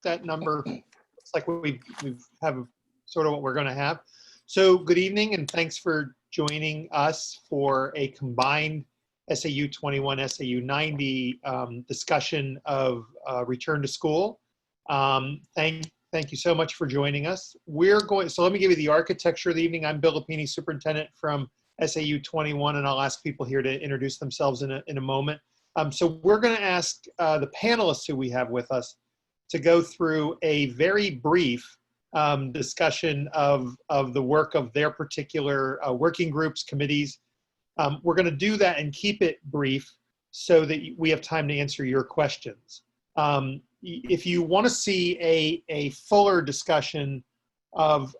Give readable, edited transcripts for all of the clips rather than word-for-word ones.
that number, it's like we have sort of what we're going to have. So good evening and thanks for joining us for a combined SAU 21, SAU 90 discussion of return to school. Thank you so much for joining us. So let me give you the architecture of the evening. I'm Bill Lapini, superintendent from SAU 21, and I'll ask people here to introduce themselves in a moment. So we're going to ask the panelists who we have with us to go through a very brief discussion of the work of their particular working groups, committees. We're going to do that and keep it brief so that we have time to answer your questions. If you want to see a fuller discussion of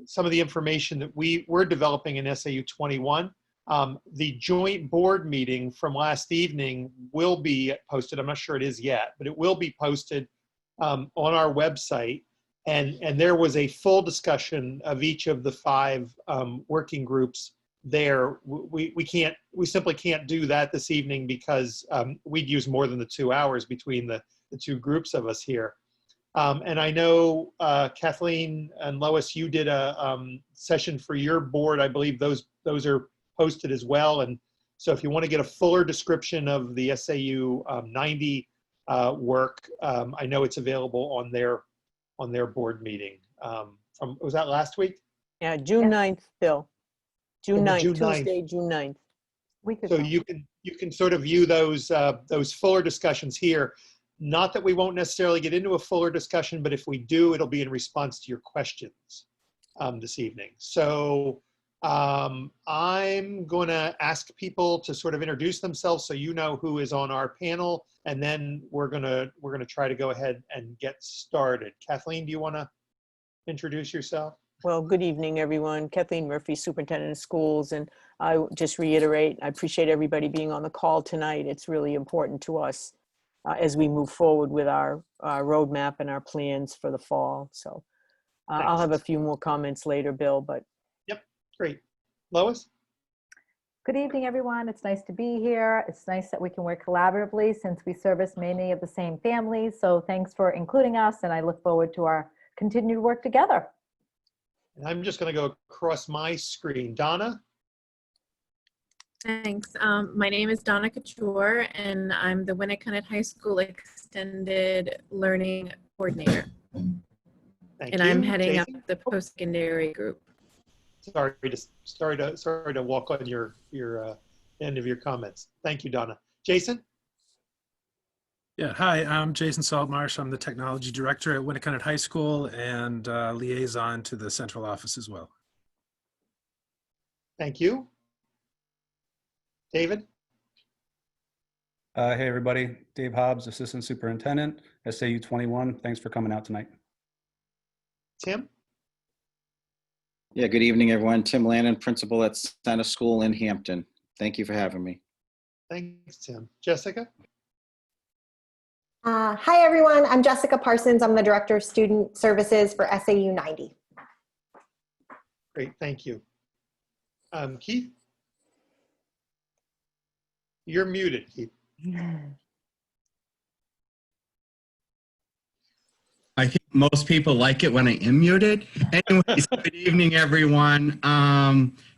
some of the information that we're developing in SAU 21, the joint board meeting from last evening will be posted. I'm not sure it is yet, but it will be posted on our website. And there was a full discussion of each of the 5 working groups there. We simply can't do that this evening because we'd use more than the 2 hours between the 2 groups of us here. And I know Kathleen and Lois, you did a session for your board. I believe those are posted as well. And so if you want to get a fuller description of the SAU 90 work, I know it's available on their board meeting. Was that last week? Yeah, June 9th, Bill. June 9th, Tuesday, 9th. June 9th. So you can sort of view those fuller discussions here. Not that we won't necessarily get into a fuller discussion, but if we do, it'll be in response to your questions this evening. So I'm going to ask people to sort of introduce themselves so you know who is on our panel, and then we're gonna try to go ahead and get started. Kathleen, do you want to introduce yourself? Well, good evening, everyone. Kathleen Murphy, Superintendent of Schools, and I just reiterate, I appreciate everybody being on the call tonight. It's really important to us as we move forward with our roadmap and our plans for the fall. So I'll have a few more comments later, Bill, but. Yep, great. Lois? Good evening, everyone. It's nice to be here. It's nice that we can work collaboratively since we service many of the same families. So thanks for including us, and I look forward to our continued work together. And I'm just going to go across my screen. Donna? Thanks. My name is Donna Couture, and I'm the Winnicott High School Extended Learning Coordinator. Thank and you. I'm heading Jason? up the post-secondary group. Sorry to walk on your end of your comments. Thank you, Donna. Jason? Yeah, hi, I'm Jason Saltmarsh. I'm the Technology Director at Winnicott High School and liaison to the central office as well. Thank you. David? Hey, everybody. Dave Hobbs, Assistant Superintendent, SAU 21. Thanks for coming out tonight. Tim? Yeah, good evening, everyone. Tim Lannon, Principal at Center School in Hampton. Thank you for having me. Thanks, Tim. Jessica? Hi, everyone. I'm Jessica Parsons. I'm the Director of Student Services for SAU 90. Great, thank you. Keith? You're muted, Keith. I think most people like it when I am muted. Anyways, good evening, everyone.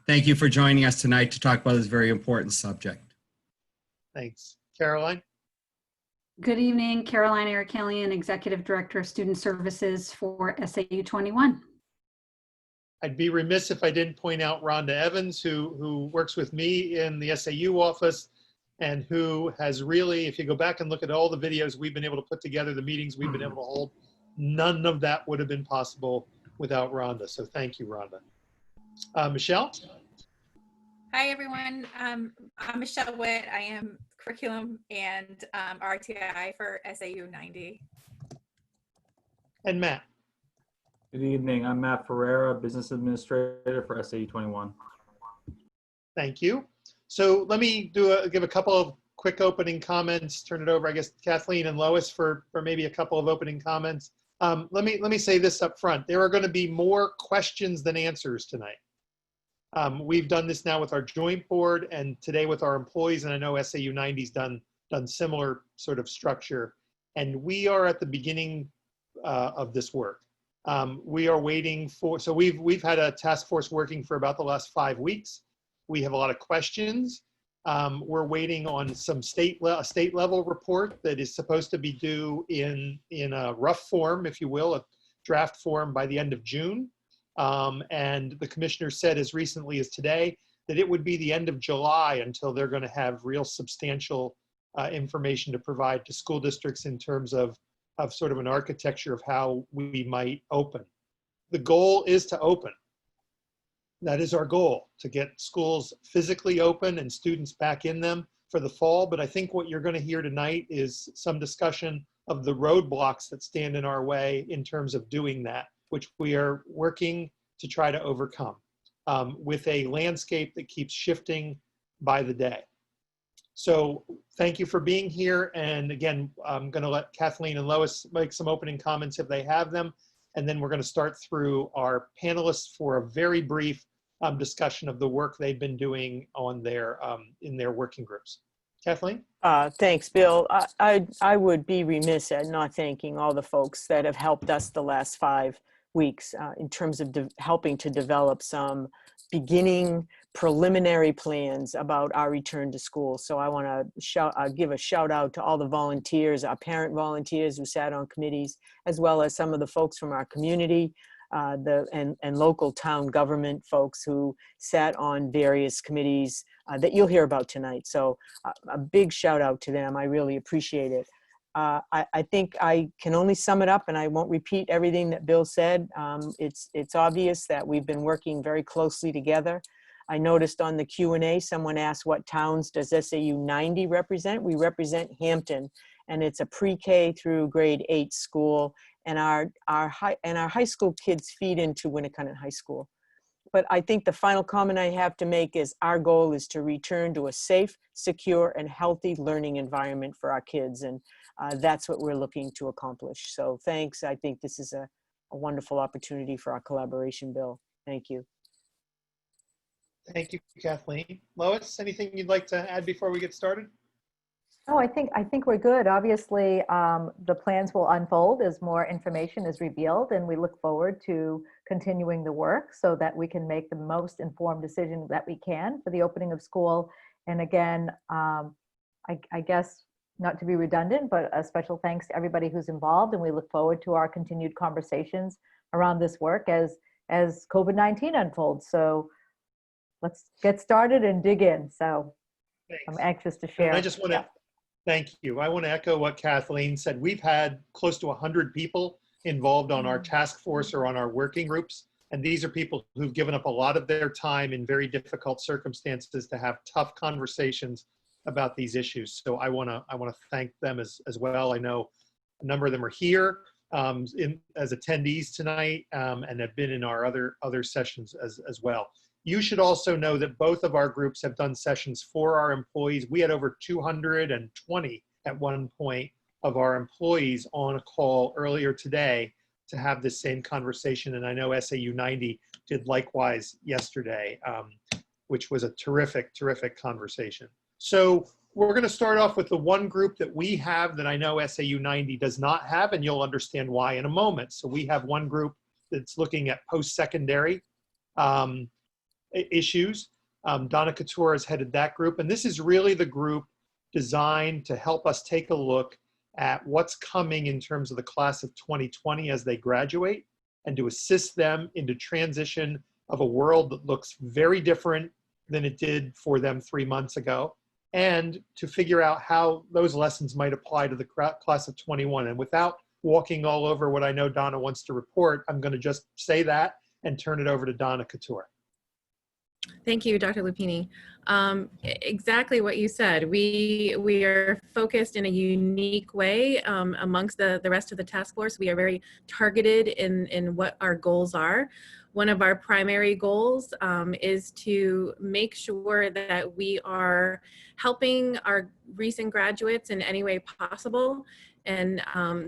Thank you for joining us tonight to talk about this very important subject. Thanks. Caroline? Good evening, Caroline Arikelian, Executive Director of Student Services for SAU 21. I'd be remiss if I didn't point out Rhonda Evans, who works with me in the SAU office and who has really, if you go back and look at all the videos we've been able to put together, the meetings we've been able to hold, none of that would have been possible without Rhonda. So thank you, Rhonda. Michelle? Hi, everyone. I'm Michelle Witt. I am Curriculum and RTI for SAU 90. And Matt? Good evening. I'm Matt Ferreira, Business Administrator for SAU 21. Thank you. So let me give a couple of quick opening comments, turn it over, I guess, Kathleen and Lois for maybe a couple of opening comments. Let me say this up front. There are going to be more questions than answers tonight. We've done this now with our joint board and today with our employees, and I know SAU 90's done similar sort of structure. And we are at the beginning of this work. We are waiting for, so we've had a task force working for about the last 5 weeks. We have a lot of questions. We're waiting on some state level report that is supposed to be due in a rough form, if you will, a draft form by the end of June. And the commissioner said as recently as today that it would be the end of July until they're going to have real substantial information to provide to school districts in terms of sort of an architecture of how we might open. The goal is to open. That is our goal, to get schools physically open and students back in them for the fall. But I think what you're going to hear tonight is some discussion of the roadblocks that stand in our way in terms of doing that, which we are working to try to overcome with a landscape that keeps shifting by the day. So thank you for being here. And again, I'm going to let Kathleen and Lois make some opening comments if they have them. And then we're going to start through our panelists for a very brief discussion of the work they've been doing on their in their working groups. Kathleen? Thanks, Bill. I would be remiss at not thanking all the folks that have helped us the last 5 weeks in terms of helping to develop some beginning preliminary plans about our return to school. So I want to give a shout out to all the volunteers, our parent volunteers who sat on committees, as well as some of the folks from our community and local town government folks who sat on various committees that you'll hear about tonight. So a big shout out to them. I really appreciate it. I think I can only sum it up, and I won't repeat everything that Bill said. It's obvious that we've been working very closely together. I noticed on the Q&A, someone asked what towns does SAU 90 represent? We represent Hampton, and it's a pre-K through grade 8 school, and our high school kids feed into Winnicott High School. But I think the final comment I have to make is our goal is to return to a safe, secure, and healthy learning environment for our kids, and that's what we're looking to accomplish. So thanks. I think this is a wonderful opportunity for our collaboration, Bill. Thank you. Thank you, Kathleen. Lois, anything you'd like to add before we get started? No, I think we're good. Obviously, the plans will unfold as more information is revealed, and we look forward to continuing the work so that we can make the most informed decision that we can for the opening of school. And again, I guess not to be redundant, but a special thanks to everybody who's involved, and we look forward to our continued conversations around this work as COVID-19 unfolds. So let's get started and dig in. So Thanks. I'm anxious to share. And I just want to thank you. I want to echo what Kathleen said. We've had close to 100 people involved on our task force or on our working groups. And these are people who've given up a lot of their time in very difficult circumstances to have tough conversations about these issues. So I want to thank them as well. I know a number of them are here as attendees tonight and have been in our other sessions as well. You should also know that both of our groups have done sessions for our employees. We had over 220 at one point of our employees on a call earlier today to have this same conversation. And I know SAU 90 did likewise yesterday, which was a terrific, terrific conversation. So we're going to start off with the one group that we have that I know SAU 90 does not have, and you'll understand why in a moment. So we have one group that's looking at post-secondary issues. Donna Couture has headed that group, and this is really the group designed to help us take a look at what's coming in terms of the class of 2020 as they graduate, and to assist them into transition of a world that looks very different than it did for them 3 months ago, and to figure out how those lessons might apply to the class of 21. And without walking all over what I know Donna wants to report, I'm going to just say that and turn it over to Donna Couture. Thank you, Dr. Lupini. Exactly what you said. We are focused in a unique way amongst the rest of the task force. We are very targeted in what our goals are. One of our primary goals is to make sure that we are helping our recent graduates in any way possible. And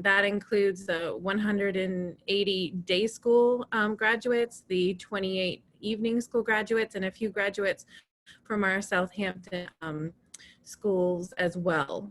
that includes the 180 day school graduates, the 28 evening school graduates, and a few graduates from our Southampton schools as well.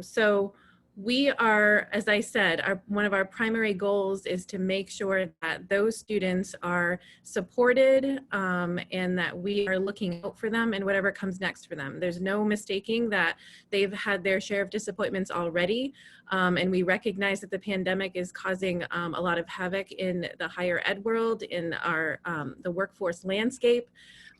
So we are, as I said, one of our primary goals is to make sure that those students are supported and that we are looking out for them and whatever comes next for them. There's no mistaking that they've had their share of disappointments already, and we recognize that the pandemic is causing a lot of havoc in the higher ed world, in our the workforce landscape.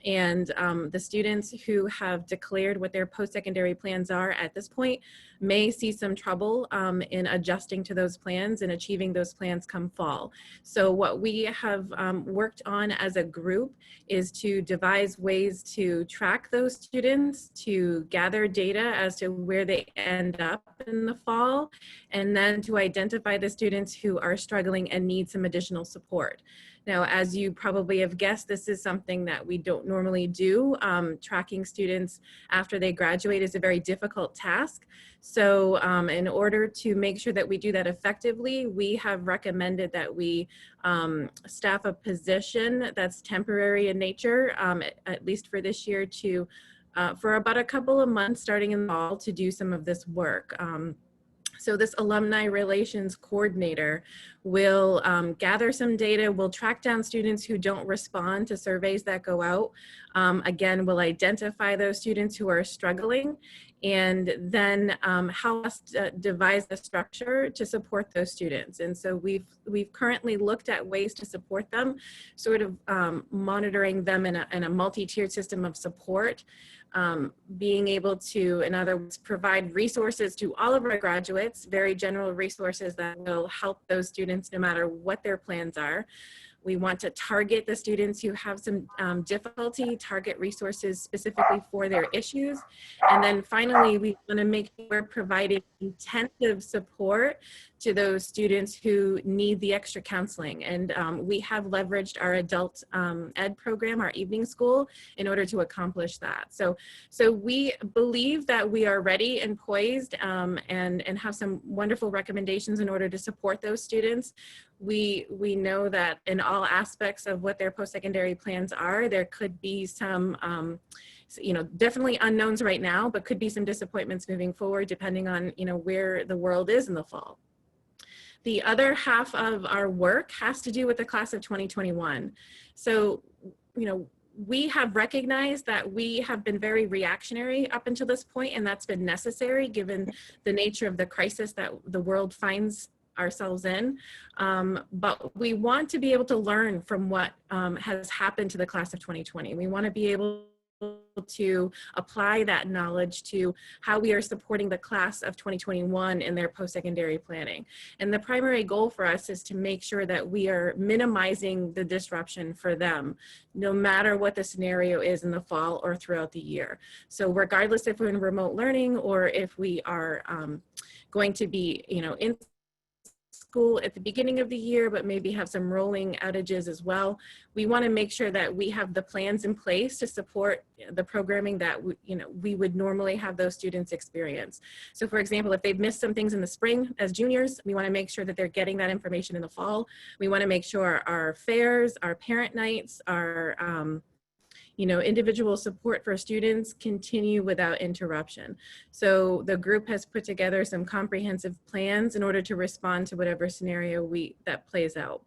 And the students who have declared what their post-secondary plans are at this point may see some trouble in adjusting to those plans and achieving those plans come fall. So what we have worked on as a group is to devise ways to track those students, to gather data as to where they end up in the fall, and then to identify the students who are struggling and need some additional support. Now, as you probably have guessed, this is something that we don't normally do. Tracking students after they graduate is a very difficult task. So in order to make sure that we do that effectively, we have recommended that we staff a position that's temporary in nature, at least for this year, to for about a couple of months starting in the fall to do some of this work. So this alumni relations coordinator will gather some data, will track down students who don't respond to surveys that go out. Again, we'll identify those students who are struggling and then help us devise the structure to support those students. And so we've currently looked at ways to support them, sort of monitoring them in a multi-tiered system of support. Being able to, in other words, provide resources to all of our graduates, very general resources that will help those students no matter what their plans are. We want to target the students who have some difficulty, target resources specifically for their issues. And then finally, we want to make sure we're providing intensive support to those students who need the extra counseling. And we have leveraged our adult ed program, our evening school, in order to accomplish that. So we believe that we are ready and poised and have some wonderful recommendations in order to support those students. We know that in all aspects of what their post-secondary plans are, there could be some, definitely unknowns right now, but could be some disappointments moving forward depending on, where the world is in the fall. The other half of our work has to do with the class of 2021. So, we have recognized that we have been very reactionary up until this point, and that's been necessary given the nature of the crisis that the world finds ourselves in. But we want to be able to learn from what has happened to the class of 2020. We want to be able to apply that knowledge to how we are supporting the class of 2021 in their post-secondary planning. And the primary goal for us is to make sure that we are minimizing the disruption for them, no matter what the scenario is in the fall or throughout the year. So regardless if we're in remote learning or if we are going to be, in school at the beginning of the year, but maybe have some rolling outages as well. We want to make sure that we have the plans in place to support the programming that we would normally have those students experience. So for example, if they've missed some things in the spring as juniors, we want to make sure that they're getting that information in the fall. We want to make sure our fairs, our parent nights, our individual support for students continue without interruption. So the group has put together some comprehensive plans in order to respond to whatever scenario that plays out.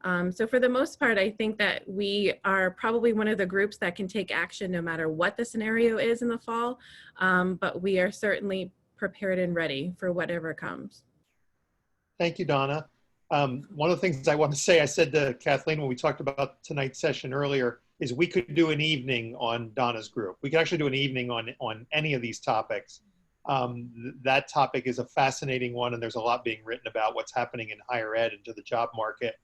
So for the most part, I think that we are probably one of the groups that can take action no matter what the scenario is in the fall, but we are certainly prepared and ready for whatever comes. Thank you, Donna. One of the things I want to say, I said to Kathleen when we talked about tonight's session earlier, is we could do an evening on Donna's group. We could actually do an evening on any of these topics. That topic is a fascinating one, and there's a lot being written about what's happening in higher ed and to the job market.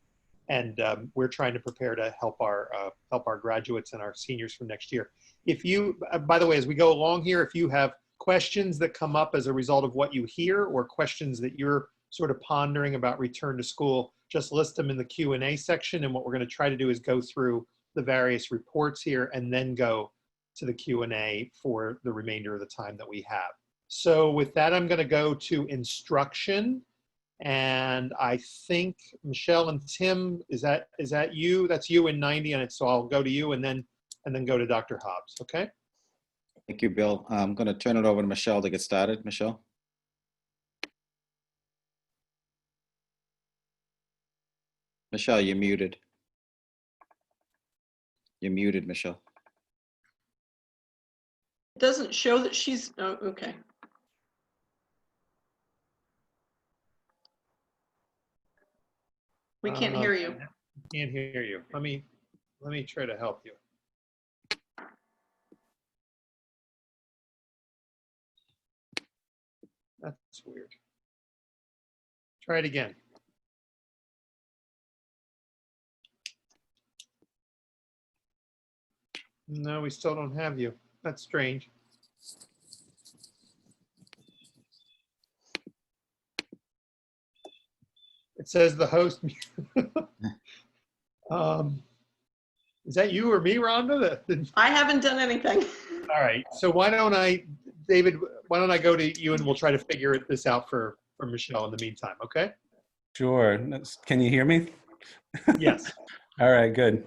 And we're trying to prepare to help our graduates and our seniors from next year. If you, by the way, as we go along here, if you have questions that come up as a result of what you hear or questions that you're sort of pondering about return to school, just list them in the Q&A section. And what we're going to try to do is go through the various reports here and then go to the Q&A for the remainder of the time that we have. So with that, I'm going to go to instruction. And I think Michelle and Tim, is that you? That's you in 90, and so I'll go to you and then go to Dr. Hobbs, okay? Thank you, Bill. I'm going to turn it over to Michelle to get started. Michelle? Michelle, you're muted. You're muted, Michelle. It doesn't show that she's, oh, okay. We can't hear you. Can't hear you. Let me try to help you. That's weird. Try it again. No, we still don't have you. That's strange. It says the host. Is that you or me, Rhonda? I haven't done anything. All right. So why don't I, David, why don't I go to you and we'll try to figure this out for Michelle in the meantime, okay? Sure. Can you hear me? Yes. All right, good.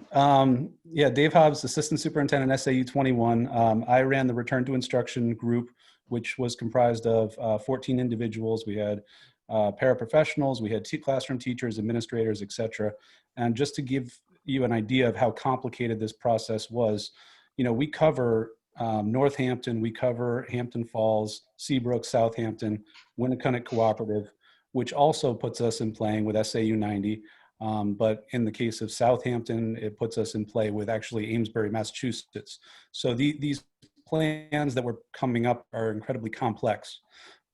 Yeah, Dave Hobbs, Assistant Superintendent, SAU 21. I ran the Return to Instruction group, which was comprised of 14 individuals. We had paraprofessionals, we had classroom teachers, administrators, et cetera. And just to give you an idea of how complicated this process was, you know, we cover Northampton, we cover Hampton Falls, Seabrook, Southampton, Winnicott Cooperative, which also puts us in playing with SAU 90. But in the case of Southampton, it puts us in play with actually Amesbury, Massachusetts. So these plans that were coming up are incredibly complex.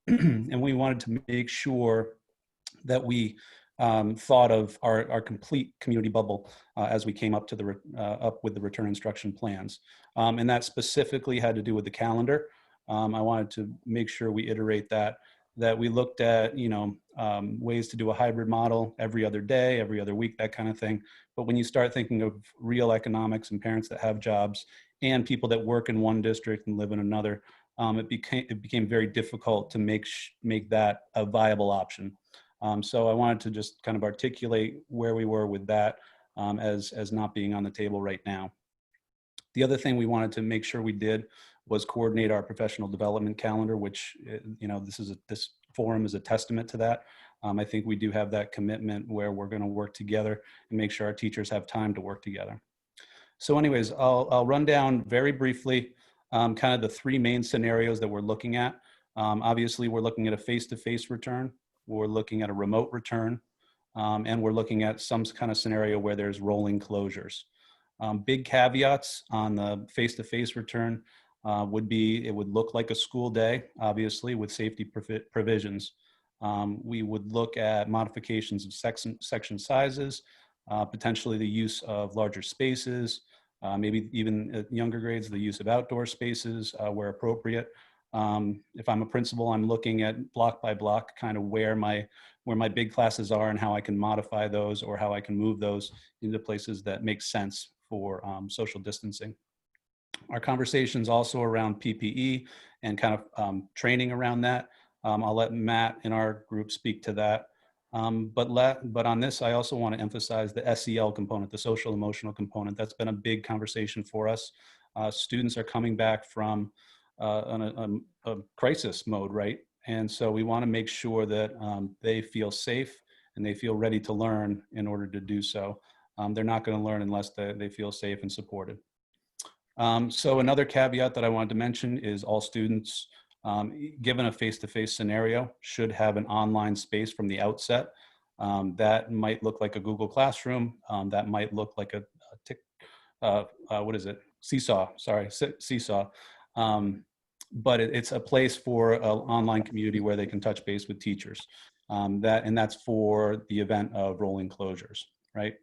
And we wanted to make sure that we thought of our complete community bubble as we came up to the up with the return instruction plans. And that specifically had to do with the calendar. I wanted to make sure we iterate that we looked at, you know, ways to do a hybrid model every other day, every other week, that kind of thing. But when you start thinking of real economics and parents that have jobs and people that work in one district and live in another, it became very difficult to make that a viable option. So I wanted to just kind of articulate where we were with that as not being on the table right now. The other thing we wanted to make sure we did was coordinate our professional development calendar, which, you know, this forum is a testament to that. I think we do have that commitment where we're going to work together and make sure our teachers have time to work together. So anyways, I'll run down very briefly kind of the three main scenarios that we're looking at. Obviously, we're looking at a face-to-face return, we're looking at a remote return, and we're looking at some kind of scenario where there's rolling closures. Big caveats on the face-to-face return would be, it would look like a school day, obviously, with safety provisions. We would look at modifications of section sizes, potentially the use of larger spaces, maybe even at younger grades, the use of outdoor spaces where appropriate. If I'm a principal, I'm looking at block by block, kind of where my big classes are and how I can modify those or how I can move those into places that make sense for social distancing. Our conversations also around PPE and kind of training around that. I'll let Matt in our group speak to that. But on this, I also want to emphasize the SEL component, the social emotional component. That's been a big conversation for us. Students are coming back from a crisis mode, right? And so we want to make sure that they feel safe and they feel ready to learn in order to do so. They're not going to learn unless they feel safe and supported. So another caveat that I wanted to mention is all students, given a face-to-face scenario, should have an online space from the outset. That might look like a Google Classroom. That might look like what is it? Seesaw, sorry, Seesaw. But it's a place for an online community where they can touch base with teachers. And that's for the event of rolling closures, right?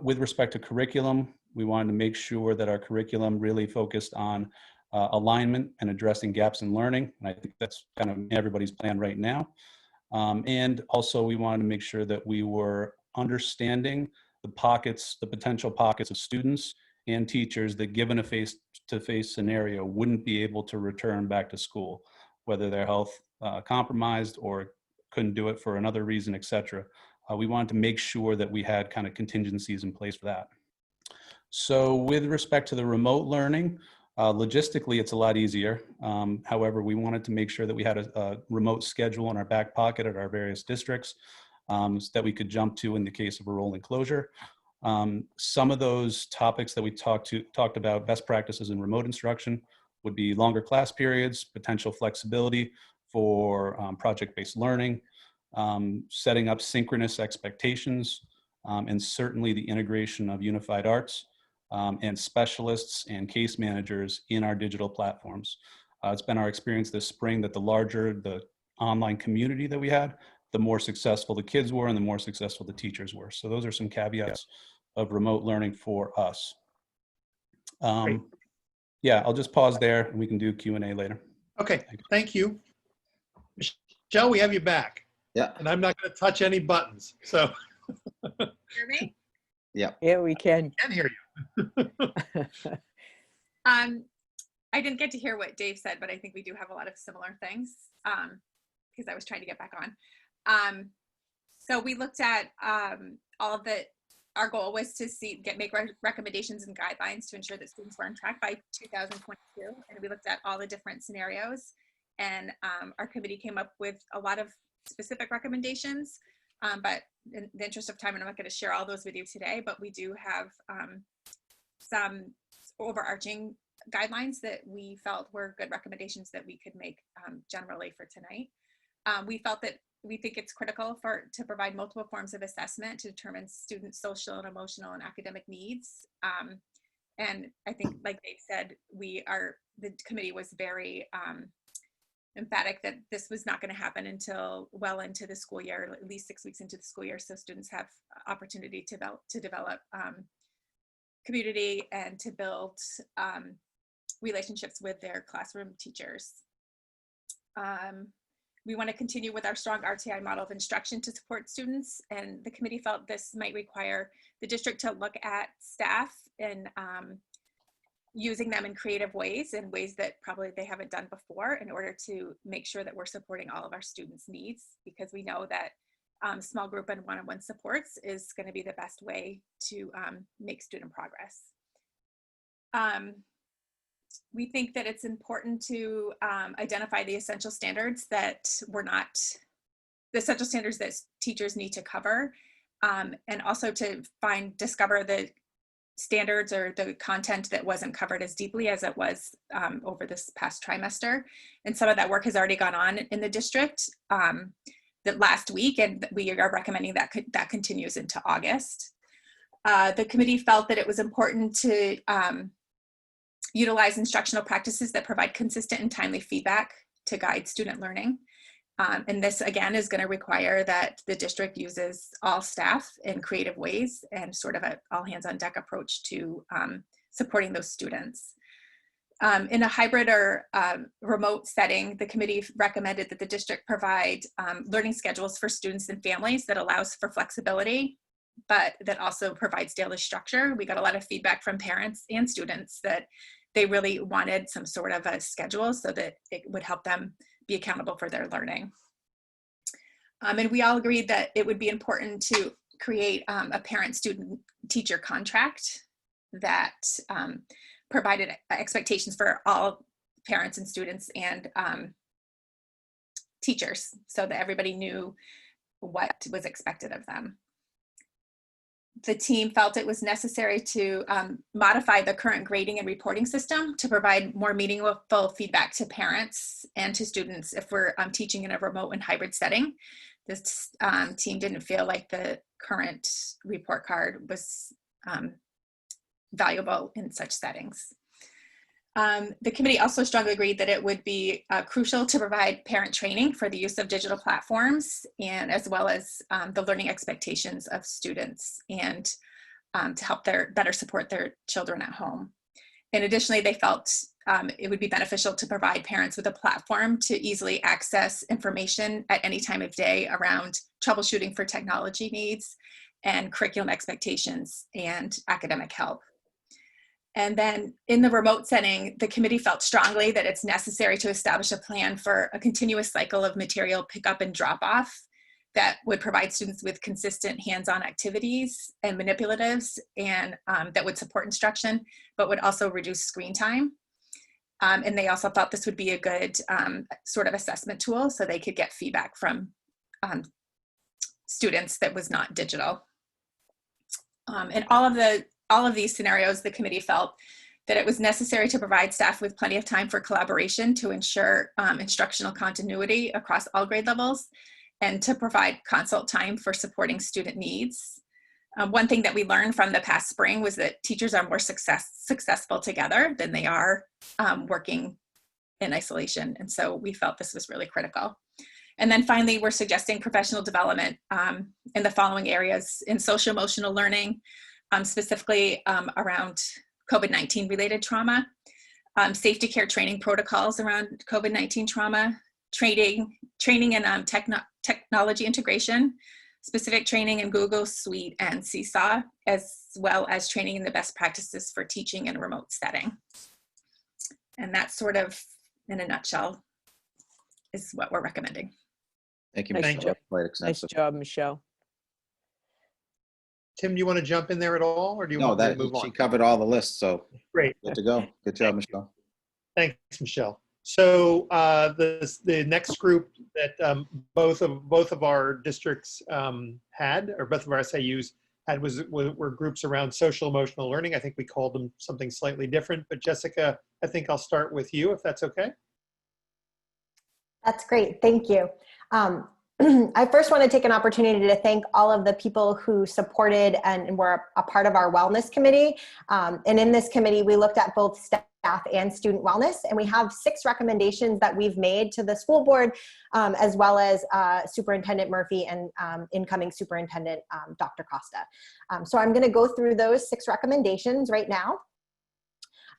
With respect to curriculum, we wanted to make sure that our curriculum really focused on alignment and addressing gaps in learning. And I think that's kind of everybody's plan right now. And also we wanted to make sure that we were understanding the potential pockets of students and teachers that, given a face-to-face scenario, wouldn't be able to return back to school, whether their health compromised or couldn't do it for another reason, et cetera. We wanted to make sure that we had kind of contingencies in place for that. So with respect to the remote learning, logistically, it's a lot easier. However, we wanted to make sure that we had a remote schedule in our back pocket at our various districts. that we could jump to in the case of a rolling closure. Some of those topics that we talked about, best practices in remote instruction, would be longer class periods, potential flexibility for project-based learning, setting up synchronous expectations, and certainly the integration of unified arts and specialists and case managers in our digital platforms. It's been our experience this spring that the larger the online community that we had, the more successful the kids were and the more successful the teachers were. So those are some caveats of remote learning for us. Yeah, I'll just pause there and we can do Q&A later. Okay, thank you. Michelle, we have you back. Yeah. And I'm not going to touch any buttons, so. Hear me? Yeah. Yeah, we can. I can hear you. I didn't get to hear what Dave said, but I think we do have a lot of similar things because I was trying to get back on. So we looked at all of the, our goal was to make recommendations and guidelines to ensure that students were on track by 2022. And we looked at all the different scenarios, and our committee came up with a lot of specific recommendations. But in the interest of time, and I'm not going to share all those with you today, but we do have some overarching guidelines that we felt were good recommendations that we could make generally for tonight. We felt that we think it's critical to provide multiple forms of assessment to determine students' social and emotional and academic needs. And I think, like Dave said, the committee was very emphatic that this was not going to happen until well into the school year, at least 6 weeks into the school year, so students have opportunity to develop community and to build relationships with their classroom teachers. We want to continue with our strong RTI model of instruction to support students, and the committee felt this might require the district to look at staff and using them in creative ways, in ways that probably they haven't done before, in order to make sure that we're supporting all of our students' needs, because we know that small group and one-on-one supports is going to be the best way to make student progress. We think that it's important to identify the essential standards that teachers need to cover, and also to discover the standards or the content that wasn't covered as deeply as it was over this past trimester. And some of that work has already gone on in the district that last week, and we are recommending that that continues into August. The committee felt that it was important to utilize instructional practices that provide consistent and timely feedback to guide student learning. And this, again, is going to require that the district uses all staff in creative ways and sort of an all-hands-on-deck approach to supporting those students. In a hybrid or remote setting, the committee recommended that the district provide learning schedules for students and families that allows for flexibility, but that also provides daily structure. We got a lot of feedback from parents and students that they really wanted some sort of a schedule so that it would help them be accountable for their learning. And we all agreed that it would be important to create a parent-student-teacher contract that provided expectations for all parents and students and teachers, so that everybody knew what was expected of them. The team felt it was necessary to modify the current grading and reporting system to provide more meaningful feedback to parents and to students if we're teaching in a remote and hybrid setting. This team didn't feel like the current report card was valuable in such settings. The committee also strongly agreed that it would be crucial to provide parent training for the use of digital platforms, and as well as the learning expectations of students, and to help better support their children at home. And additionally, they felt it would be beneficial to provide parents with a platform to easily access information at any time of day around troubleshooting for technology needs and curriculum expectations and academic help. And then in the remote setting, the committee felt strongly that it's necessary to establish a plan for a continuous cycle of material pickup and drop off that would provide students with consistent hands-on activities and manipulatives, and that would support instruction, but would also reduce screen time. And they also thought this would be a good sort of assessment tool, so they could get feedback from students that was not digital. In all of these scenarios, the committee felt that it was necessary to provide staff with plenty of time for collaboration to ensure instructional continuity across all grade levels, and to provide consult time for supporting student needs. One thing that we learned from the past spring was that teachers are more successful together than they are working in isolation. And so we felt this was really critical. And then finally, we're suggesting professional development in the following areas: in social emotional learning, specifically around COVID-19 related trauma, safety care training protocols around COVID-19 trauma, training in technology integration, specific training in Google Suite and Seesaw, as well as training in the best practices for teaching in a remote setting. And that sort of, in a nutshell, is what we're recommending. Thank you, Nice Michelle. job. Quite Nice extensive. job, Michelle. Tim, do you want to jump in there at all, or do you No, want me to that move she on? covered all the lists, so Great. good to go. Good job, Michelle. Thanks, Michelle. So the next group that both of our districts had, or both of our SAUs had, were groups around social emotional learning. I think we called them something slightly different. But Jessica, I think I'll start with you, if that's okay. That's great. Thank you. I first want to take an opportunity to thank all of the people who supported and were a part of our wellness committee. And in this committee, we looked at both staff and student wellness, and we have 6 recommendations that we've made to the school board, as well as Superintendent Murphy and incoming Superintendent Dr. Costa. So I'm going to go through those 6 recommendations right now.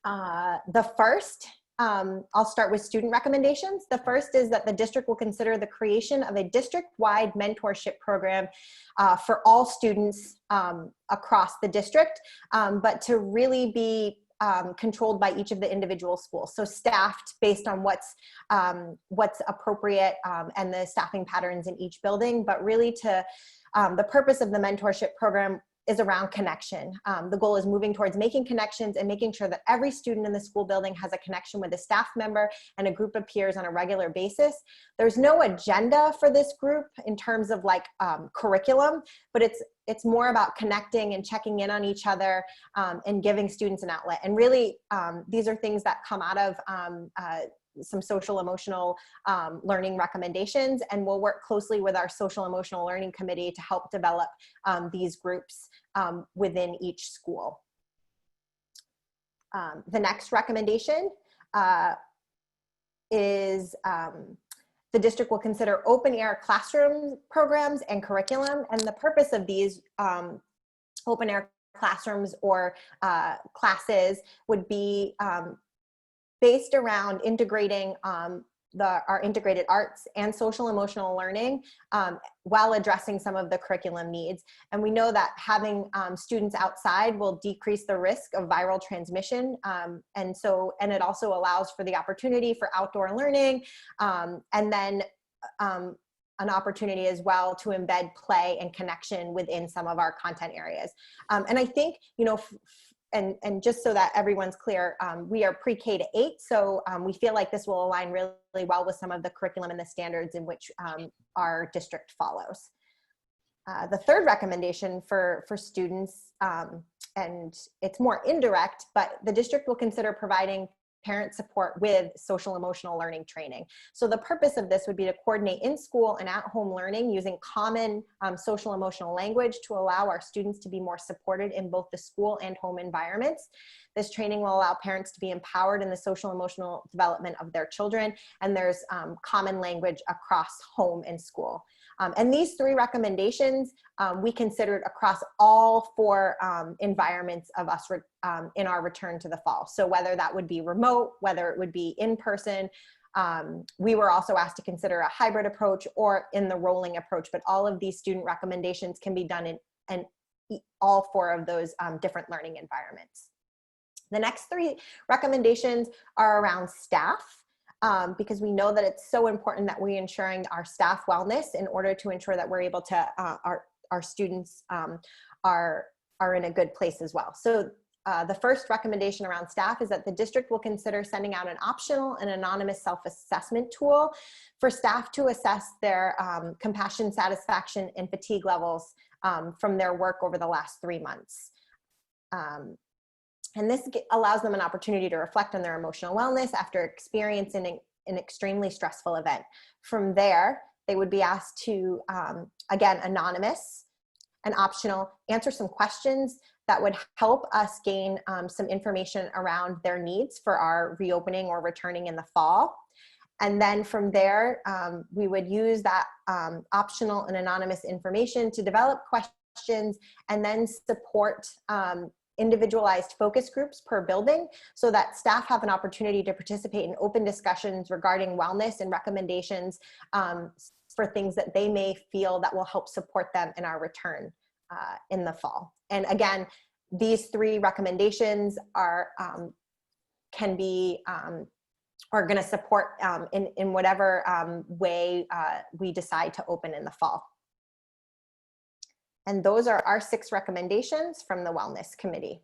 The first, I'll start with student recommendations. The first is that the district will consider the creation of a district-wide mentorship program for all students across the district, but to really be controlled by each of the individual schools. So staffed based on what's appropriate and the staffing patterns in each building, but really to the purpose of the mentorship program is around connection. The goal is moving towards making connections and making sure that every student in the school building has a connection with a staff member and a group of peers on a regular basis. There's no agenda for this group in terms of like curriculum, but it's more about connecting and checking in on each other and giving students an outlet. And really, these are things that come out of some social emotional learning recommendations, and we'll work closely with our social emotional learning committee to help develop these groups within each school. The next recommendation is the district will consider open air classroom programs and curriculum, and the purpose of these open air classrooms or classes would be based around integrating our integrated arts and social emotional learning while addressing some of the curriculum needs. And we know that having students outside will decrease the risk of viral transmission. And it also allows for the opportunity for outdoor learning, and then an opportunity as well to embed play and connection within some of our content areas. And I think, you know, and just so that everyone's clear, we are pre-K to 8, so we feel like this will align really well with some of the curriculum and the standards in which our district follows. The third recommendation for students, and it's more indirect, but the district will consider providing parent support with social emotional learning training. So the purpose of this would be to coordinate in school and at home learning using common social emotional language to allow our students to be more supported in both the school and home environments. This training will allow parents to be empowered in the social emotional development of their children, and there's common language across home and school. And these 3 recommendations we considered across all 4 environments of us in our return to the fall. So whether that would be remote, whether it would be in person, we were also asked to consider a hybrid approach or in the rolling approach, but all of these student recommendations can be done in all 4 of those different learning environments. The next 3 recommendations are around staff. Because we know that it's so important that we're ensuring our staff wellness in order to ensure that we're able to, our students are in a good place as well. So The first recommendation around staff is that the district will consider sending out an optional and anonymous self-assessment tool for staff to assess their compassion, satisfaction, and fatigue levels from their work over the last 3 months. And this allows them an opportunity to reflect on their emotional wellness after experiencing an extremely stressful event. From there, they would be asked to, again, anonymous and optional, answer some questions that would help us gain some information around their needs for our reopening or returning in the fall. And then from there, we would use that optional and anonymous information to develop questions and then support individualized focus groups per building so that staff have an opportunity to participate in open discussions regarding wellness and recommendations for things that they may feel that will help support them in our return in the fall. And again, these 3 recommendations are can be are going to support in whatever way we decide to open in the fall. And those are our 6 recommendations from the Wellness Committee.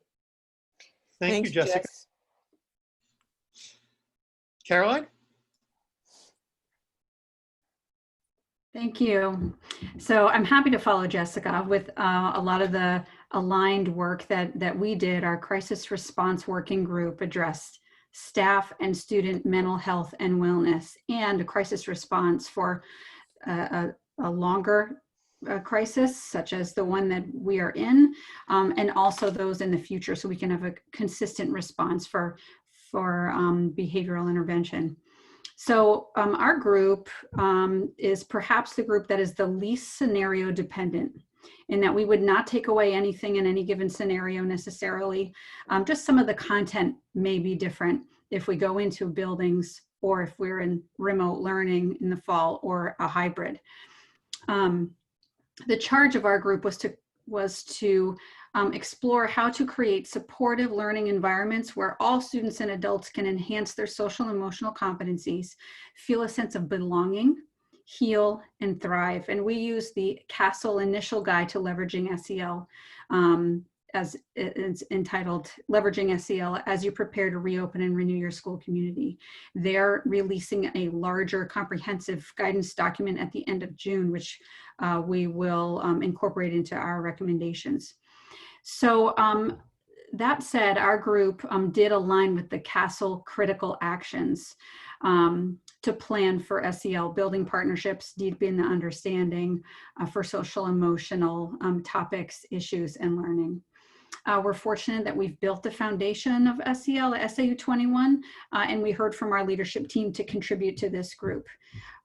Thank you, Jessica. Jess. Caroline? Thank you. So I'm happy to follow Jessica with a lot of the aligned work that we did. Our crisis response working group addressed staff and student mental health and wellness, and a crisis response for a longer crisis, such as the one that we are in, and also those in the future, so we can have a consistent response for behavioral intervention. So our group is perhaps the group that is the least scenario dependent, in that we would not take away anything in any given scenario necessarily. Just some of the content may be different if we go into buildings or if we're in remote learning in the fall or a hybrid. The charge of our group was to explore how to create supportive learning environments where all students and adults can enhance their social and emotional competencies, feel a sense of belonging, heal, and thrive. And we use the CASEL initial guide to leveraging SEL, as it's entitled, Leveraging SEL as you prepare to reopen and renew your school community. They're releasing a larger comprehensive guidance document at the end of June, which we will incorporate into our recommendations. So that said, our group did align with the CASEL critical actions to plan for SEL, building partnerships, deepening the understanding for social emotional topics, issues, and learning. We're fortunate that we've built the foundation of SEL at SAU 21, and we heard from our leadership team to contribute to this group.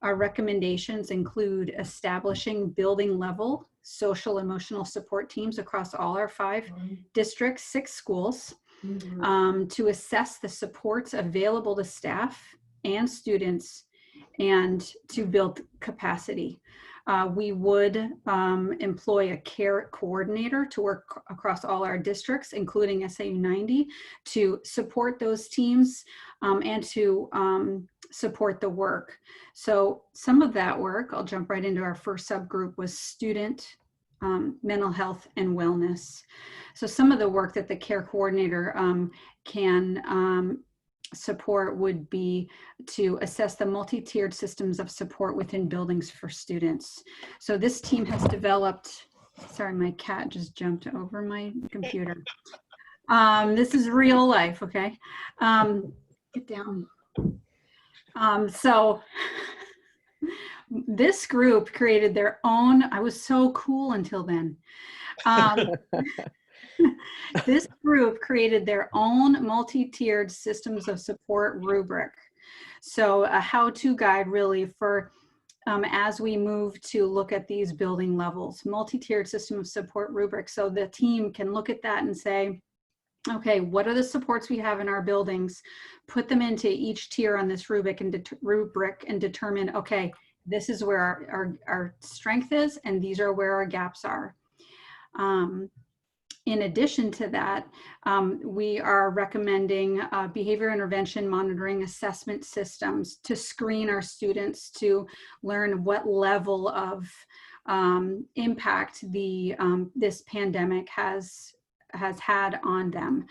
Our recommendations include establishing building level social emotional support teams across all our 5 districts, 6 schools, to assess the supports available to staff and students and to build capacity. We would employ a care coordinator to work across all our districts, including SAU 90, to support those teams and to support the work. So some of that work, I'll jump right into our first subgroup, was student mental health and wellness. So some of the work that the care coordinator can support would be to assess the multi-tiered systems of support within buildings for students. So this team has developed, sorry, my cat just jumped over my computer. This is real life, okay? Get down. So this group created their own, I was so cool until then. This group created their own multi-tiered systems of support rubric. So a how-to guide really for as we move to look at these building levels, multi-tiered system of support rubric. So the team can look at that and say, okay, what are the supports we have in our buildings? Put them into each tier on this rubric and determine, okay, this is where our strength is, and these are where our gaps are. In addition to that, we are recommending behavior intervention monitoring assessment systems to screen our students to learn what level of impact this pandemic has had on them.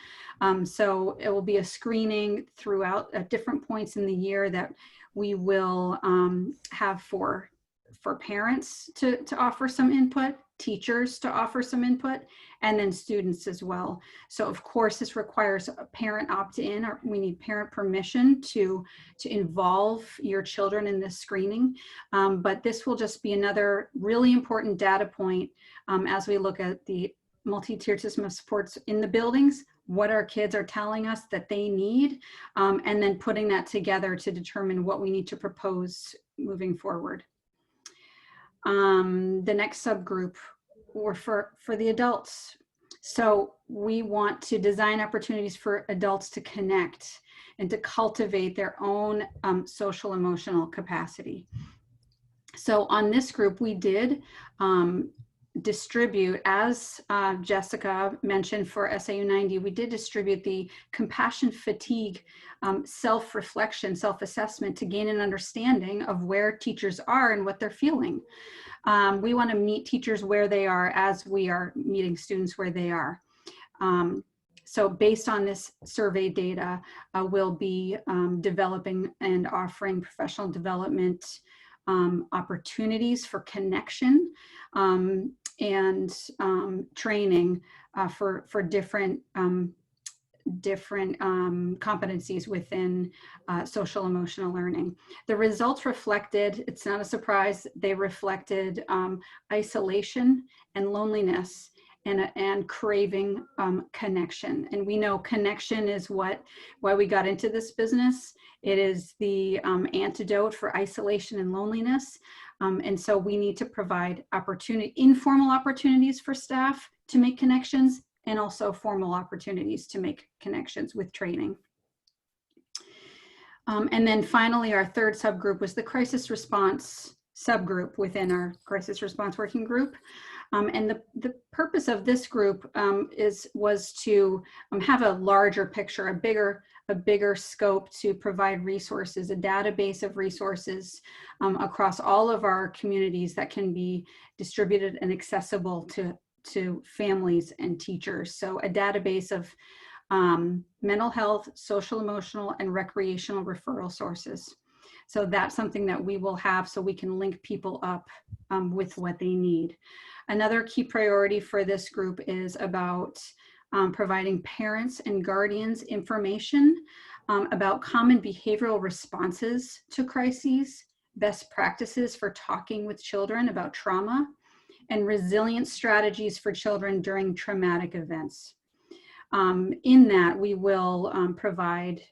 So it will be a screening throughout at different points in the year that we will have for parents to offer some input, teachers to offer some input, and then students as well. So of course, this requires a parent opt-in, or we need parent permission to involve your children in this screening. But this will just be another really important data point as we look at the multi-tiered system of supports in the buildings, what our kids are telling us that they need, and then putting that together to determine what we need to propose moving forward. The next subgroup or for the adults. So we want to design opportunities for adults to connect and to cultivate their own social emotional capacity. So on this group, we did distribute, as Jessica mentioned for SAU 90, we did distribute the compassion fatigue self-reflection, self-assessment to gain an understanding of where teachers are and what they're feeling. We want to meet teachers where they are as we are meeting students where they are. So based on this survey data, we'll be developing and offering professional development opportunities for connection and training for different competencies within social emotional learning. The results reflected, it's not a surprise, they reflected isolation and loneliness and craving connection. And we know connection is why we got into this business. It is the antidote for isolation and loneliness. And so we need to provide informal opportunities for staff to make connections, and also formal opportunities to make connections with training. And then finally, our third subgroup was the crisis response subgroup within our crisis response working group. And the purpose of this group was to have a larger picture, a bigger scope to provide resources, a database of resources across all of our communities that can be distributed and accessible to families and teachers. So a database of mental health, social, emotional, and recreational referral sources. So that's something that we will have so we can link people up with what they need. Another key priority for this group is about providing parents and guardians information about common behavioral responses to crises, best practices for talking with children about trauma, and resilient strategies for children during traumatic events. In that, we will provide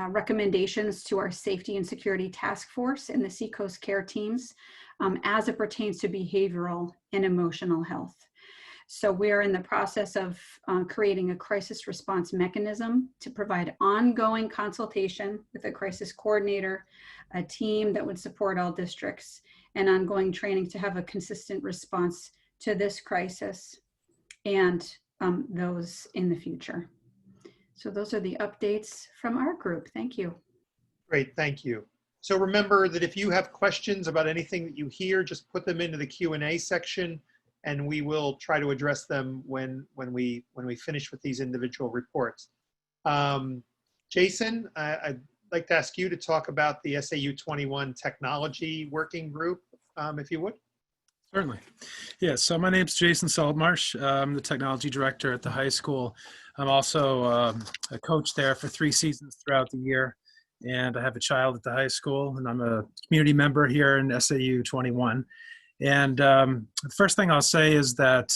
recommendations to our safety and security task force and the Seacoast care teams as it pertains to behavioral and emotional health. So we're in the process of creating a crisis response mechanism to provide ongoing consultation with a crisis coordinator, a team that would support all districts, and ongoing training to have a consistent response to this crisis and those in the future. So those are the updates from our group. Thank you. Great, thank you. So remember that if you have questions about anything that you hear, just put them into the Q&A section, and we will try to address them when we finish with these individual reports. Jason, I'd like to ask you to talk about the SAU 21 technology working group, if you would. Certainly. Yeah, so my name's Jason Saltmarsh. I'm the technology director at the high school. I'm also a coach there for 3 seasons throughout the year. And I have a child at the high school, and I'm a community member here in SAU 21. And the first thing I'll say is that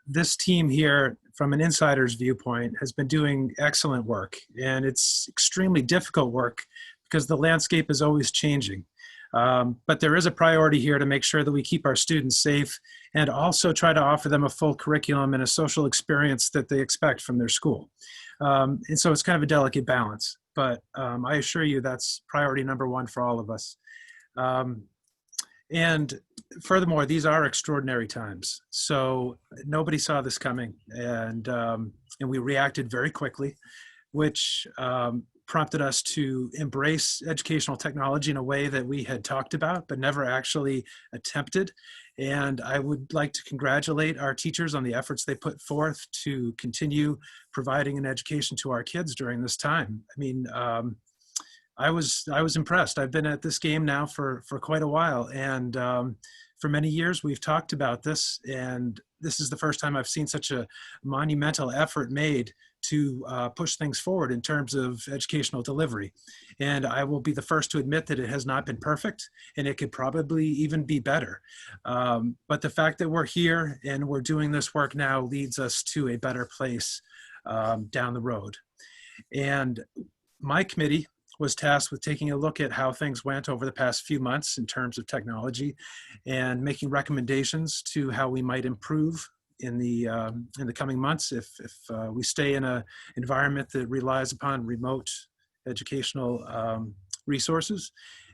this team here, from an insider's viewpoint, has been doing excellent work. And it's extremely difficult work because the landscape is always changing. But there is a priority here to make sure that we keep our students safe and also try to offer them a full curriculum and a social experience that they expect from their school. And so it's kind of a delicate balance, but I assure you that's priority number 1 for all of us. And furthermore, these are extraordinary times. So nobody saw this coming, and we reacted very quickly, which prompted us to embrace educational technology in a way that we had talked about, but never actually attempted. And I would like to congratulate our teachers on the efforts they put forth to continue providing an education to our kids during this time. I mean, I was impressed. I've been at this game now for quite a while, and for many years we've talked about this, and this is the first time I've seen such a monumental effort made to push things forward in terms of educational delivery. And I will be the first to admit that it has not been perfect, and it could probably even be better. But the fact that we're here and we're doing this work now leads us to a better place down the road. And my committee was tasked with taking a look at how things went over the past few months in terms of technology and making recommendations to how we might improve in the coming months if we stay in an environment that relies upon remote educational resources,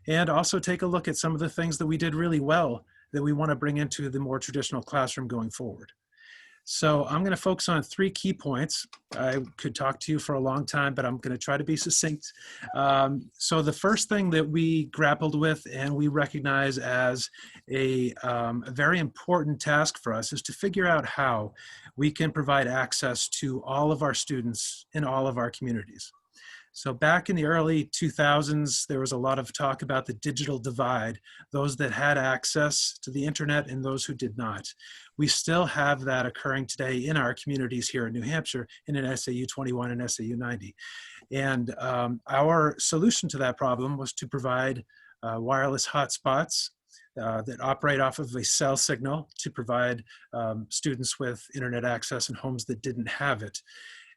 and also take a look at some of the things that we did really well that we want to bring into the more traditional classroom going forward. So I'm going to focus on 3 key points. I could talk to you for a long time, but I'm going to try to be succinct. So the first thing that we grappled with and we recognize as a very important task for us is to figure out how we can provide access to all of our students in all of our communities. So back in the early 2000s, there was a lot of talk about the digital divide, those that had access to the internet and those who did not. We still have that occurring today in our communities here in New Hampshire in an SAU 21 and SAU 90. And our solution to that problem was to provide wireless hotspots that operate off of a cell signal to provide students with internet access in homes that didn't have it.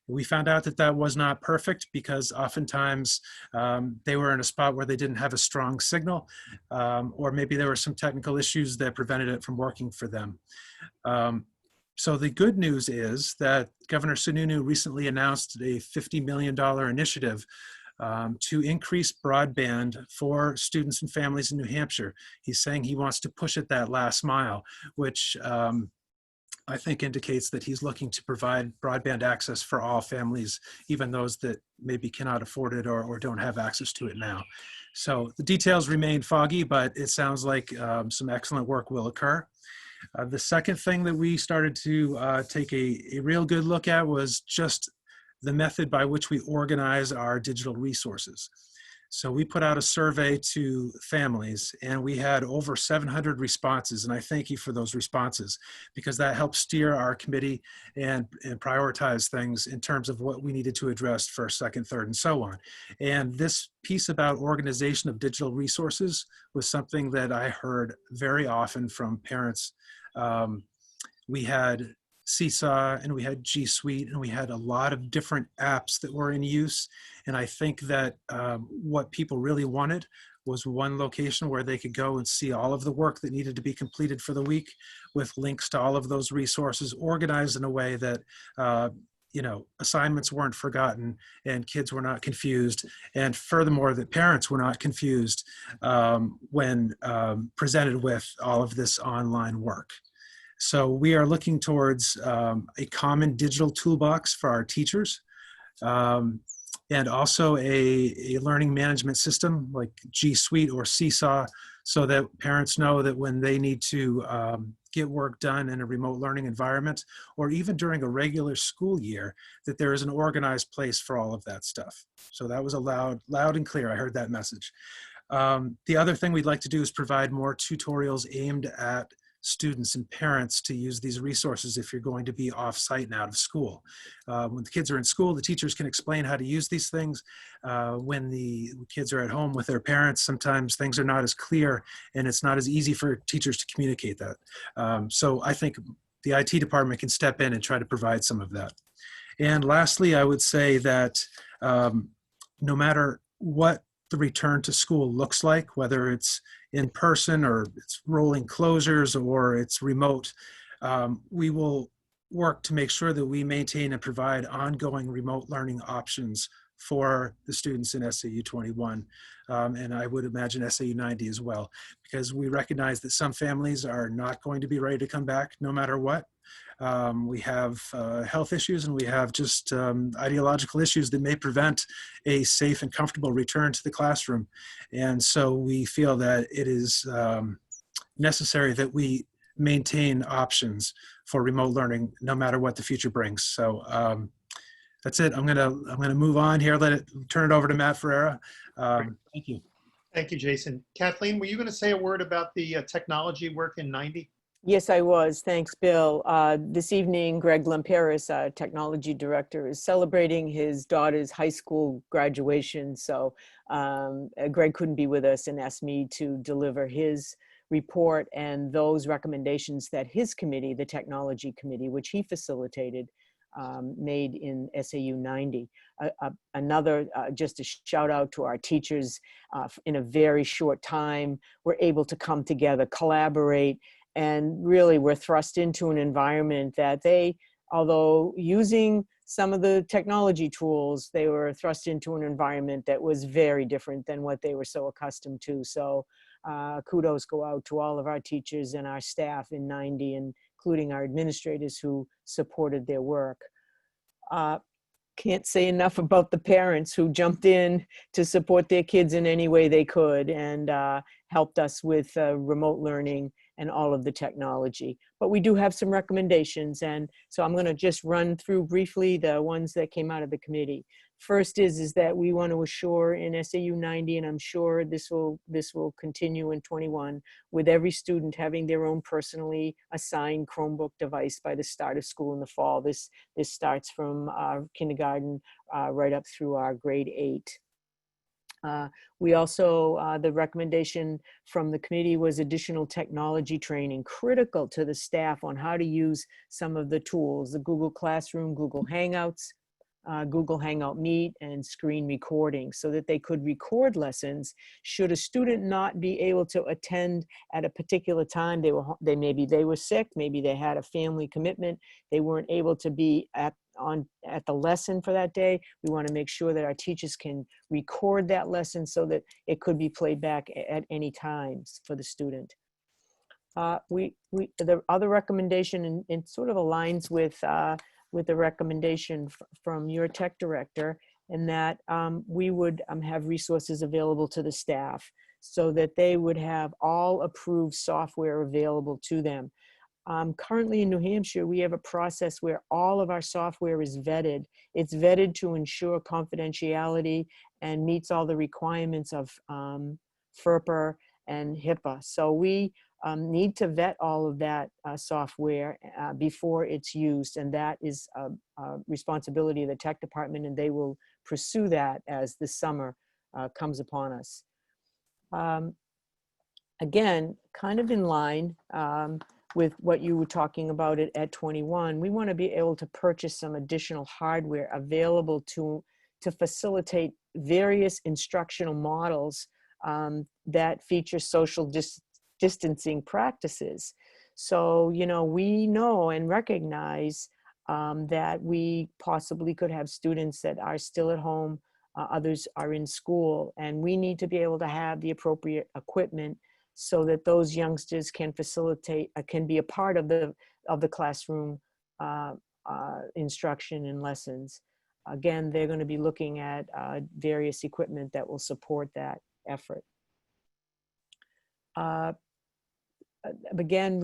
We found out that that was not perfect because oftentimes they were in a spot where they didn't have a strong signal, or maybe there were some technical issues that prevented it from working for them. So the good news is that Governor Sununu recently announced a $50 million initiative to increase broadband for students and families in New Hampshire. He's saying he wants to push it that last mile, which I think indicates that he's looking to provide broadband access for all families, even those that maybe cannot afford it or don't have access to it now. So the details remain foggy, but it sounds like some excellent work will occur. The second thing that we started to take a real good look at was just the method by which we organize our digital resources. So we put out a survey to families and we had over 700 responses, and I thank you for those responses because that helps steer our committee and prioritize things in terms of what we needed to address first, second, third, and so on. And this piece about organization of digital resources was something that I heard very often from parents. We had Seesaw and we had G Suite and we had a lot of different apps that were in use. And I think that what people really wanted was one location where they could go and see all of the work that needed to be completed for the week with links to all of those resources organized in a way that assignments weren't forgotten and kids were not confused. And furthermore, that parents were not confused when presented with all of this online work. So we are looking towards a common digital toolbox for our teachers and also a learning management system like G Suite or Seesaw so that parents know that when they need to get work done in a remote learning environment or even during a regular school year, that there is an organized place for all of that stuff. So that was loud and clear. I heard that message. The other thing we'd like to do is provide more tutorials aimed at students and parents to use these resources if you're going to be off-site and out of school. When the kids are in school, the teachers can explain how to use these things. When the kids are at home with their parents, sometimes things are not as clear and it's not as easy for teachers to communicate that. So I think the IT department can step in and try to provide some of that. And lastly, I would say that no matter what the return to school looks like, whether it's in person or it's rolling closures or it's remote, we will work to make sure that we maintain and provide ongoing remote learning options for the students in SAU 21. And I would imagine SAU 90 as well, because we recognize that some families are not going to be ready to come back no matter what. We have health issues, and we have just ideological issues that may prevent a safe and comfortable return to the classroom. And so we feel that it is necessary that we maintain options for remote learning no matter what the future brings. So that's it. I'm gonna move on here. Turn it over to Matt Ferreira. Thank you. Thank you, Jason. Kathleen, were you going to say a word about the technology work in 90? Yes, I was. Thanks, Bill. This evening, Greg Lemperis, our technology director, is celebrating his daughter's high school graduation. So Greg couldn't be with us and asked me to deliver his report and those recommendations that his committee, the technology committee, which he facilitated, made in SAU 90. Another, just a shout out to our teachers. In a very short time, we're able to come together, collaborate, and really we're thrust into an environment that they, although using some of the technology tools, they were thrust into an environment that was very different than what they were so accustomed to. So kudos go out to all of our teachers and our staff in 90, including our administrators who supported their work. Can't say enough about the parents who jumped in to support their kids in any way they could and helped us with remote learning and all of the technology. But we do have some recommendations, and so I'm going to just run through briefly the ones that came out of the committee. First is that we want to assure in SAU 90, and I'm sure this will continue in 21, with every student having their own personally assigned Chromebook device by the start of school in the fall. This starts from kindergarten right up through our grade 8. We also, the recommendation from the committee was additional technology training critical to the staff on how to use some of the tools, the Google Classroom, Google Hangouts, Google Hangout Meet, and screen recording, so that they could record lessons should a student not be able to attend at a particular time. Maybe they were sick, maybe they had a family commitment, they weren't able to be at the lesson for that day. We want to make sure that our teachers can record that lesson so that it could be played back at any times for the student. The other recommendation, and sort of aligns with the recommendation from your tech director, and that we would have resources available to the staff so that they would have all approved software available to them. Currently in New Hampshire, we have a process where all of our software is vetted. It's vetted to ensure confidentiality and meets all the requirements of FERPA and HIPAA. So we need to vet all of that software before it's used, and that is a responsibility of the tech department, and they will pursue that as the summer comes upon us. Again, kind of in line with what you were talking about at 21, we want to be able to purchase some additional hardware available to facilitate various instructional models that feature social distancing practices. So, we know and recognize that we possibly could have students that are still at home, others are in school, and we need to be able to have the appropriate equipment so that those youngsters can can be a part of the classroom instruction and lessons. Again, they're going to be looking at various equipment that will support that effort. Again,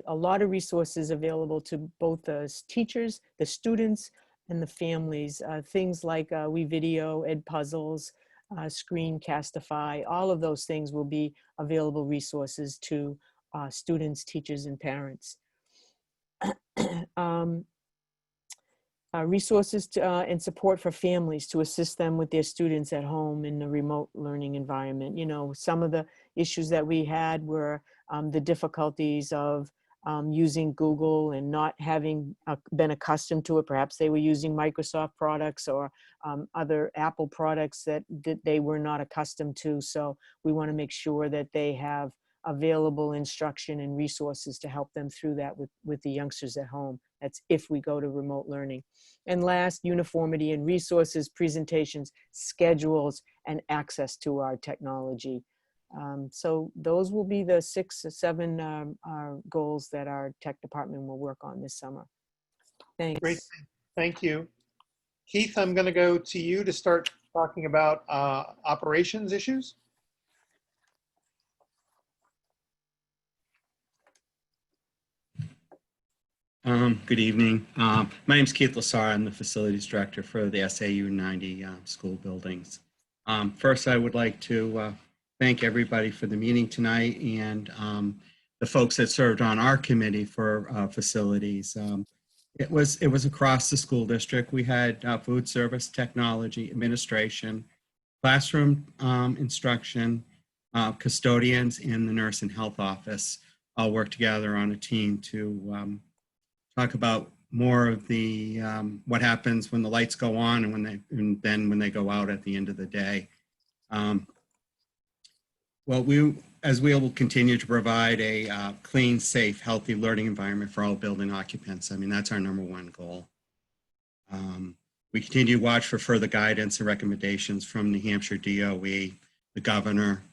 a lot of resources available to both the teachers, the students, and the families. Things like WeVideo, Edpuzzles, Screencastify, all of those things will be available resources to students, teachers, and parents. Resources and support for families to assist them with their students at home in the remote learning environment. Some of the issues that we had were the difficulties of using Google and not having been accustomed to it. Perhaps they were using Microsoft products or other Apple products that they were not accustomed to. So we want to make sure that they have available instruction and resources to help them through that with the youngsters at home. That's if we go to remote learning. And last, uniformity in resources, presentations, schedules, and access to our technology. So those will be the 6 or 7 goals that our tech department will work on this summer. Thanks. Great, thank you. Keith, I'm going to go to you to start talking about operations issues. Good evening. My name is Keith Lassar. I'm the facilities director for the SAU 90 school buildings. First, I would like to thank everybody for the meeting tonight and the folks that served on our committee for facilities. It was across the school district. We had food service, technology, administration, classroom instruction, custodians, and the nurse and health office all work together on a team to talk about more of the what happens when the lights go on and then when they go out at the end of the day. Well, as we will continue to provide a clean, safe, healthy learning environment for all building occupants. I mean, that's our #1 goal. We continue to watch for further guidance and recommendations from New Hampshire DOE, the governor,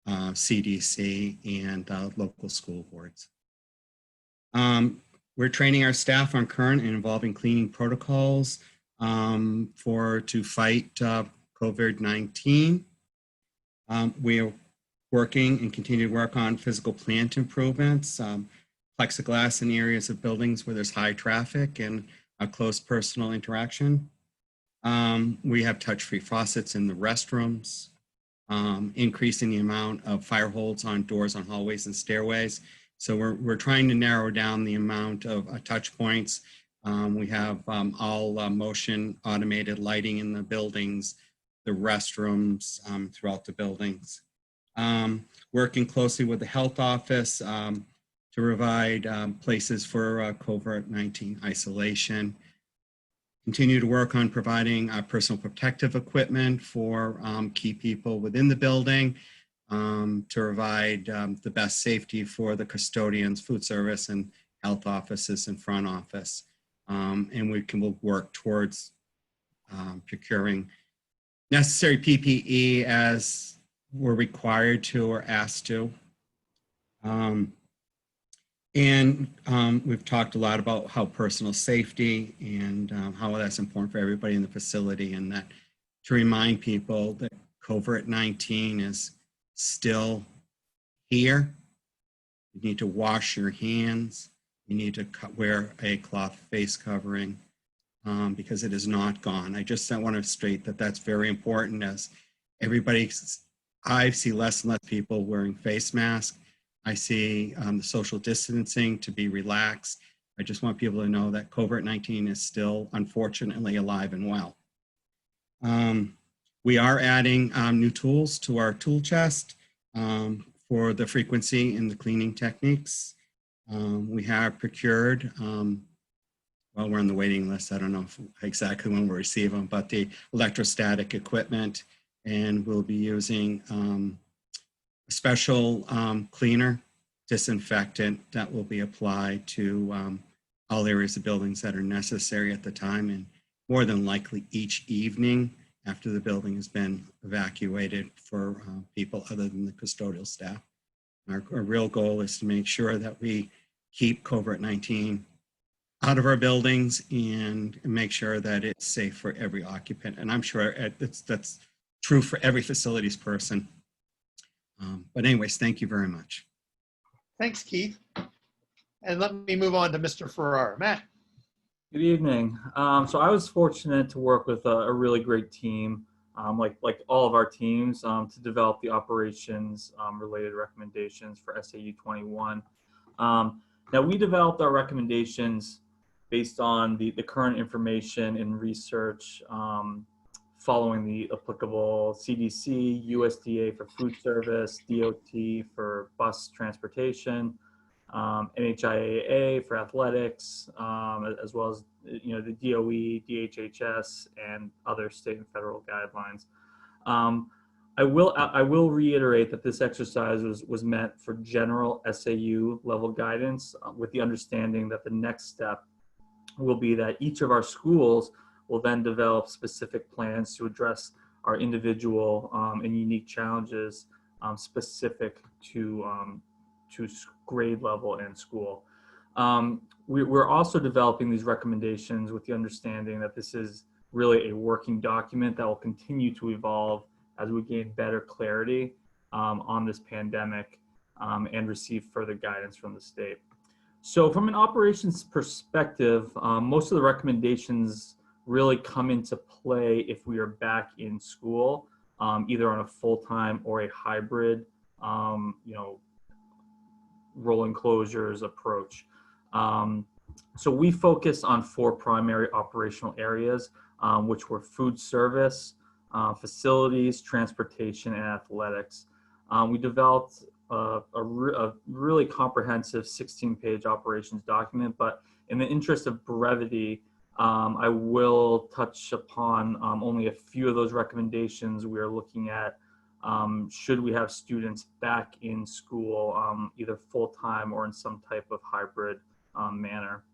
CDC, and local school boards. We're training our staff on current and evolving cleaning protocols to fight COVID-19. We are working and continue to work on physical plant improvements, plexiglass in areas of buildings where there's high traffic and close personal interaction. We have touch-free faucets in the restrooms, increasing the amount of fire holds on doors on hallways and stairways. So we're trying to narrow down the amount of touch points. We have all motion automated lighting in the buildings, the restrooms throughout the buildings. Working closely with the health office to provide places for COVID-19 isolation. Continue to work on providing personal protective equipment for key people within the building. To provide the best safety for the custodians, food service, and health offices and front office. And we'll work towards procuring necessary PPE as we're required to or asked to. We've talked a lot about how personal safety and how that's important for everybody in the facility, and that to remind people that COVID-19 is still here. You need to wash your hands. You need to wear a cloth face covering because it is not gone. I just want to state that that's very important as I see less and less people wearing face masks. I see the social distancing to be relaxed. I just want people to know that COVID-19 is still, unfortunately, alive and well. We are adding new tools to our tool chest for the frequency and the cleaning techniques. We have procured, well, we're on the waiting list. I don't know exactly when we'll receive them, but the electrostatic equipment, and we'll be using a special cleaner, disinfectant that will be applied to all areas of buildings that are necessary at the time, and more than likely each evening after the building has been evacuated for people other than the custodial staff. Our real goal is to make sure that we keep COVID-19 out of our buildings and make sure that it's safe for every occupant. And I'm sure that's true for every facilities person. But anyways, thank you very much. Thanks, Keith. And let me move on to Mr. Farrar. Matt. Good evening. So I was fortunate to work with a really great team, like all of our teams, to develop the operations related recommendations for SAU 21. Now we developed our recommendations based on the current information and research following the applicable CDC, USDA for food service, DOT for bus transportation, NHIAA for athletics, as well as the DOE, DHHS, and other state and federal guidelines. I will reiterate that this exercise was meant for general SAU level guidance, with the understanding that the next step will be that each of our schools will then develop specific plans to address our individual and unique challenges specific to grade level and school. We're also developing these recommendations with the understanding that this is really a working document that will continue to evolve as we gain better clarity on this pandemic and receive further guidance from the state. So from an operations perspective, most of the recommendations really come into play if we are back in school, either on a full-time or a hybrid, rolling closures approach. So we focus on 4 primary operational areas, which were food service, facilities, transportation, and athletics. We developed a really comprehensive 16-page operations document, but in the interest of brevity, I will touch upon only a few of those recommendations we are looking at should we have students back in school, either full-time or in some type of hybrid manner.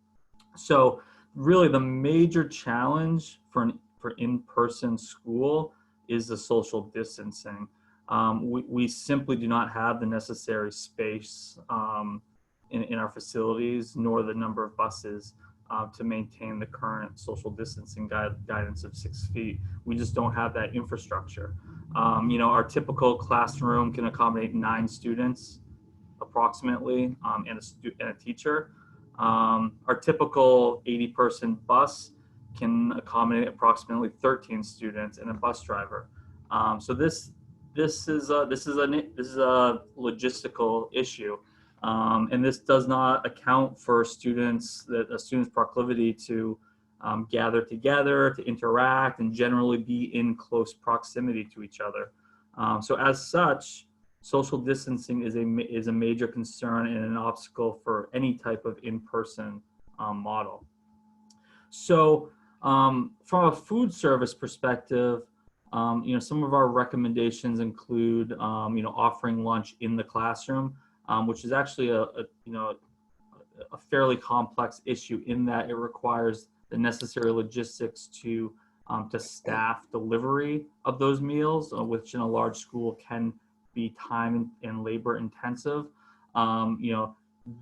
So really the major challenge for in-person school is the social distancing. We simply do not have the necessary space in our facilities, nor the number of buses to maintain the current social distancing guidance of 6 feet. We just don't have that infrastructure. Our typical classroom can accommodate 9 students approximately, and a teacher. Our typical 80-person bus can accommodate approximately 13 students and a bus driver. So this is a logistical issue, and this does not account for a student's proclivity to gather together, to interact, and generally be in close proximity to each other. So as such, social distancing is a major concern and an obstacle for any type of in-person model. So from a food service perspective, some of our recommendations include, offering lunch in the classroom, which is actually a fairly complex issue in that it requires the necessary logistics to staff delivery of those meals, which in a large school can be time and labor intensive.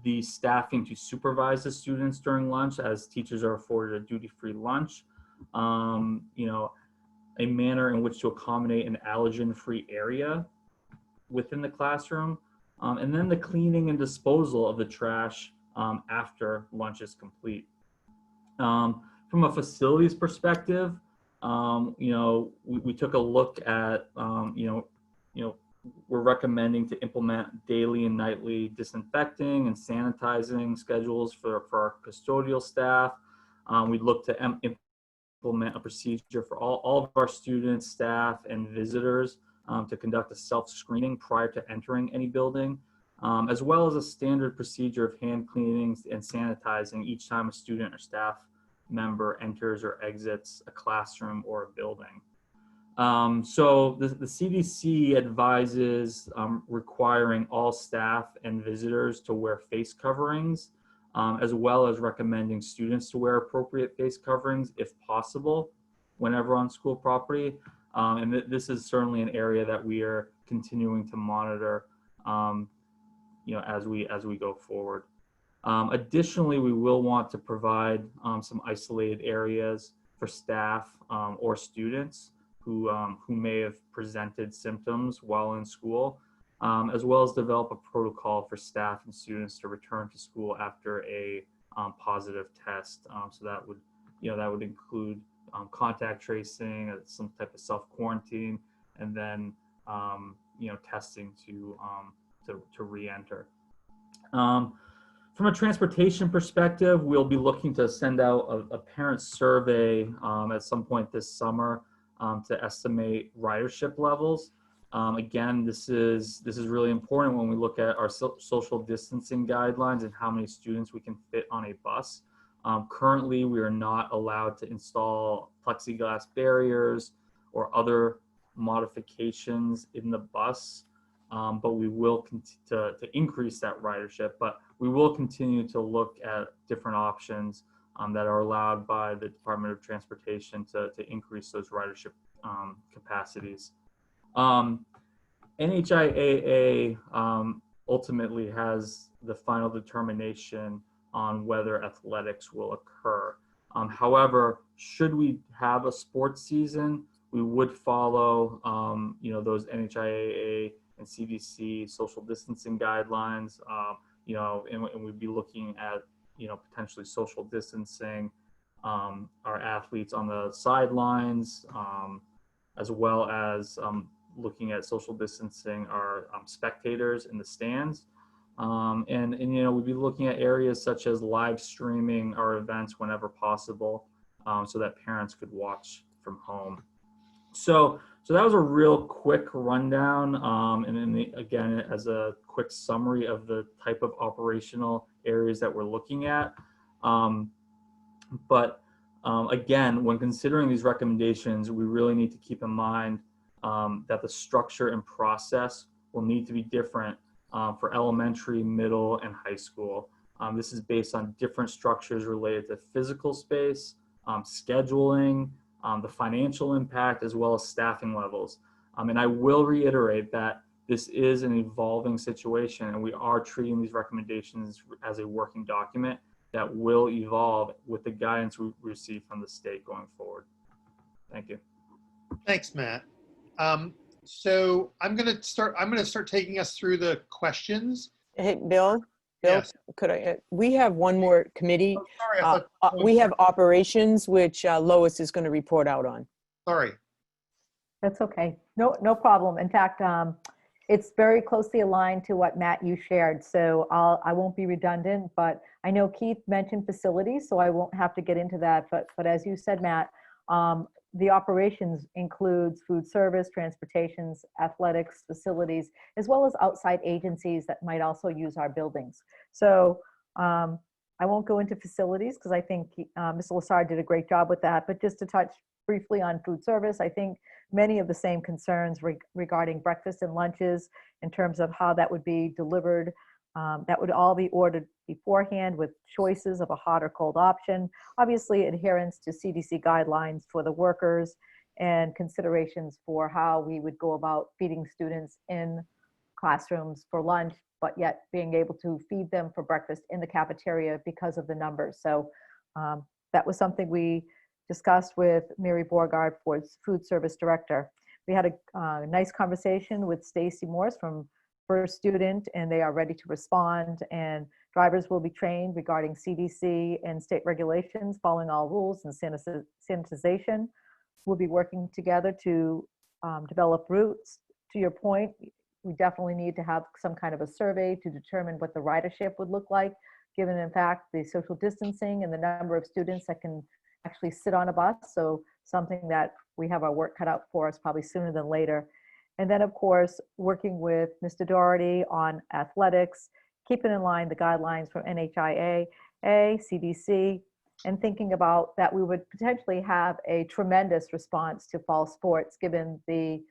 The staffing to supervise the students during lunch, as teachers are afforded a duty-free lunch. A manner in which to accommodate an allergen-free area within the classroom, and then the cleaning and disposal of the trash after lunch is complete. From a facilities perspective, we took a look at, we're recommending to implement daily and nightly disinfecting and sanitizing schedules for our custodial staff. We looked to implement a procedure for all of our students, staff, and visitors to conduct a self-screening prior to entering any building, as well as a standard procedure of hand cleaning and sanitizing each time a student or staff member enters or exits a classroom or a building. So the CDC advises requiring all staff and visitors to wear face coverings, as well as recommending students to wear appropriate face coverings if possible whenever on school property. And this is certainly an area that we are continuing to monitor as we go forward. Additionally, we will want to provide some isolated areas for staff or students who may have presented symptoms while in school, as well as develop a protocol for staff and students to return to school after a positive test. So that would include contact tracing, some type of self-quarantine, and then testing to re-enter. From a transportation perspective, we'll be looking to send out a parent survey at some point this summer to estimate ridership levels. Again, this is really important when we look at our social distancing guidelines and how many students we can fit on a bus. Currently, we are not allowed to install plexiglass barriers or other modifications in the bus, but we will to increase that ridership. But we will continue to look at different options that are allowed by the Department of Transportation to increase those ridership capacities. NHIAA ultimately has the final determination on whether athletics will occur. However, should we have a sports season, we would follow, those NHIAA and CDC social distancing guidelines, and we'd be looking at, potentially social distancing our athletes on the sidelines, as well as looking at social distancing our spectators in the stands. We'd be looking at areas such as live streaming our events whenever possible, so that parents could watch from home. So that was a real quick rundown, and then again, as a quick summary of the type of operational areas that we're looking at. Again, when considering these recommendations, we really need to keep in mind that the structure and process will need to be different for elementary, middle, and high school. This is based on different structures related to physical space, scheduling, the financial impact, as well as staffing levels. And I will reiterate that this is an evolving situation, and we are treating these recommendations as a working document that will evolve with the guidance we receive from the state going forward. Thank you. Thanks, Matt. So I'm going to start taking us through the questions. Hey, Bill, Yes. could I, we have one more committee. Oh, sorry, I thought, We have operations, which Lois is going to report out on. sorry. That's okay. No problem. In fact, it's very closely aligned to what Matt, you shared. So I won't be redundant, but I know Keith mentioned facilities, so I won't have to get into that. But as you said, Matt, the operations includes food service, transportations, athletics, facilities, as well as outside agencies that might also use our buildings. So I won't go into facilities because I think Mr. Lassard did a great job with that. But just to touch briefly on food service, I think many of the same concerns regarding breakfast and lunches in terms of how that would be delivered. That would all be ordered beforehand with choices of a hot or cold option. Obviously, adherence to CDC guidelines for the workers and considerations for how we would go about feeding students in classrooms for lunch, but yet being able to feed them for breakfast in the cafeteria because of the numbers. So that was something we discussed with Mary Borgard, Ford's food service director. We had a nice conversation with Stacy Morse from First Student, and they are ready to respond. And drivers will be trained regarding CDC and state regulations, following all rules and sanitization. We'll be working together to develop routes. To your point, we definitely need to have some kind of a survey to determine what the ridership would look like, given in fact the social distancing and the number of students that can actually sit on a bus. So something that we have our work cut out for us probably sooner than later. And then of course, working with Mr. Doherty on athletics, keeping in line the guidelines from NHIAA, CDC, and thinking about that we would potentially have a tremendous response to fall sports given the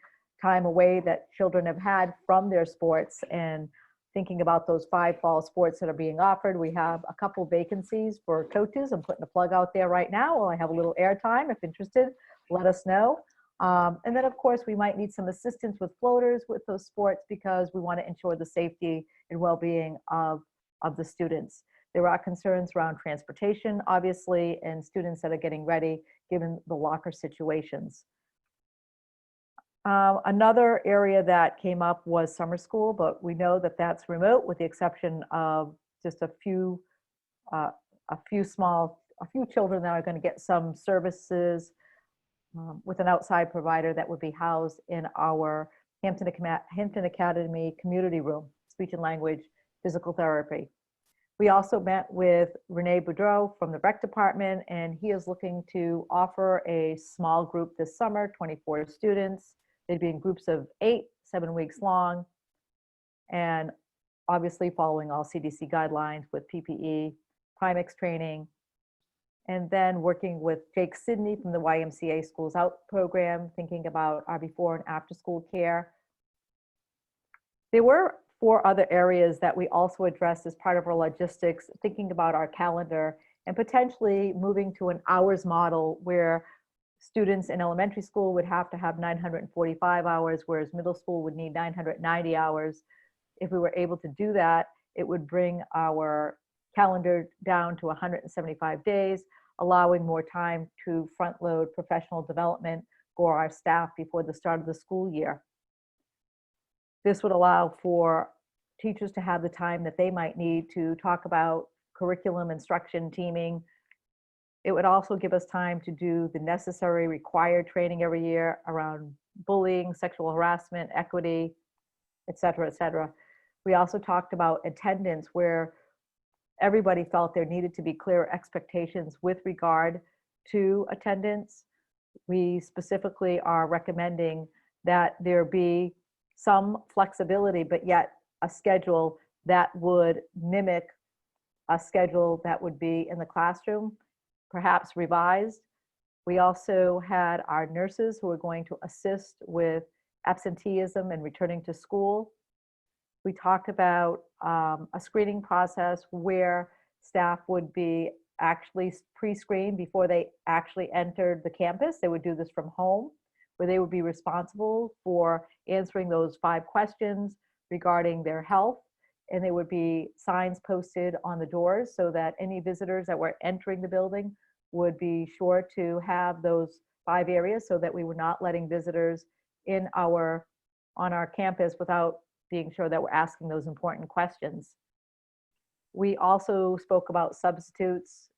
time away that children have had from their sports, and thinking about those 5 fall sports that are being offered. We have a couple vacancies for coaches. I'm putting a plug out there right now. Well, I have a little airtime. If interested, let us know. And then of course, we might need some assistance with floaters with those sports because we want to ensure the safety and well-being of the students. There are concerns around transportation, obviously, and students that are getting ready given the locker situations. Another area that came up was summer school, but we know that that's remote with the exception of just a few children that are going to get some services with an outside provider that would be housed in our Hampton Academy community room, speech and language, physical therapy. We also met with Renee Boudreau from the rec department, and he is looking to offer a small group this summer, 24 students. They'd be in groups of 8, 7 weeks long, and obviously following all CDC guidelines with PPE, Primex training, And then working with Jake Sidney from the YMCA Schools Out program, thinking about our before and after school care. There were 4 other areas that we also addressed as part of our logistics, thinking about our calendar and potentially moving to an hours model where students in elementary school would have to have 945 hours, whereas middle school would need 990 hours. If we were able to do that, it would bring our calendar down to 175 days, allowing more time to front load professional development for our staff before the start of the school year. This would allow for teachers to have the time that they might need to talk about curriculum, instruction, teaming. It would also give us time to do the necessary required training every year around bullying, sexual harassment, equity, et cetera, et cetera. We also talked about attendance, where everybody felt there needed to be clear expectations with regard to attendance. We specifically are recommending that there be some flexibility, but yet a schedule that would mimic a schedule that would be in the classroom, perhaps revised. We also had our nurses who are going to assist with absenteeism and returning to school. We talked about a screening process where staff would be actually pre-screened before they actually entered the campus. They would do this from home, where they would be responsible for answering those 5 questions regarding their health. And there would be signs posted on the doors so that any visitors that were entering the building would be sure to have those 5 areas, so that we were not letting visitors on our campus without being sure that we're asking those important questions. We also spoke about substitutes,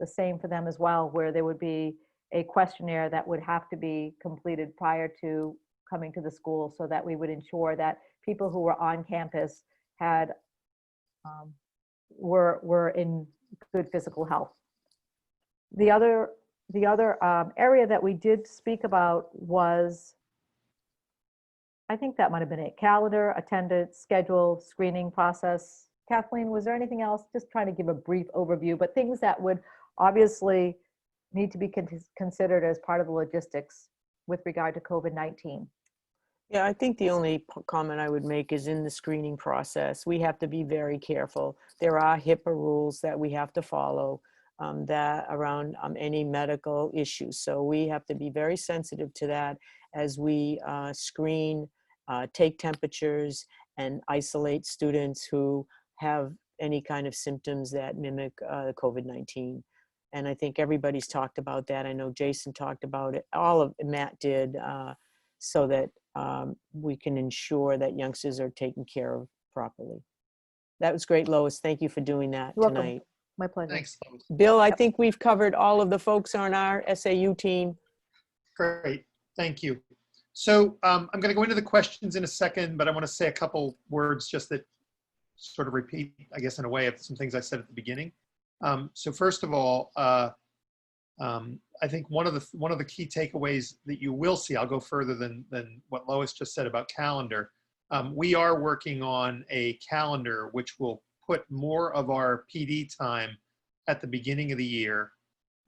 the same for them as well, where there would be a questionnaire that would have to be completed prior to coming to the school, so that we would ensure that people who were on campus had were in good physical health. The other area that we did speak about was, I think that might have been it, calendar, attendance, schedule, screening process. Kathleen, was there anything else? Just trying to give a brief overview, but things that would obviously need to be considered as part of the logistics with regard to COVID-19. Yeah, I think the only comment I would make is in the screening process, we have to be very careful. There are HIPAA rules that we have to follow that around any medical issues. So we have to be very sensitive to that as we screen, take temperatures, and isolate students who have any kind of symptoms that mimic COVID-19. And I think everybody's talked about that. I know Jason talked about it. Matt did, so that we can ensure that youngsters are taken care of properly. That was great, Lois. Thank you for doing that You're tonight. welcome. My pleasure. Thanks. Bill, I think we've covered all of the folks on our SAU team. Great. Thank you. So I'm going to go into the questions in a second, but I want to say a couple words just that sort of repeat, I guess, in a way of some things I said at the beginning. So first of all, I think one of the key takeaways that you will see, I'll go further than what Lois just said about calendar. We are working on a calendar which will put more of our PD time at the beginning of the year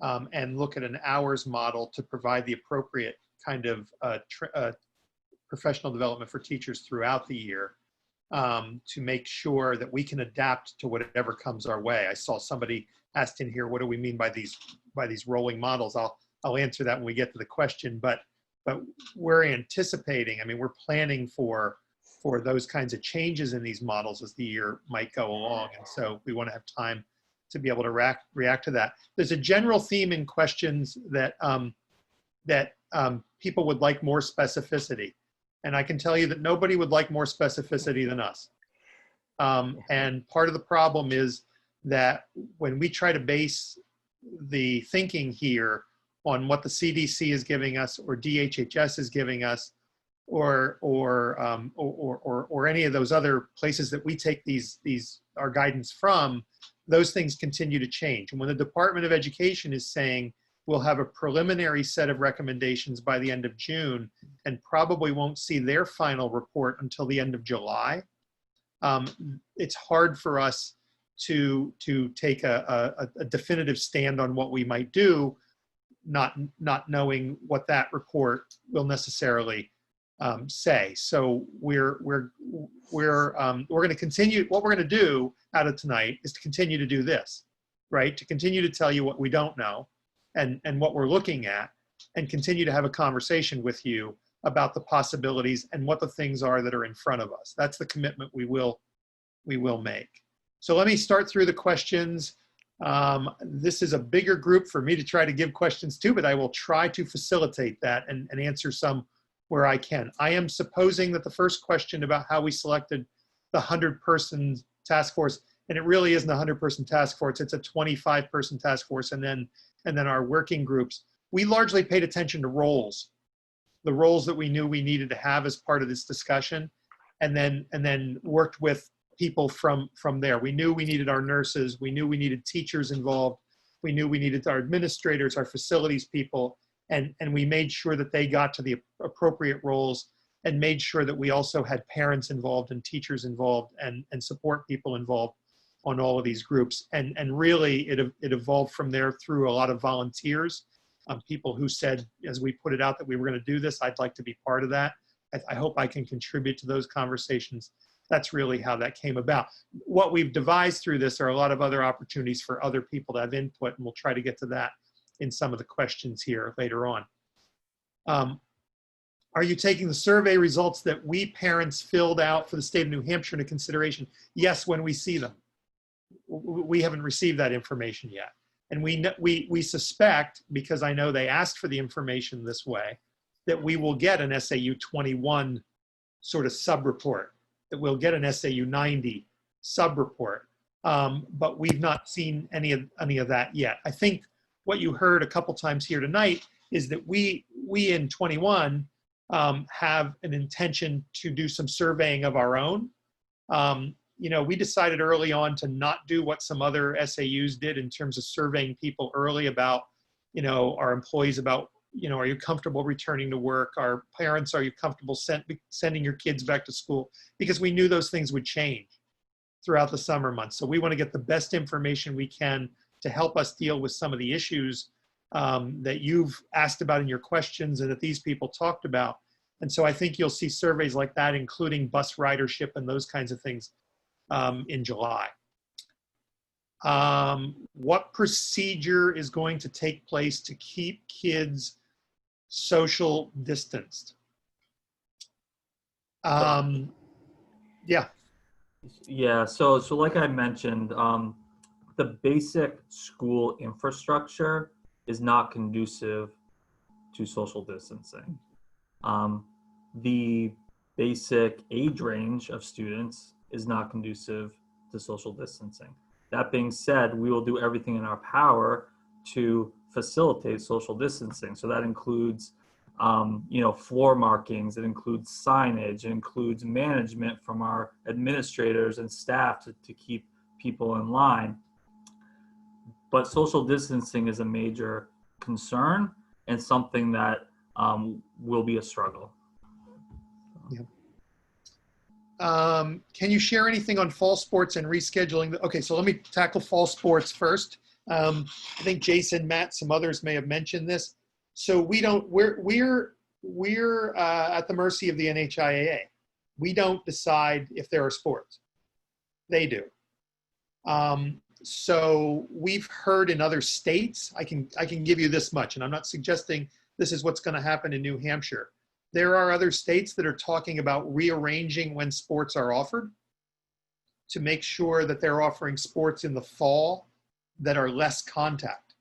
and look at an hours model to provide the appropriate kind of professional development for teachers throughout the year to make sure that we can adapt to whatever comes our way. I saw somebody asked in here, what do we mean by these rolling models? I'll answer that when we get to the question, but we're anticipating, I mean, we're planning for those kinds of changes in these models as the year might go along. And so we want to have time to be able to react to that. There's a general theme in questions that people would like more specificity. And I can tell you that nobody would like more specificity than us. And part of the problem is that when we try to base the thinking here on what the CDC is giving us or DHHS is giving us, or any of those other places that we take our guidance from, those things continue to change. And when the Department of Education is saying we'll have a preliminary set of recommendations by the end of June and probably won't see their final report until the end of July, it's hard for us to take a definitive stand on what we might do, not knowing what that report will necessarily say. So we're going to continue. What we're going to do out of tonight is to continue to do this, right? To continue to tell you what we don't know and what we're looking at, and continue to have a conversation with you about the possibilities and what the things are that are in front of us. That's the commitment we will make. So let me start through the questions. This is a bigger group for me to try to give questions to, but I will try to facilitate that and answer some where I can. I am supposing that the first question about how we selected the 100-person task force, and it really isn't a 100-person task force, it's a 25-person task force, and then our working groups. We largely paid attention to roles, the roles that we knew we needed to have as part of this discussion, and then worked with people from there. We knew we needed our nurses, we knew we needed teachers involved, we knew we needed our administrators, our facilities people, and we made sure that they got to the appropriate roles, and made sure that we also had parents involved and teachers involved and support people involved on all of these groups. And really it evolved from there through a lot of volunteers, people who said, as we put it out that we were going to do this, I'd like to be part of that. I hope I can contribute to those conversations. That's really how that came about. What we've devised through this are a lot of other opportunities for other people to have input, and we'll try to get to that in some of the questions here later on. Are you taking the survey results that we parents filled out for the state of New Hampshire into consideration? Yes, when we see them. We haven't received that information yet. And we suspect, because I know they asked for the information this way, that we will get an SAU 21 sort of sub-report, that we'll get an SAU 90 sub-report. But we've not seen any of that yet. I think what you heard a couple times here tonight is that we in 21 have an intention to do some surveying of our own. You know, we decided early on to not do what some other SAUs did in terms of surveying people early about, you know, our employees about, you know, are you comfortable returning to work? Our parents, are you comfortable sending your kids back to school? Because we knew those things would change throughout the summer months. So we want to get the best information we can to help us deal with some of the issues that you've asked about in your questions and that these people talked about. And so I think you'll see surveys like that, including bus ridership and those kinds of things in July. What procedure is going to take place to keep kids social distanced? Yeah. Yeah, so like I mentioned, the basic school infrastructure is not conducive to social distancing. The basic age range of students is not conducive to social distancing. That being said, we will do everything in our power to facilitate social distancing. So that includes, you know, floor markings, it includes signage, it includes management from our administrators and staff to keep people in line. But social distancing is a major concern and something that will be a struggle. Yeah. Can you share anything on fall sports and rescheduling? Okay, so let me tackle fall sports first. I think Jason, Matt, some others may have mentioned this. So we're at the mercy of the NHIAA. We don't decide if there are sports. They do. So we've heard in other states, I can give you this much, and I'm not suggesting this is what's going to happen in New Hampshire. There are other states that are talking about rearranging when sports are offered to make sure that they're offering sports in the fall that are less contact.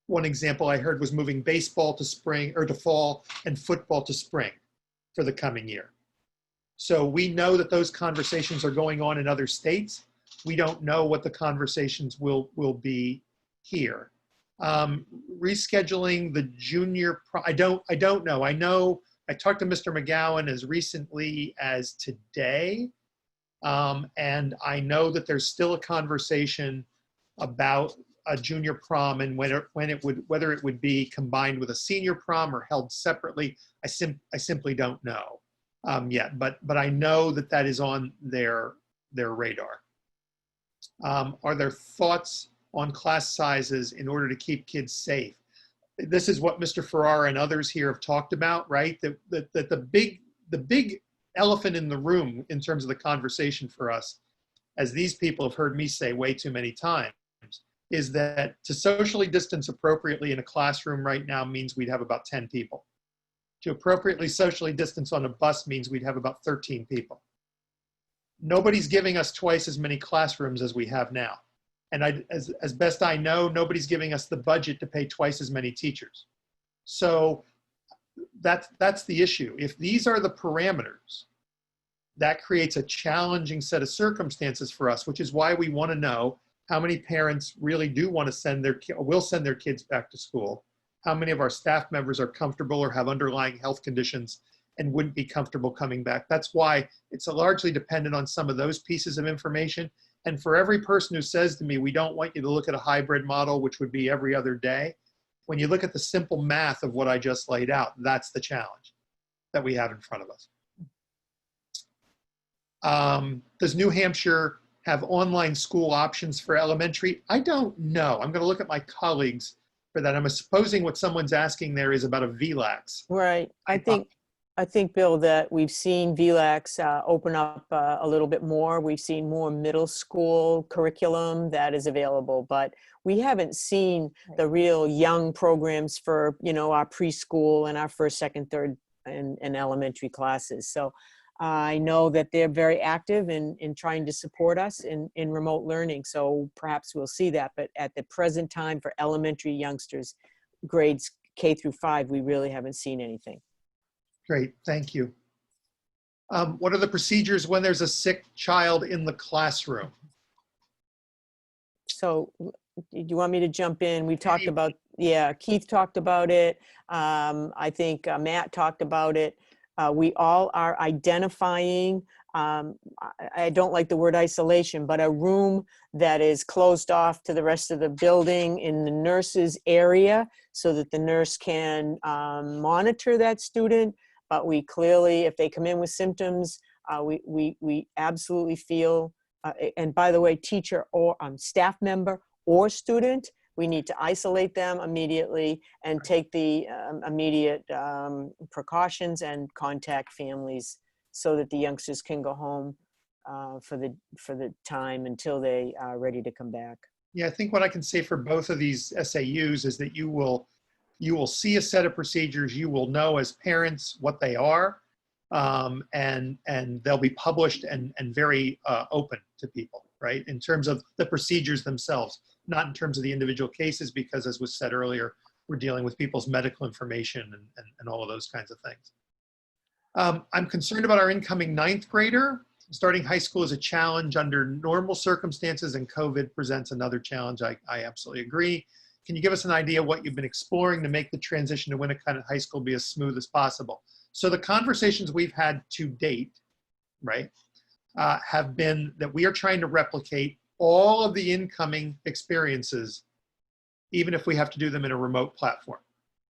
One example I heard was moving baseball to spring or to fall and football to spring for the coming year. So we know that those conversations are going on in other states. We don't know what the conversations will be here. Rescheduling the junior, I don't know. I know I talked to Mr. McGowan as recently as today. And I know that there's still a conversation about a junior prom and whether it would be combined with a senior prom or held separately. I simply don't know yet, but I know that is on their radar. Are there thoughts on class sizes in order to keep kids safe? This is what Mr. Ferrara and others here have talked about, right? That the big elephant in the room in terms of the conversation for us, as these people have heard me say way too many times, is that to socially distance appropriately in a classroom right now means we'd have about 10 people. To appropriately socially distance on a bus means we'd have about 13 people. Nobody's giving us twice as many classrooms as we have now. And as best I know, nobody's giving us the budget to pay twice as many teachers. So that's the issue. If these are the parameters, that creates a challenging set of circumstances for us, which is why we want to know how many parents really do want to will send their kids back to school, how many of our staff members are comfortable or have underlying health conditions and wouldn't be comfortable coming back. That's why it's largely dependent on some of those pieces of information. And for every person who says to me, we don't want you to look at a hybrid model, which would be every other day, when you look at the simple math of what I just laid out, that's the challenge that we have in front of us. Does New Hampshire have online school options for elementary? I don't know. I'm going to look at my colleagues for that. I'm supposing what someone's asking there is about a VLAX. Right. I think, Bill, that we've seen VLAX open up a little bit more. We've seen more middle school curriculum that is available, but we haven't seen the real young programs for, our preschool and our first, second, third, and elementary classes. So I know that they're very active in trying to support us in remote learning. So perhaps we'll see that. But at the present time for elementary youngsters, grades K through 5, we really haven't seen anything. Great, thank you. What are the procedures when there's a sick child in the classroom? So do you want me to jump in? We talked about, Keith talked about it. I think Matt talked about it. We all are identifying, I don't like the word isolation, but a room that is closed off to the rest of the building in the nurse's area so that the nurse can monitor that student. But we clearly, if they come in with symptoms, we absolutely feel, and by the way, teacher or staff member or student, we need to isolate them immediately and take the immediate precautions and contact families so that the youngsters can go home for the time until they are ready to come back. Yeah, I think what I can say for both of these SAUs is that you will see a set of procedures. You will know as parents what they are, and they'll be published and very open to people, right? In terms of the procedures themselves, not in terms of the individual cases, because as was said earlier, we're dealing with people's medical information and all of those kinds of things. I'm concerned about our incoming 9th grader. Starting high school is a challenge under normal circumstances, and COVID presents another challenge. I absolutely agree. Can you give us an idea of what you've been exploring to make the transition to Winnicott High School be as smooth as possible? So the conversations we've had to date, right, have been that we are trying to replicate all of the incoming experiences, even if we have to do them in a remote platform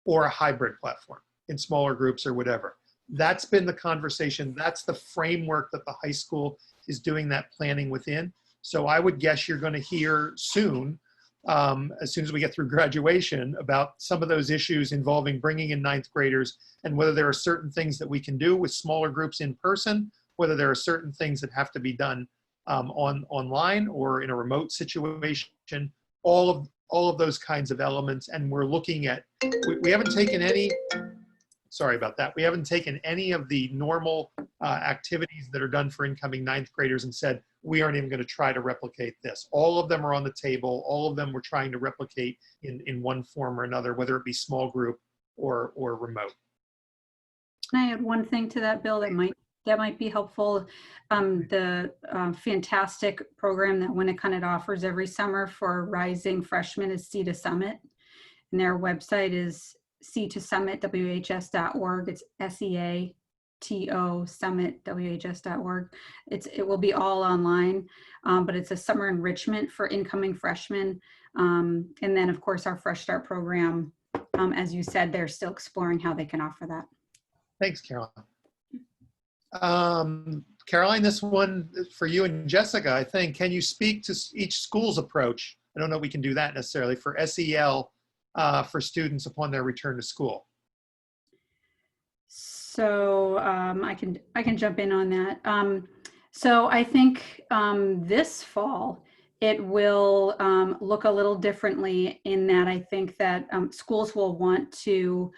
or a hybrid platform in smaller groups or whatever. That's been the conversation. That's the framework that the high school is doing that planning within. So I would guess you're going to hear soon, as soon as we get through graduation, about some of those issues involving bringing in 9th graders and whether there are certain things that we can do with smaller groups in person, whether there are certain things that have to be done online or in a remote situation, all of those kinds of elements. And we're looking at, we haven't taken any, sorry about that. We haven't taken any of the normal activities that are done for incoming 9th graders and said, we aren't even going to try to replicate this. All of them are on the table. All of them we're trying to replicate in one form or another, whether it be small group or remote. Can I add one thing to that, Bill, that might be helpful? The fantastic program that Winnicott offers every summer for rising freshmen is C to Summit. And their website is c2summit.whs.org. It's SEATO Summit WHS.org. It will be all online, but it's a summer enrichment for incoming freshmen. And then of course our Fresh Start program, as you said, they're still exploring how they can offer that. Thanks, Caroline. Caroline, this one for you and Jessica, I think. Can you speak to each school's approach? I don't know if we can do that necessarily for SEL for students upon their return to school. So I can jump in on that. So I think this fall it will look a little differently in that I think that schools will want to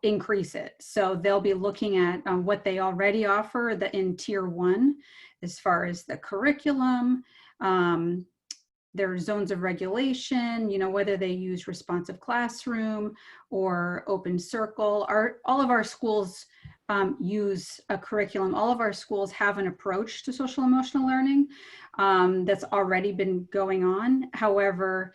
increase it. So they'll be looking at what they already offer in Tier 1 as far as the curriculum, their zones of regulation, you know, whether they use responsive classroom or open circle. All of our schools use a curriculum. All of our schools have an approach to social emotional learning that's already been going on. However,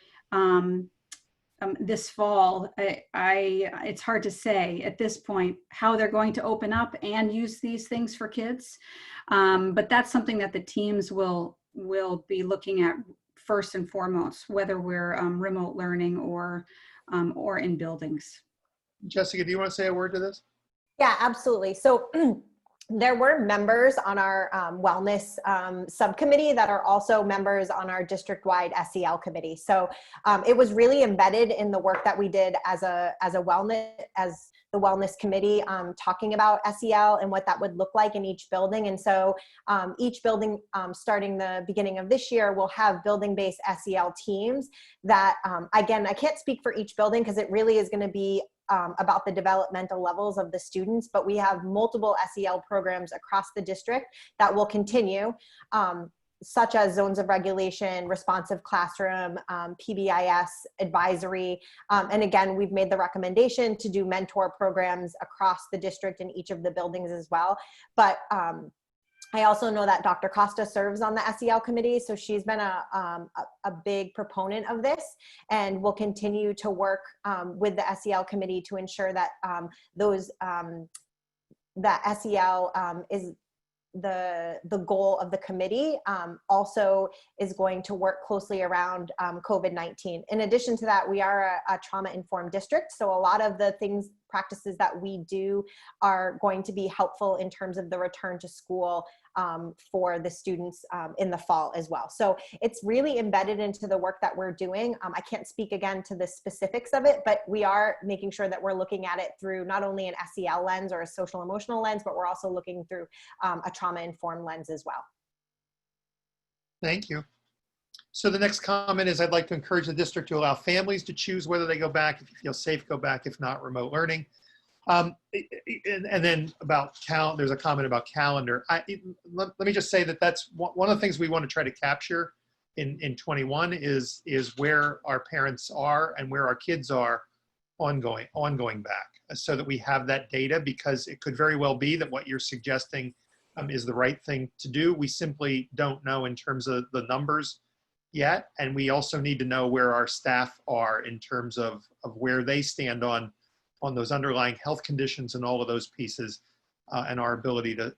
this fall, it's hard to say at this point how they're going to open up and use these things for kids. But that's something that the teams will be looking at first and foremost, whether we're remote learning or in buildings. Jessica, do you want to say a word to this? Yeah, absolutely. So there were members on our wellness subcommittee that are also members on our district-wide SEL committee. So it was really embedded in the work that we did as the wellness committee, talking about SEL and what that would look like in each building. And so each building, starting the beginning of this year, will have building-based SEL teams that, again, I can't speak for each building because it really is going to be about the developmental levels of the students, but we have multiple SEL programs across the district that will continue, such as zones of regulation, responsive classroom, PBIS, advisory. And again, we've made the recommendation to do mentor programs across the district in each of the buildings as well. But I also know that Dr. Costa serves on the SEL committee, so she's been a big proponent of this, and will continue to work with the SEL committee to ensure that that SEL is the goal of the committee. Also is going to work closely around COVID-19. In addition to that, we are a trauma-informed district, so a lot of the practices that we do are going to be helpful in terms of the return to school for the students in the fall as well. So it's really embedded into the work that we're doing. I can't speak again to the specifics of it, but we are making sure that we're looking at it through not only an SEL lens or a social emotional lens, but we're also looking through a trauma-informed lens as well. Thank you. So the next comment is, I'd like to encourage the district to allow families to choose whether they go back. If you feel safe, go back. If not, remote learning. And then about there's a comment about calendar. Let me just say that that's one of the things we want to try to capture in 21 is where our parents are and where our kids are ongoing back, so that we have that data, because it could very well be that what you're suggesting is the right thing to do. We simply don't know in terms of the numbers yet, and we also need to know where our staff are in terms of where they stand on those underlying health conditions and all of those pieces, and our ability to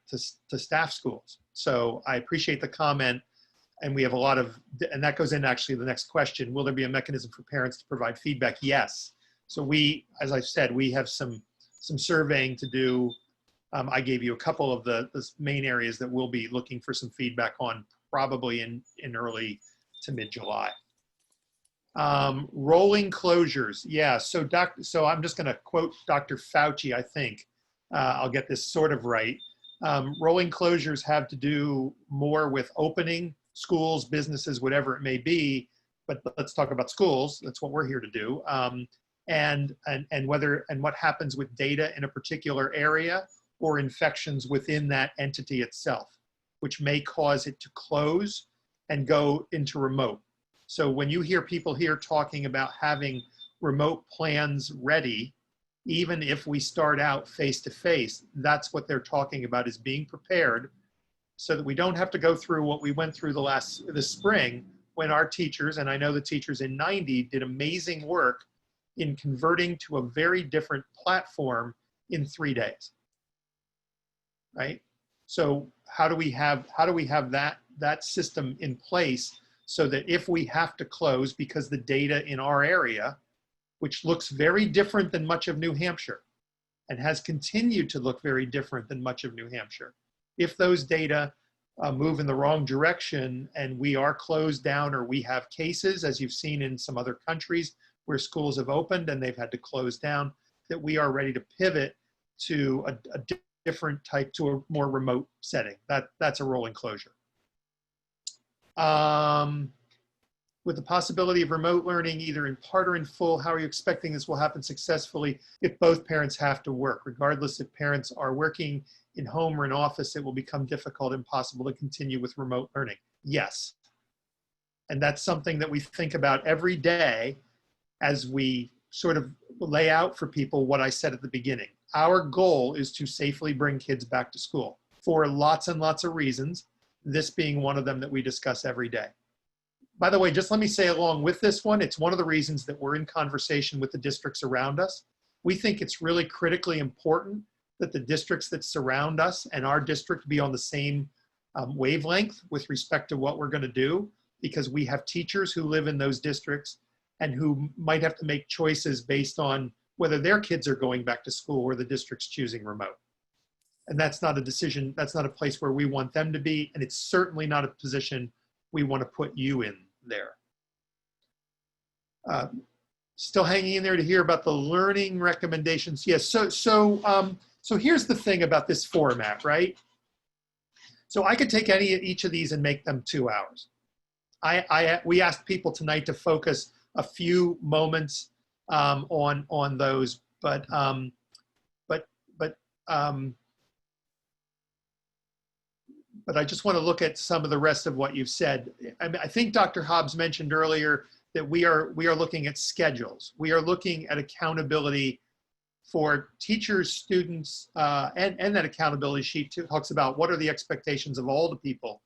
staff schools. So I appreciate the comment, and we have a lot of, and that goes into actually the next question: will there be a mechanism for parents to provide feedback? Yes. So we, as I said, we have some surveying to do. I gave you a couple of the main areas that we'll be looking for some feedback on, probably in early to mid-July. Rolling closures. Yeah, so I'm just going to quote Dr. Fauci, I think. I'll get this sort of right. Rolling closures have to do more with opening schools, businesses, whatever it may be, but let's talk about schools. That's what we're here to do. And what happens with data in a particular area, or infections within that entity itself, which may cause it to close and go into remote. So when you hear people here talking about having remote plans ready, even if we start out face-to-face, that's what they're talking about, is being prepared so that we don't have to go through what we went through this spring, when our teachers, and I know the teachers in 90 did amazing work in converting to a very different platform in 3 days, right? So how do we have that system in place, so that if we have to close, because the data in our area, which looks very different than much of New Hampshire, and has continued to look very different than much of New Hampshire, If those data move in the wrong direction and we are closed down or we have cases, as you've seen in some other countries where schools have opened and they've had to close down, that we are ready to pivot to a different type, to a more remote setting. That's a rolling closure. With the possibility of remote learning, either in part or in full, how are you expecting this will happen successfully if both parents have to work? Regardless if parents are working in home or in office, it will become difficult, impossible to continue with remote learning. Yes. And that's something that we think about every day as we sort of lay out for people what I said at the beginning. Our goal is to safely bring kids back to school for lots and lots of reasons, this being one of them that we discuss every day. By the way, just let me say along with this one, it's one of the reasons that we're in conversation with the districts around us. We think it's really critically important that the districts that surround us and our district be on the same wavelength with respect to what we're going to do, because we have teachers who live in those districts and who might have to make choices based on whether their kids are going back to school or the district's choosing remote. And that's not a decision, that's not a place where we want them to be, and it's certainly not a position we want to put you in there. Still hanging in there to hear about the learning recommendations. Yes, so here's the thing about this format, right? So I could take each of these and make them 2 hours. We asked people tonight to focus a few moments on those, but I just want to look at some of the rest of what you've said. I think Dr. Hobbs mentioned earlier that we are looking at schedules. We are looking at accountability for teachers, students, and that accountability sheet talks about what are the expectations of all the people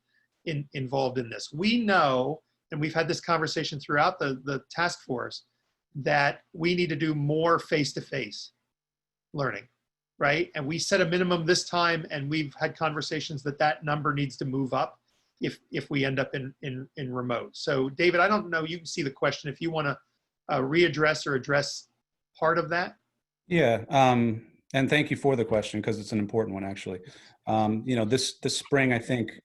involved in this. We know, and we've had this conversation throughout the task force, that we need to do more face-to-face learning. Right? And we set a minimum this time, and we've had conversations that number needs to move up if we end up in remote. So David, I don't know, you can see the question if you want to readdress or address part of that. Yeah, and thank you for the question, because it's an important one, actually. You know, this spring, I think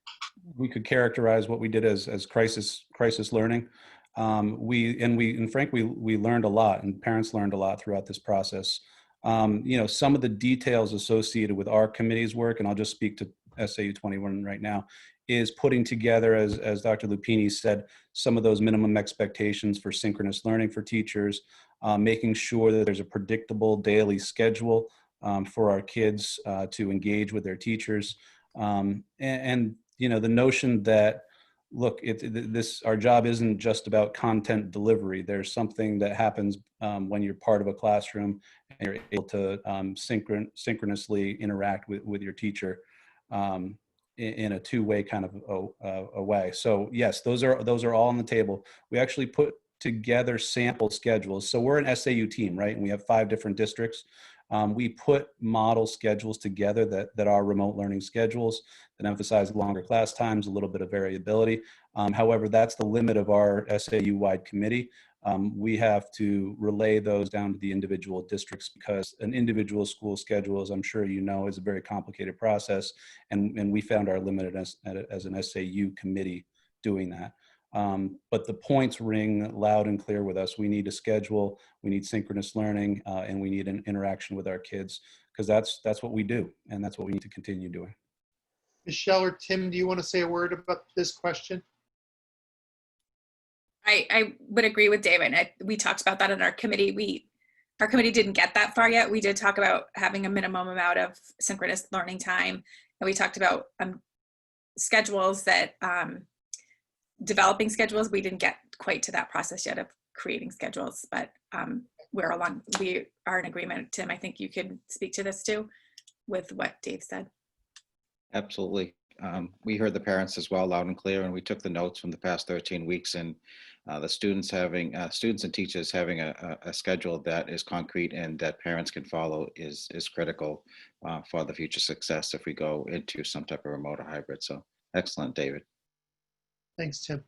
we could characterize what we did as crisis learning. Frankly, we learned a lot, and parents learned a lot throughout this process. You know, some of the details associated with our committee's work, and I'll just speak to SAU 21 right now, is putting together, as Dr. Lupini said, some of those minimum expectations for synchronous learning for teachers, making sure that there's a predictable daily schedule for our kids to engage with their teachers. And you know, the notion that, look, our job isn't just about content delivery. There's something that happens when you're part of a classroom and you're able to synchronously interact with your teacher in a two-way kind of a way. So yes, those are all on the table. We actually put together sample schedules. So we're an SAU team, right? And we have 5 different districts. We put model schedules together that are remote learning schedules that emphasize longer class times, a little bit of variability. However, that's the limit of our SAU-wide committee. We have to relay those down to the individual districts, because an individual school schedule, as I'm sure you know, is a very complicated process. And we found our limit as an SAU committee doing that. But the points ring loud and clear with us. We need a schedule, we need synchronous learning, and we need an interaction with our kids, because that's what we do, and that's what we need to continue doing. Michelle or Tim, do you want to say a word about this question? I would agree with David. We talked about that in our committee. Our committee didn't get that far yet. We did talk about having a minimum amount of synchronous learning time, and we talked about schedules that developing schedules. We didn't get quite to that process yet of creating schedules, but we are in agreement. Tim, I think you could speak to this too with what Dave said. Absolutely. We heard the parents as well, loud and clear, and we took the notes from the past 13 weeks, and the students and teachers having a schedule that is concrete and that parents can follow is critical for the future success if we go into some type of remote or hybrid. So excellent, David. Thanks, Tim.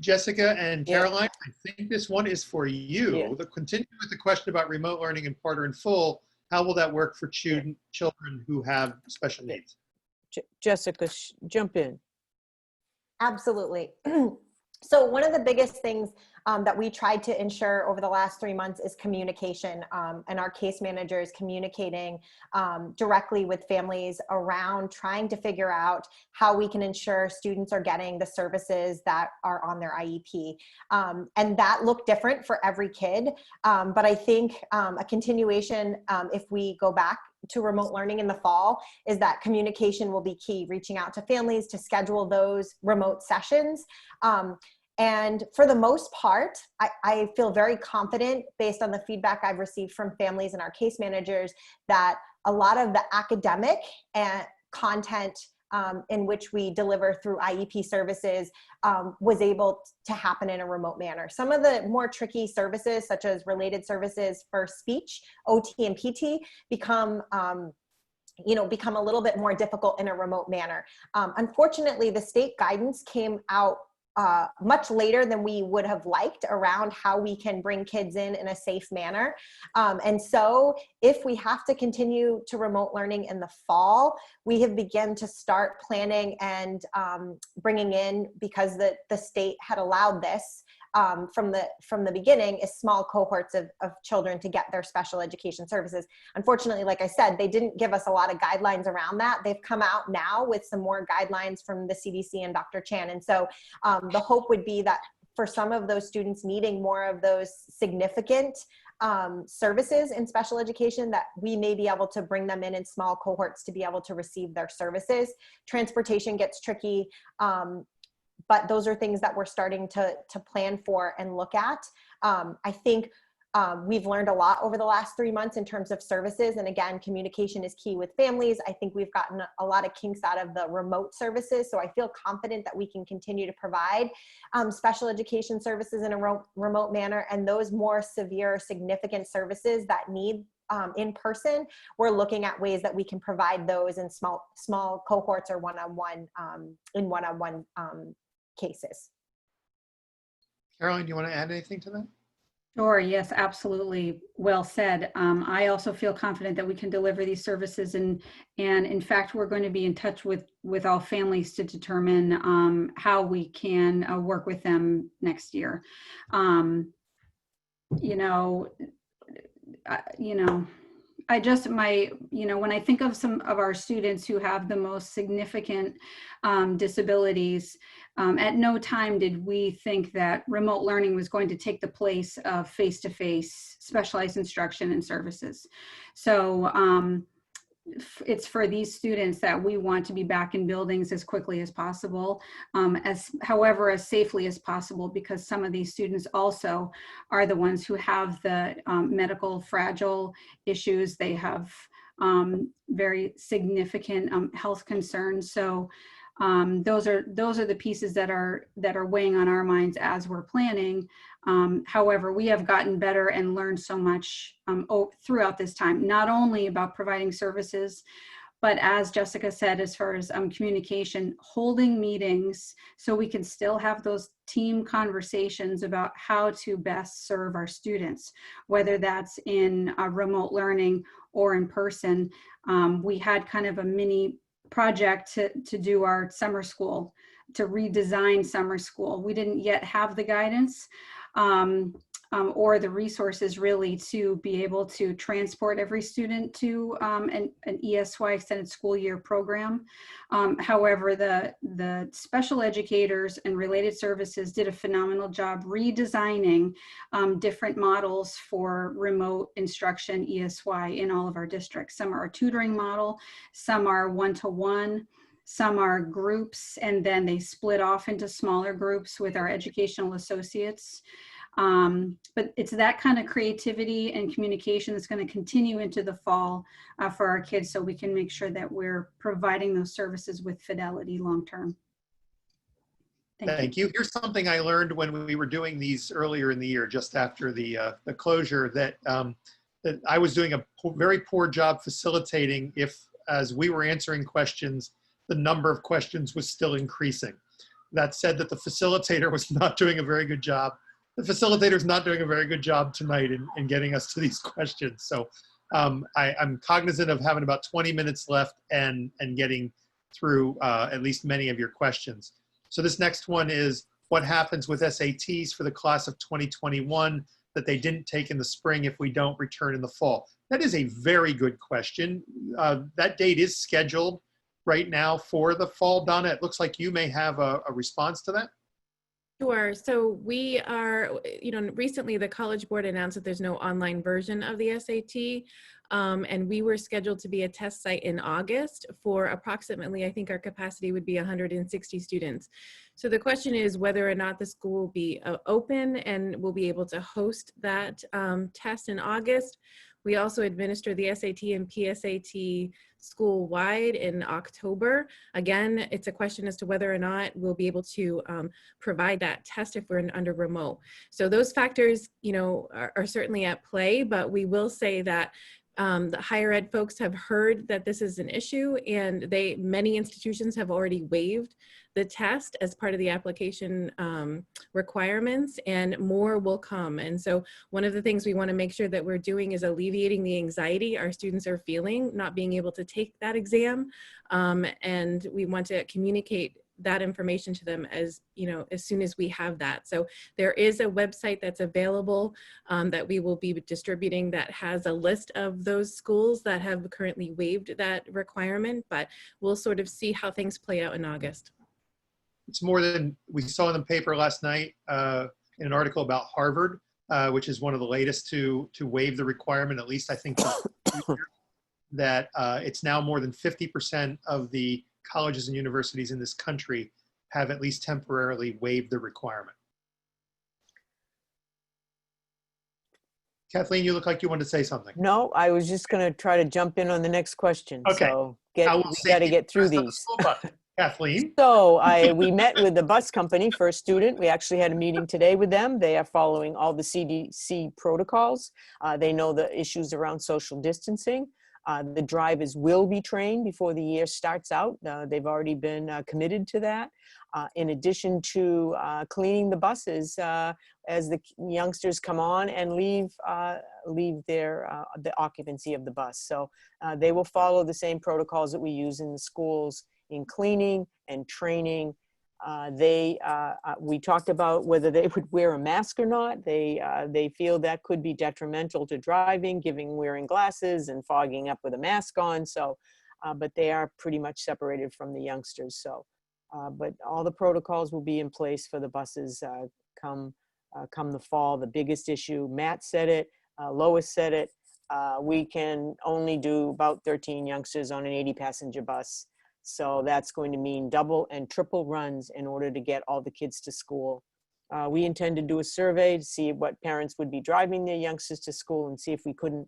Jessica and Caroline, I think this one is for you. Yeah. Continue with the question about remote learning in part or in full. how will that work for children who have special needs? Jessica, jump in. Absolutely. So one of the biggest things that we tried to ensure over the last 3 months is communication, and our case managers communicating directly with families around trying to figure out how we can ensure students are getting the services that are on their IEP. And that looked different for every kid. But I think a continuation, if we go back to remote learning in the fall, is that communication will be key, reaching out to families to schedule those remote sessions. And for the most part, I feel very confident based on the feedback I've received from families and our case managers that a lot of the academic and content in which we deliver through IEP services was able to happen in a remote manner. Some of the more tricky services, such as related services for speech, OT and PT, become a little bit more difficult in a remote manner. Unfortunately, the state guidance came out much later than we would have liked around how we can bring kids in a safe manner. And so if we have to continue to remote learning in the fall, we have begun to start planning and bringing in, because the state had allowed this from the beginning, is small cohorts of children to get their special education services. Unfortunately, like I said, they didn't give us a lot of guidelines around that. They've come out now with some more guidelines from the CDC and Dr. Chan. And so the hope would be that for some of those students needing more of those significant services in special education, that we may be able to bring them in small cohorts to be able to receive their services. Transportation gets tricky. But those are things that we're starting to plan for and look at. I think we've learned a lot over the last 3 months in terms of services. And again, communication is key with families. I think we've gotten a lot of kinks out of the remote services. So I feel confident that we can continue to provide special education services in a remote manner. And those more severe, significant services that need in person, we're looking at ways that we can provide those in small cohorts or one-on-one in one-on-one cases. Caroline, you want to add anything to that? Sure, yes, absolutely. Well said. I also feel confident that we can deliver these services, and in fact, we're going to be in touch with all families to determine how we can work with them next year. When I think of some of our students who have the most significant disabilities, at no time did we think that remote learning was going to take the place of face-to-face specialized instruction and services. So it's for these students that we want to be back in buildings as quickly as possible, however, as safely as possible, because some of these students also are the ones who have the medical fragile issues. They have very significant health concerns. So those are the pieces that are weighing on our minds as we're planning. However, we have gotten better and learned so much throughout this time, not only about providing services, but as Jessica said, as far as communication, holding meetings so we can still have those team conversations about how to best serve our students, whether that's in remote learning or in person. We had kind of a mini project to do our summer school, to redesign summer school. We didn't yet have the guidance or the resources really to be able to transport every student to an ESY extended school year program. However, the special educators and related services did a phenomenal job redesigning different models for remote instruction ESY in all of our districts. Some are a tutoring model, some are one-to-one, some are groups, and then they split off into smaller groups with our educational associates. But it's that kind of creativity and communication that's going to continue into the fall for our kids, so we can make sure that we're providing those services with fidelity long-term. Thank you. Here's something I learned when we were doing these earlier in the year, just after the closure, that I was doing a very poor job facilitating if, as we were answering questions, the number of questions was still increasing. That said, that the facilitator was not doing a very good job. The facilitator is not doing a very good job tonight in getting us to these questions. So I'm cognizant of having about 20 minutes left and getting through at least many of your questions. So this next one is, what happens with SATs for the class of 2021 that they didn't take in the spring if we don't return in the fall? That is a very good question. That date is scheduled right now for the fall. Donna, it looks like you may have a response to that. Sure. So we are, recently the College Board announced that there's no online version of the SAT. And we were scheduled to be a test site in August for approximately, I think our capacity would be 160 students. So the question is whether or not the school will be open and will be able to host that test in August. We also administer the SAT and PSAT school-wide in October. Again, it's a question as to whether or not we'll be able to provide that test if we're under remote. So those factors, are certainly at play, but we will say that the higher ed folks have heard that this is an issue, and many institutions have already waived the test as part of the application requirements, and more will come. And so one of the things we want to make sure that we're doing is alleviating the anxiety our students are feeling not being able to take that exam, and we want to communicate that information to them as soon as we have that. So there is a website that's available that we will be distributing that has a list of those schools that have currently waived that requirement, but we'll sort of see how things play out in August. It's more than we saw in the paper last night in an article about Harvard, which is one of the latest to waive the requirement, at least I think that it's now more than 50% of the colleges and universities in this country have at least temporarily waived the requirement. Kathleen, you look like you wanted to say something. No, I was just going to try to jump in on the next question. Okay. So we got to get through these. Kathleen? So we met with the bus company for a student. We actually had a meeting today with them. They are following all the CDC protocols. They know the issues around social distancing. The drivers will be trained before the year starts out. They've already been committed to that. In addition to cleaning the buses as the youngsters come on and leave the occupancy of the bus. So they will follow the same protocols that we use in the schools in cleaning and training. We talked about whether they would wear a mask or not. They feel that could be detrimental to driving, wearing glasses and fogging up with a mask on. So, but they are pretty much separated from the youngsters. So, but all the protocols will be in place for the buses come the fall. The biggest issue, Matt said it, Lois said it, we can only do about 13 youngsters on an 80-passenger bus. So that's going to mean double and triple runs in order to get all the kids to school. We intend to do a survey to see what parents would be driving their youngsters to school and see if we couldn't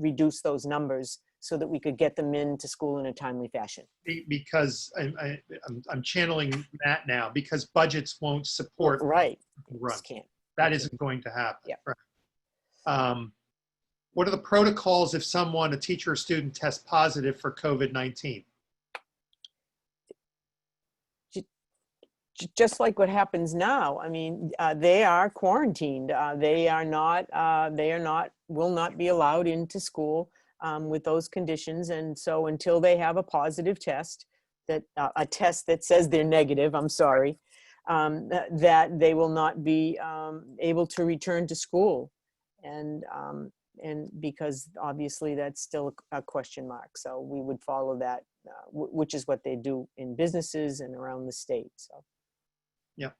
reduce those numbers so that we could get them into school in a timely fashion. Because I'm channeling Matt now, because budgets won't support right. Run. Can't. That isn't going to happen. Yeah. Right. What are the protocols if a teacher or student tests positive for COVID-19? Just like what happens now. I mean, they are quarantined. They will not be allowed into school with those conditions. And so until they have a positive test, a test that says they're negative, I'm sorry, that they will not be able to return to school. And because obviously that's still a question mark. So we would follow that, which is what they do in businesses and around the state. So. Yeah.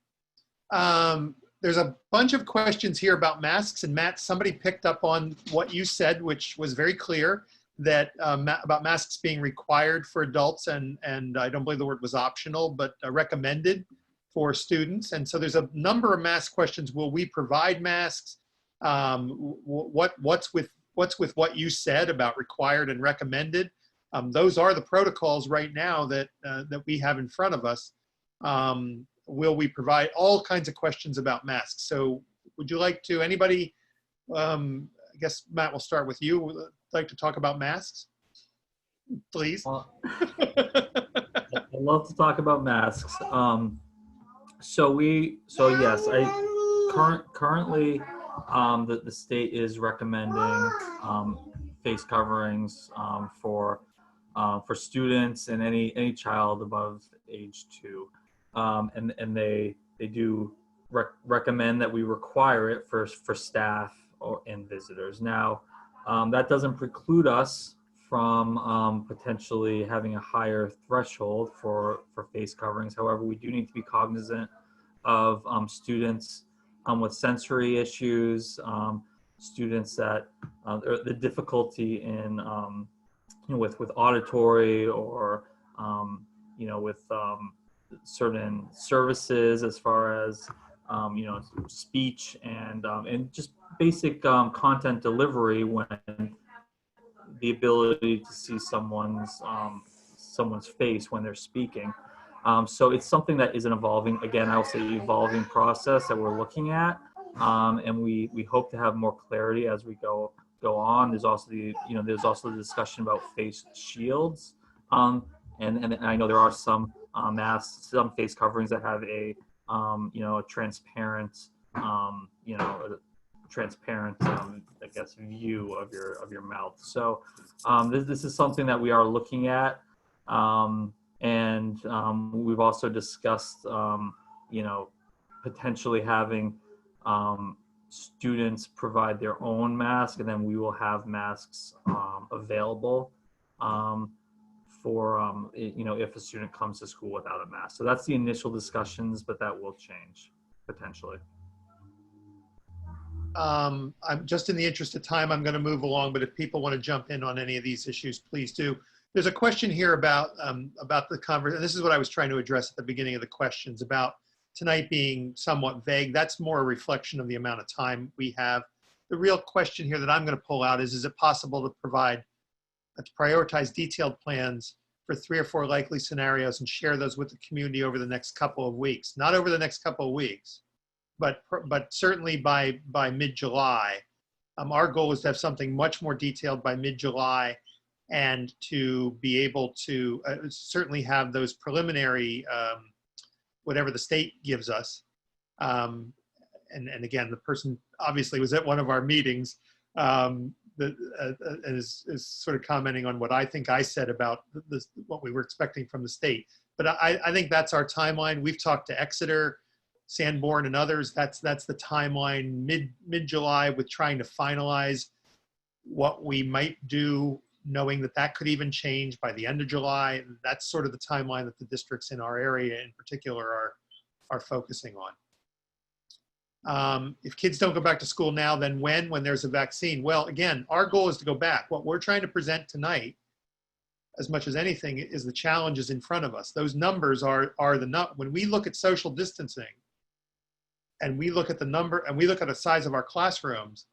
There's a bunch of questions here about masks, and Matt, somebody picked up on what you said, which was very clear, that about masks being required for adults, and I don't believe the word was optional, but recommended for students. And so there's a number of mask questions. Will we provide masks? What's with what you said about required and recommended? Those are the protocols right now that we have in front of us. Will we provide all kinds of questions about masks? So would you like to, anybody, I guess, Matt, we'll start with you. Would like to talk about masks, please? I'd love to talk about masks. So yes, currently the state is recommending face coverings for students and any child above age 2, and they do recommend that we require it for staff and visitors. Now, that doesn't preclude us from potentially having a higher threshold for face coverings. However, we do need to be cognizant of students with sensory issues, students that the difficulty in with auditory or with certain services as far as speech and just basic content delivery when the ability to see someone's face when they're speaking. So it's something that is an evolving, again, I will say evolving process that we're looking at, and we hope to have more clarity as we go on. There's also the discussion about face shields, and I know there are some masks, some face coverings that have a transparent I guess view of your mouth. So this is something that we are looking at, and we've also discussed potentially having students provide their own mask, and then we will have masks available for if a student comes to school without a mask. So that's the initial discussions, but that will change potentially. I'm just in the interest of time, I'm going to move along, but if people want to jump in on any of these issues, please do. There's a question here about the conversation, and this is what I was trying to address at the beginning of the questions about tonight being somewhat vague. That's more a reflection of the amount of time we have. The real question here that I'm going to pull out is it possible to prioritize detailed plans for 3 or 4 likely scenarios and share those with the community over the next couple of weeks? Not over the next couple of weeks, but certainly by mid-July. Our goal is to have something much more detailed by mid-July, and to be able to certainly have those preliminary, whatever the state gives us. And again, the person obviously was at one of our meetings and is sort of commenting on what I think I said about what we were expecting from the state. But I think that's our timeline. We've talked to Exeter, Sanborn, and others. That's the timeline, mid-July, with trying to finalize what we might do, knowing that could even change by the end of July. That's sort of the timeline that the districts in our area in particular are focusing on. If kids don't go back to school now, then when there's a vaccine? Well, again, our goal is to go back. What we're trying to present tonight, as much as anything, is the challenges in front of us. Those numbers are when we look at social distancing, and we look at the number, and we look at the size of our classrooms,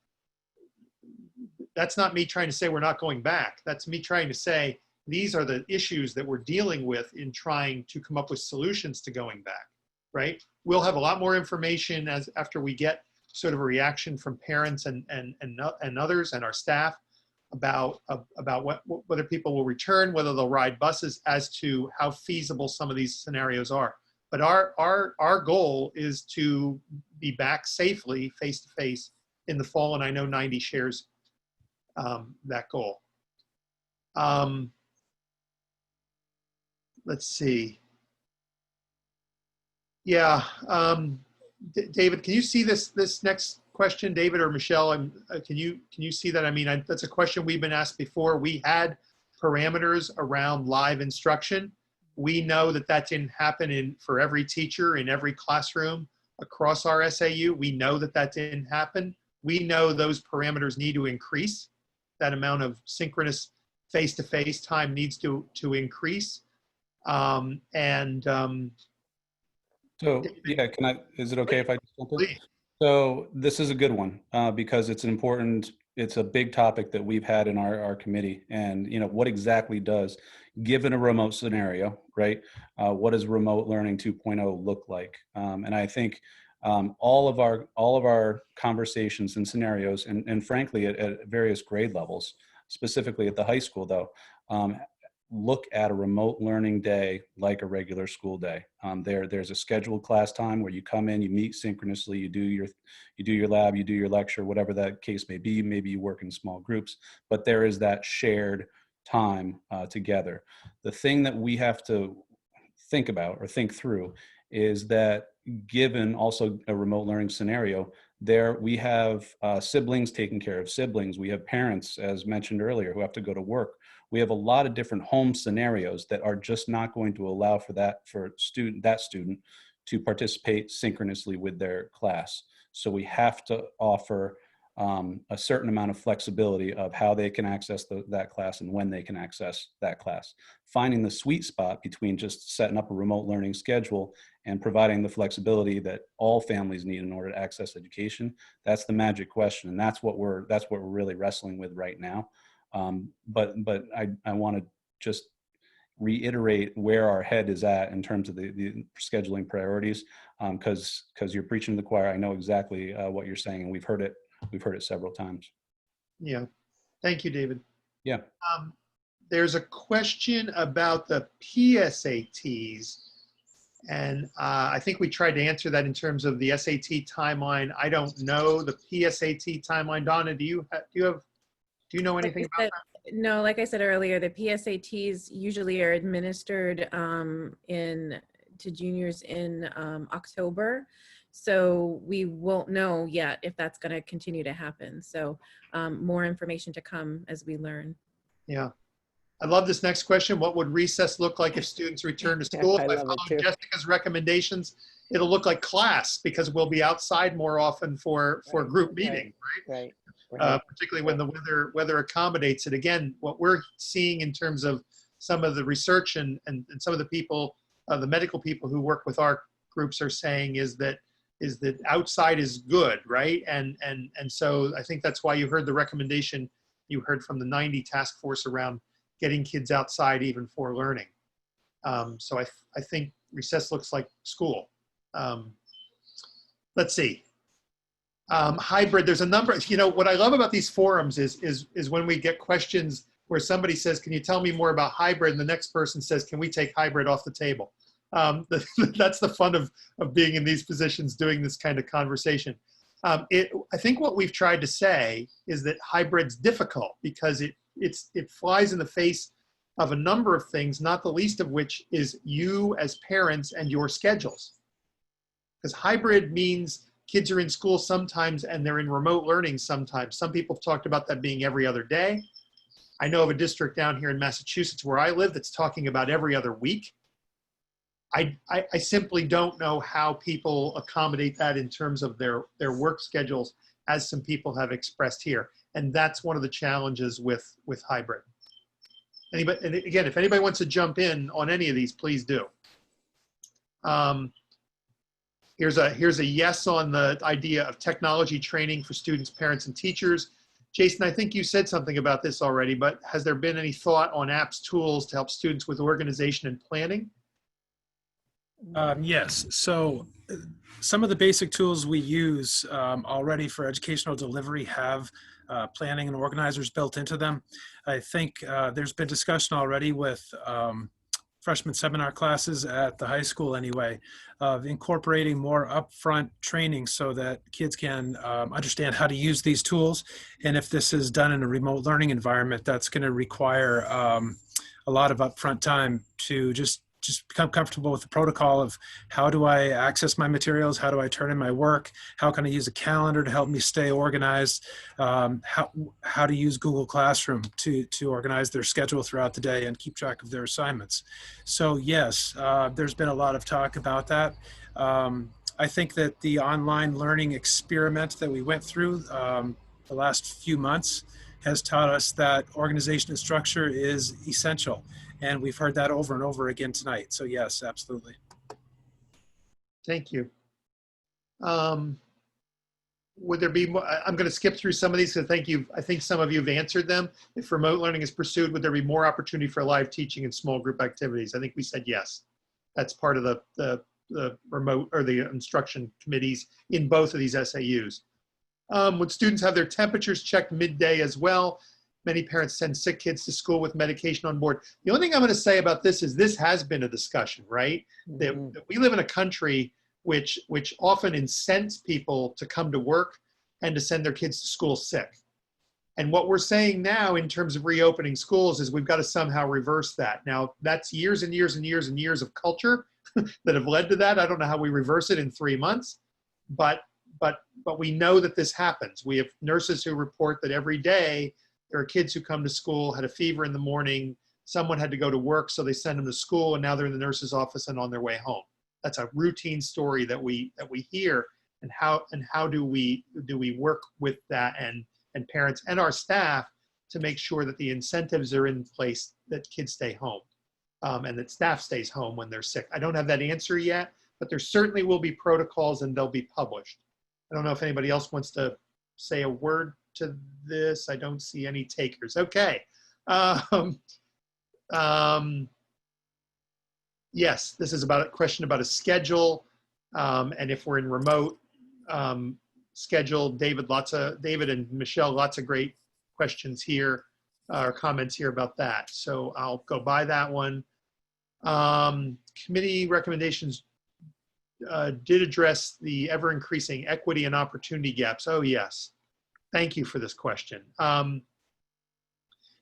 that's not me trying to say we're not going back. That's me trying to say these are the issues that we're dealing with in trying to come up with solutions to going back, right? We'll have a lot more information after we get sort of a reaction from parents and others and our staff about whether people will return, whether they'll ride buses, as to how feasible some of these scenarios are. But our goal is to be back safely, face-to-face, in the fall, and I know 90 shares that goal. Let's see. Yeah, David, can you see this next question, David or Michelle? Can you see that? I mean, that's a question we've been asked before. We had parameters around live instruction. We know that didn't happen for every teacher in every classroom across our SAU. We know that didn't happen. We know those parameters need to increase. That amount of synchronous face-to-face time needs to increase. So yeah, is it okay if I just jump in? Please. So this is a good one because it's a big topic that we've had in our committee, and what exactly does, given a remote scenario, right? What does remote learning 2.0 look like? And I think all of our conversations and scenarios, and frankly at various grade levels, specifically at the high school though, look at a remote learning day like a regular school day. There's a scheduled class time where you come in, you meet synchronously, you do your lab, you do your lecture, whatever that case may be. Maybe you work in small groups, but there is that shared time together. The thing that we have to think about or think through is that given also a remote learning scenario, there we have siblings taking care of siblings. We have parents, as mentioned earlier, who have to go to work. We have a lot of different home scenarios that are just not going to allow for that student to participate synchronously with their class. So we have to offer a certain amount of flexibility of how they can access that class and when they can access that class. Finding the sweet spot between just setting up a remote learning schedule and providing the flexibility that all families need in order to access education, that's the magic question. And that's what we're really wrestling with right now. But I want to just reiterate where our head is at in terms of the scheduling priorities, because you're preaching to the choir. I know exactly what you're saying, and we've heard it several times. Yeah. Thank you, David. Yeah. There's a question about the PSATs, and I think we tried to answer that in terms of the SAT timeline. I don't know the PSAT timeline. Donna, do you know anything about that? No, like I said earlier, the PSATs usually are administered to juniors in October. So we won't know yet if that's going to continue to happen. So more information to come as we learn. Yeah. I love this next question. What would recess look like if students return to school? I If I love it follow too. Jessica's recommendations, it'll look like class because we'll be outside more often for Right, group meeting, Right. particularly when the weather accommodates it. Again, what we're seeing in terms of some of the research and some of the people, the medical people who work with our groups are saying is that outside is good, right? And so I think that's why you heard the recommendation you heard from the 90 task force around getting kids outside even for learning. So I think recess looks like school. Let's see. Hybrid, there's a number, what I love about these forums is when we get questions where somebody says, can you tell me more about hybrid? And the next person says, can we take hybrid off the table? That's the fun of being in these positions, doing this kind of conversation. I think what we've tried to say is that hybrid's difficult because it flies in the face of a number of things, not the least of which is you as parents and your schedules. Because hybrid means kids are in school sometimes and they're in remote learning sometimes. Some people have talked about that being every other day. I know of a district down here in Massachusetts where I live that's talking about every other week. I simply don't know how people accommodate that in terms of their work schedules, as some people have expressed here. And that's one of the challenges with hybrid. Anybody, and again, if anybody wants to jump in on any of these, please do. Here's a yes on the idea of technology training for students, parents, and teachers. Jason, I think you said something about this already, but has there been any thought on apps, tools to help students with organization and planning? Yes. So some of the basic tools we use already for educational delivery have planning and organizers built into them. I think there's been discussion already with freshman seminar classes at the high school anyway, of incorporating more upfront training so that kids can understand how to use these tools. And if this is done in a remote learning environment, that's going to require a lot of upfront time to just become comfortable with the protocol of how do I access my materials, how do I turn in my work, how can I use a calendar to help me stay organized, how to use Google Classroom to organize their schedule throughout the day and keep track of their assignments. So yes, there's been a lot of talk about that. I think that the online learning experiment that we went through the last few months has taught us that organization and structure is essential. And we've heard that over and over again tonight. So yes, absolutely. Thank you. Would there be more? I'm going to skip through some of these because I think some of you have answered them. If remote learning is pursued, would there be more opportunity for live teaching and small group activities? I think we said yes. That's part of the remote or the instruction committees in both of these SAUs. Would students have their temperatures checked midday as well? Many parents send sick kids to school with medication on board. The only thing I'm going to say about this is this has been a discussion, right? That we live in a country which often incents people to come to work and to send their kids to school sick. And what we're saying now in terms of reopening schools is we've got to somehow reverse that. Now, that's years and years and years and years of culture that have led to that. I don't know how we reverse it in 3 months, but we know that this happens. We have nurses who report that every day there are kids who come to school, had a fever in the morning, someone had to go to work, so they send them to school, and now they're in the nurse's office and on their way home. That's a routine story that we hear. And how do we work with that and parents and our staff to make sure that the incentives are in place that kids stay home and that staff stays home when they're sick? I don't have that answer yet, but there certainly will be protocols and they'll be published. I don't know if anybody else wants to say a word to this. I don't see any takers. Okay. Yes, this is about a question about a schedule. And if we're in remote schedule, David and Michelle, lots of great questions here or comments here about that. So I'll go by that one. Committee recommendations did address the ever increasing equity and opportunity gaps. Oh yes, thank you for this question. Can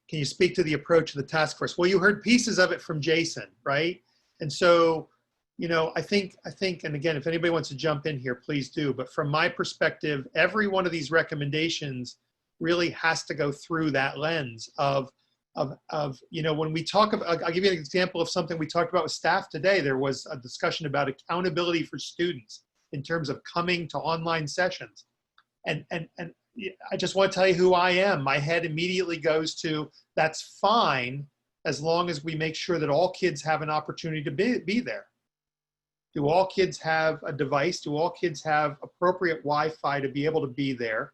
you speak to the approach of the task force? Well, you heard pieces of it from Jason, right? And so, you know, I think, and again, if anybody wants to jump in here, please do. But from my perspective, every one of these recommendations really has to go through that lens of you know, when we talk about, I'll give you an example of something we talked about with staff today. There was a discussion about accountability for students in terms of coming to online sessions. And I just want to tell you who I am. My head immediately goes to, that's fine as long as we make sure that all kids have an opportunity to be there. Do all kids have a device? Do all kids have appropriate Wi-Fi to be able to be there?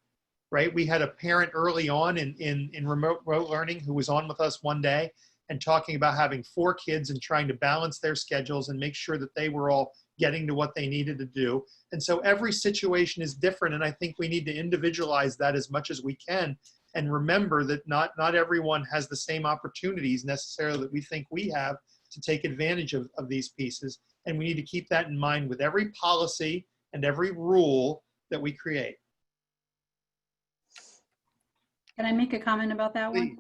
Right? We had a parent early on in remote learning who was on with us one day and talking about having 4 kids and trying to balance their schedules and make sure that they were all getting to what they needed to do. And so every situation is different. And I think we need to individualize that as much as we can and remember that not everyone has the same opportunities necessarily that we think we have to take advantage of these pieces. And we need to keep that in mind with every policy and every rule that we create. Can I make a comment about that one?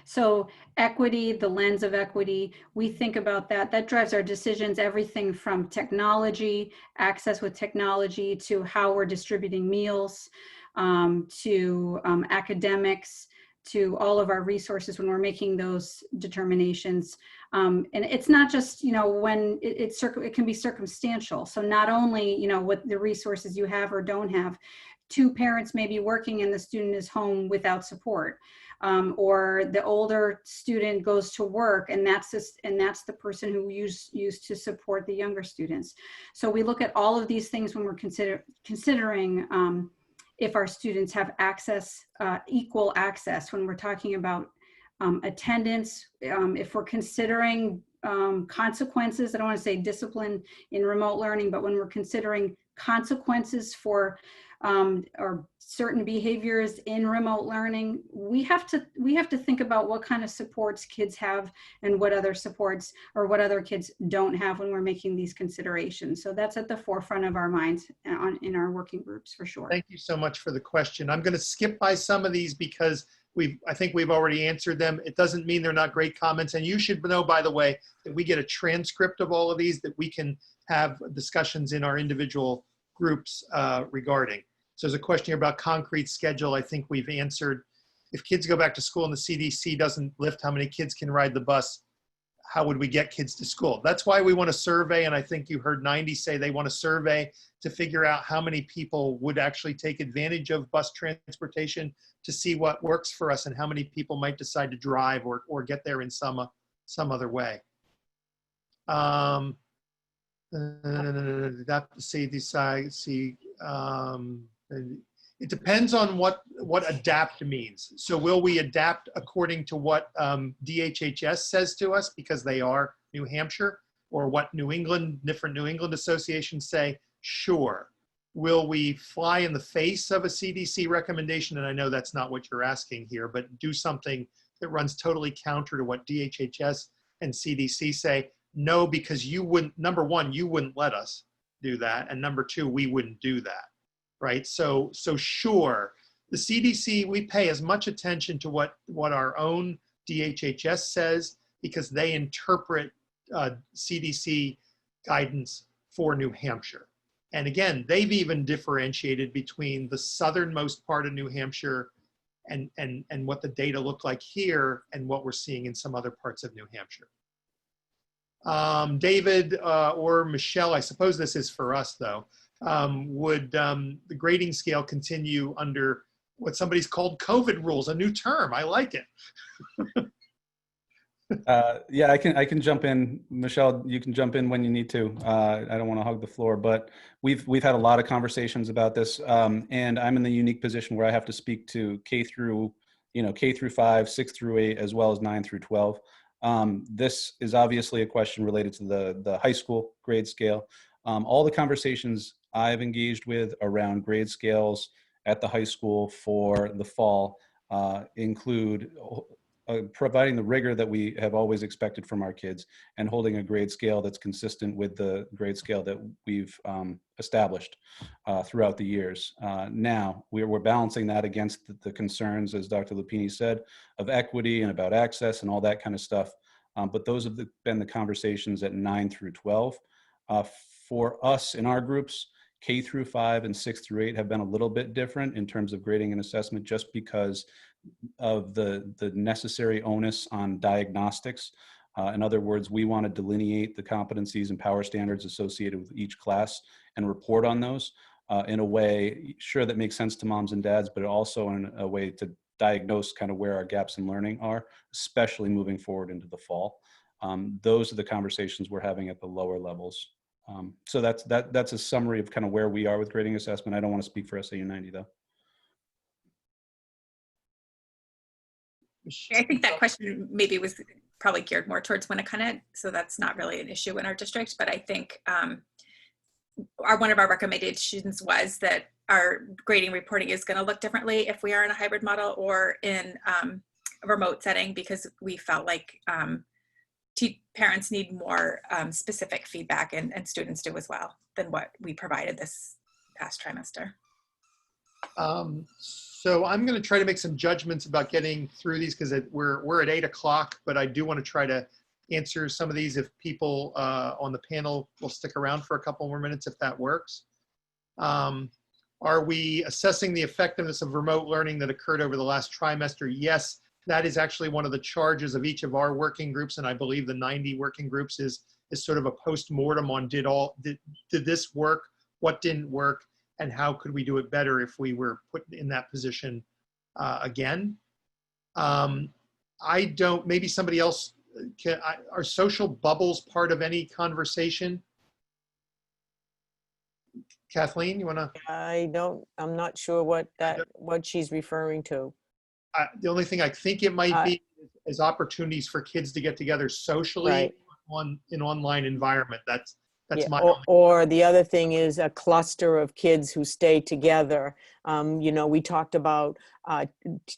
So equity, the lens of equity, we think about that drives our decisions, everything from technology, access with technology, to how we're distributing meals, to academics, to all of our resources when we're making those determinations. And it's not just, you know, when it can be circumstantial. So not only, you know, what the resources you have or don't have. 2 parents may be working and the student is home without support, or the older student goes to work and that's the person who used to support the younger students. So we look at all of these things when we're considering if our students have access, equal access, when we're talking about attendance, if we're considering consequences. I don't want to say discipline in remote learning, but when we're considering consequences for or certain behaviors in remote learning, we have to think about what kind of supports kids have and what other supports or what other kids don't have when we're making these considerations. So that's at the forefront of our minds in our working groups for sure. Thank you so much for the question. I'm going to skip by some of these because I think we've already answered them. It doesn't mean they're not great comments. And you should know, by the way, that we get a transcript of all of these that we can have discussions in our individual groups regarding. So there's a question here about concrete schedule. I think we've answered. If kids go back to school and the CDC doesn't lift how many kids can ride the bus, how would we get kids to school? That's why we want a survey. And I think you heard 90 say they want a survey to figure out how many people would actually take advantage of bus transportation to see what works for us and how many people might decide to drive or get there in some other way. It depends on what adapt means. So will we adapt according to what DHHS says to us because they are New Hampshire, or what different New England associations say? Sure. will we fly in the face of a CDC recommendation? And I know that's not what you're asking here, but do something that runs totally counter to what DHHS and CDC say? No, because you wouldn't, number one, you wouldn't let us do that. And number two, we wouldn't do that, right? So sure, the CDC, we pay as much attention to what our own DHHS says because they interpret CDC guidance for New Hampshire. And again, they've even differentiated between the southernmost part of New Hampshire and what the data look like here and what we're seeing in some other parts of New Hampshire. David or Michelle, I suppose this is for us though, would the grading scale continue under what somebody's called COVID rules, a new term? I like it. Yeah, I can jump in. Michelle, you can jump in when you need to. I don't want to hog the floor, but we've had a lot of conversations about this, and I'm in the unique position where I have to speak to K through 5, 6 through 8, as well as 9 through 12. This is obviously a question related to the high school grade scale. All the conversations I've engaged with around grade scales at the high school for the fall include providing the rigor that we have always expected from our kids and holding a grade scale that's consistent with the grade scale that we've established throughout the years. Now, we're balancing that against the concerns, as Dr. Lupini said, of equity and about access and all that kind of stuff. But those have been the conversations at 9 through 12. For us in our groups, K through 5 and 6 through 8 have been a little bit different in terms of grading and assessment just because of the necessary onus on diagnostics. In other words, we want to delineate the competencies and power standards associated with each class and report on those in a way, sure, that makes sense to moms and dads, but also in a way to diagnose kind of where our gaps in learning are, especially moving forward into the fall. Those are the conversations we're having at the lower levels. So that's a summary of kind of where we are with grading assessment. I don't want to speak for SAU 90 though. I think that question maybe was probably geared more towards Winnicott, so that's not really an issue in our district. But I think one of our recommendations was that our grading reporting is going to look differently if we are in a hybrid model or in a remote setting, because we felt like parents need more specific feedback, and students do as well, than what we provided this past trimester. So I'm going to try to make some judgments about getting through these because we're at 8 o'clock, but I do want to try to answer some of these if people on the panel will stick around for a couple more minutes, if that works. Are we assessing the effectiveness of remote learning that occurred over the last trimester? Yes, that is actually one of the charges of each of our working groups, and I believe the 90 working groups is sort of a post-mortem on did this work, what didn't work, and how could we do it better if we were put in that position again. I don't, maybe somebody else, are social bubbles part of any conversation? Kathleen, you wanna? I'm not sure what she's referring to. The only thing I think it might be is opportunities for kids to get together socially, right, in online environment. That's my or the other thing is a cluster of kids who stay together. We talked about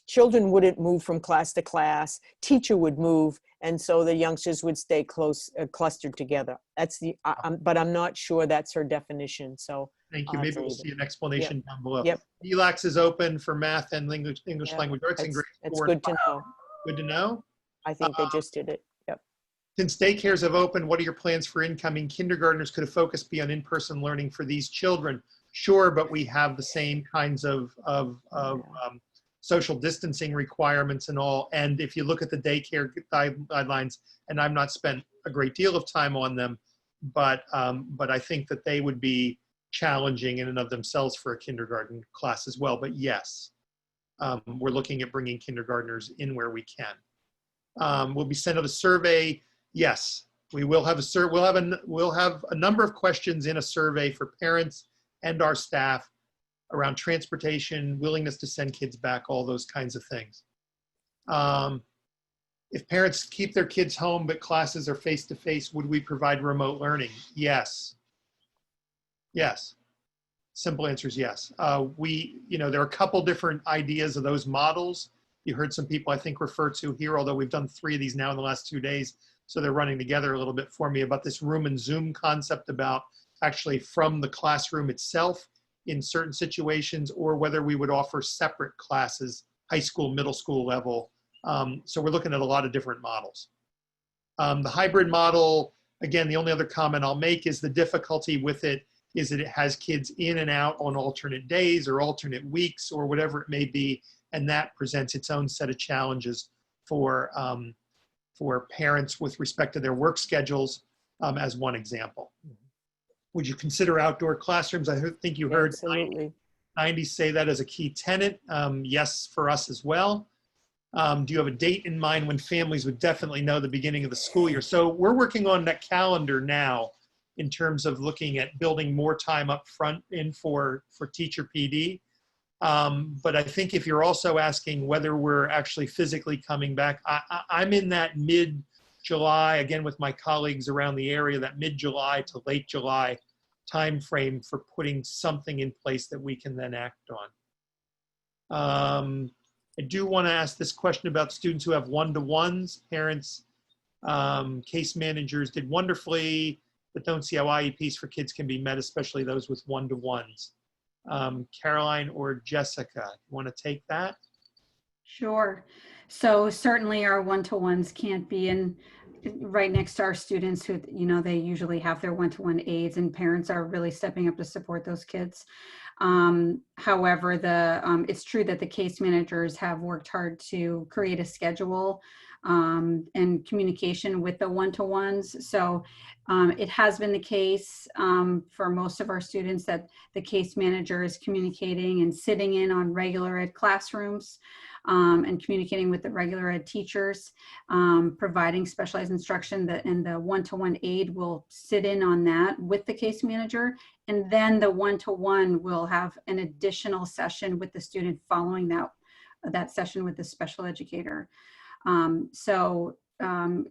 children wouldn't move from class to class, teacher would move, and so the youngsters would stay clustered together. That's but I'm not sure that's her definition. So thank you. Maybe we'll see an explanation down below. Yep. ELACS is open for math and English language arts in grade 4. It's good to know. Good to know. I think they just did it. Yep. Since daycares have opened, what are your plans for incoming kindergartners? Could a focus be on in-person learning for these children? Sure, but we have the same kinds of social distancing requirements and all. And if you look at the daycare guidelines, and I've not spent a great deal of time on them, but I think that they would be challenging in and of themselves for a kindergarten class as well. But yes, we're looking at bringing kindergartners in where we can. We'll be sent out a survey. Yes, we will have we'll have a number of questions in a survey for parents and our staff around transportation, willingness to send kids back, all those kinds of things. If parents keep their kids home but classes are face-to-face, would we provide remote learning? Yes. Yes. Simple answer is yes. There are a couple different ideas of those models. You heard some people, I think, refer to here, although we've done 3 of these now in the last 2 days. So they're running together a little bit for me about this room and Zoom concept about actually from the classroom itself in certain situations, or whether we would offer separate classes, high school, middle school level. So we're looking at a lot of different models. The hybrid model, again, the only other comment I'll make is the difficulty with it is that it has kids in and out on alternate days or alternate weeks or whatever it may be. And that presents its own set of challenges for parents with respect to their work schedules, as one example. Would you consider outdoor classrooms? I think you heard Absolutely. 90 say that as a key tenet. Yes, for us as well. Do you have a date in mind when families would definitely know the beginning of the school year? So we're working on that calendar now in terms of looking at building more time up front for teacher PD. But I think if you're also asking whether we're actually physically coming back, I'm in that mid-July, again with my colleagues around the area, that mid-July to late July timeframe for putting something in place that we can then act on. I do want to ask this question about students who have one-to-ones. Parents, case managers did wonderfully, but don't see how IEPs for kids can be met, especially those with one-to-ones. Caroline or Jessica, you want to take that? Sure. So certainly our one-to-ones can't be in right next to our students who, they usually have their one-to-one aides, and parents are really stepping up to support those kids. However, it's true that the case managers have worked hard to create a schedule and communication with the one-to-ones. So it has been the case for most of our students that the case manager is communicating and sitting in on regular ed classrooms and communicating with the regular ed teachers, providing specialized instruction, and the one-to-one aide will sit in on that with the case manager. And then the one-to-one will have an additional session with the student following that session with the special educator.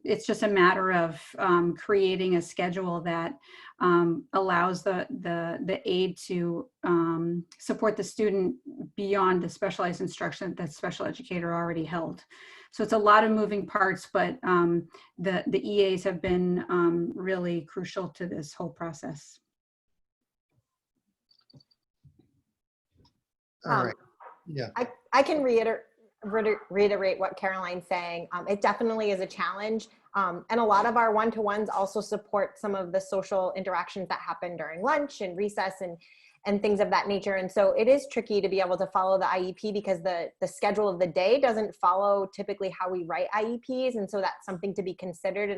It's just a matter of creating a schedule that allows the aide to support the student beyond the specialized instruction that the special educator already held. So it's a lot of moving parts, but the EAs have been really crucial to this whole process. All right. Yeah. I can reiterate what Caroline's saying. It definitely is a challenge. And a lot of our one-to-ones also support some of the social interactions that happen during lunch and recess and things of that nature. And so it is tricky to be able to follow the IEP because the schedule of the day doesn't follow typically how we write IEPs. And so that's something to be considered.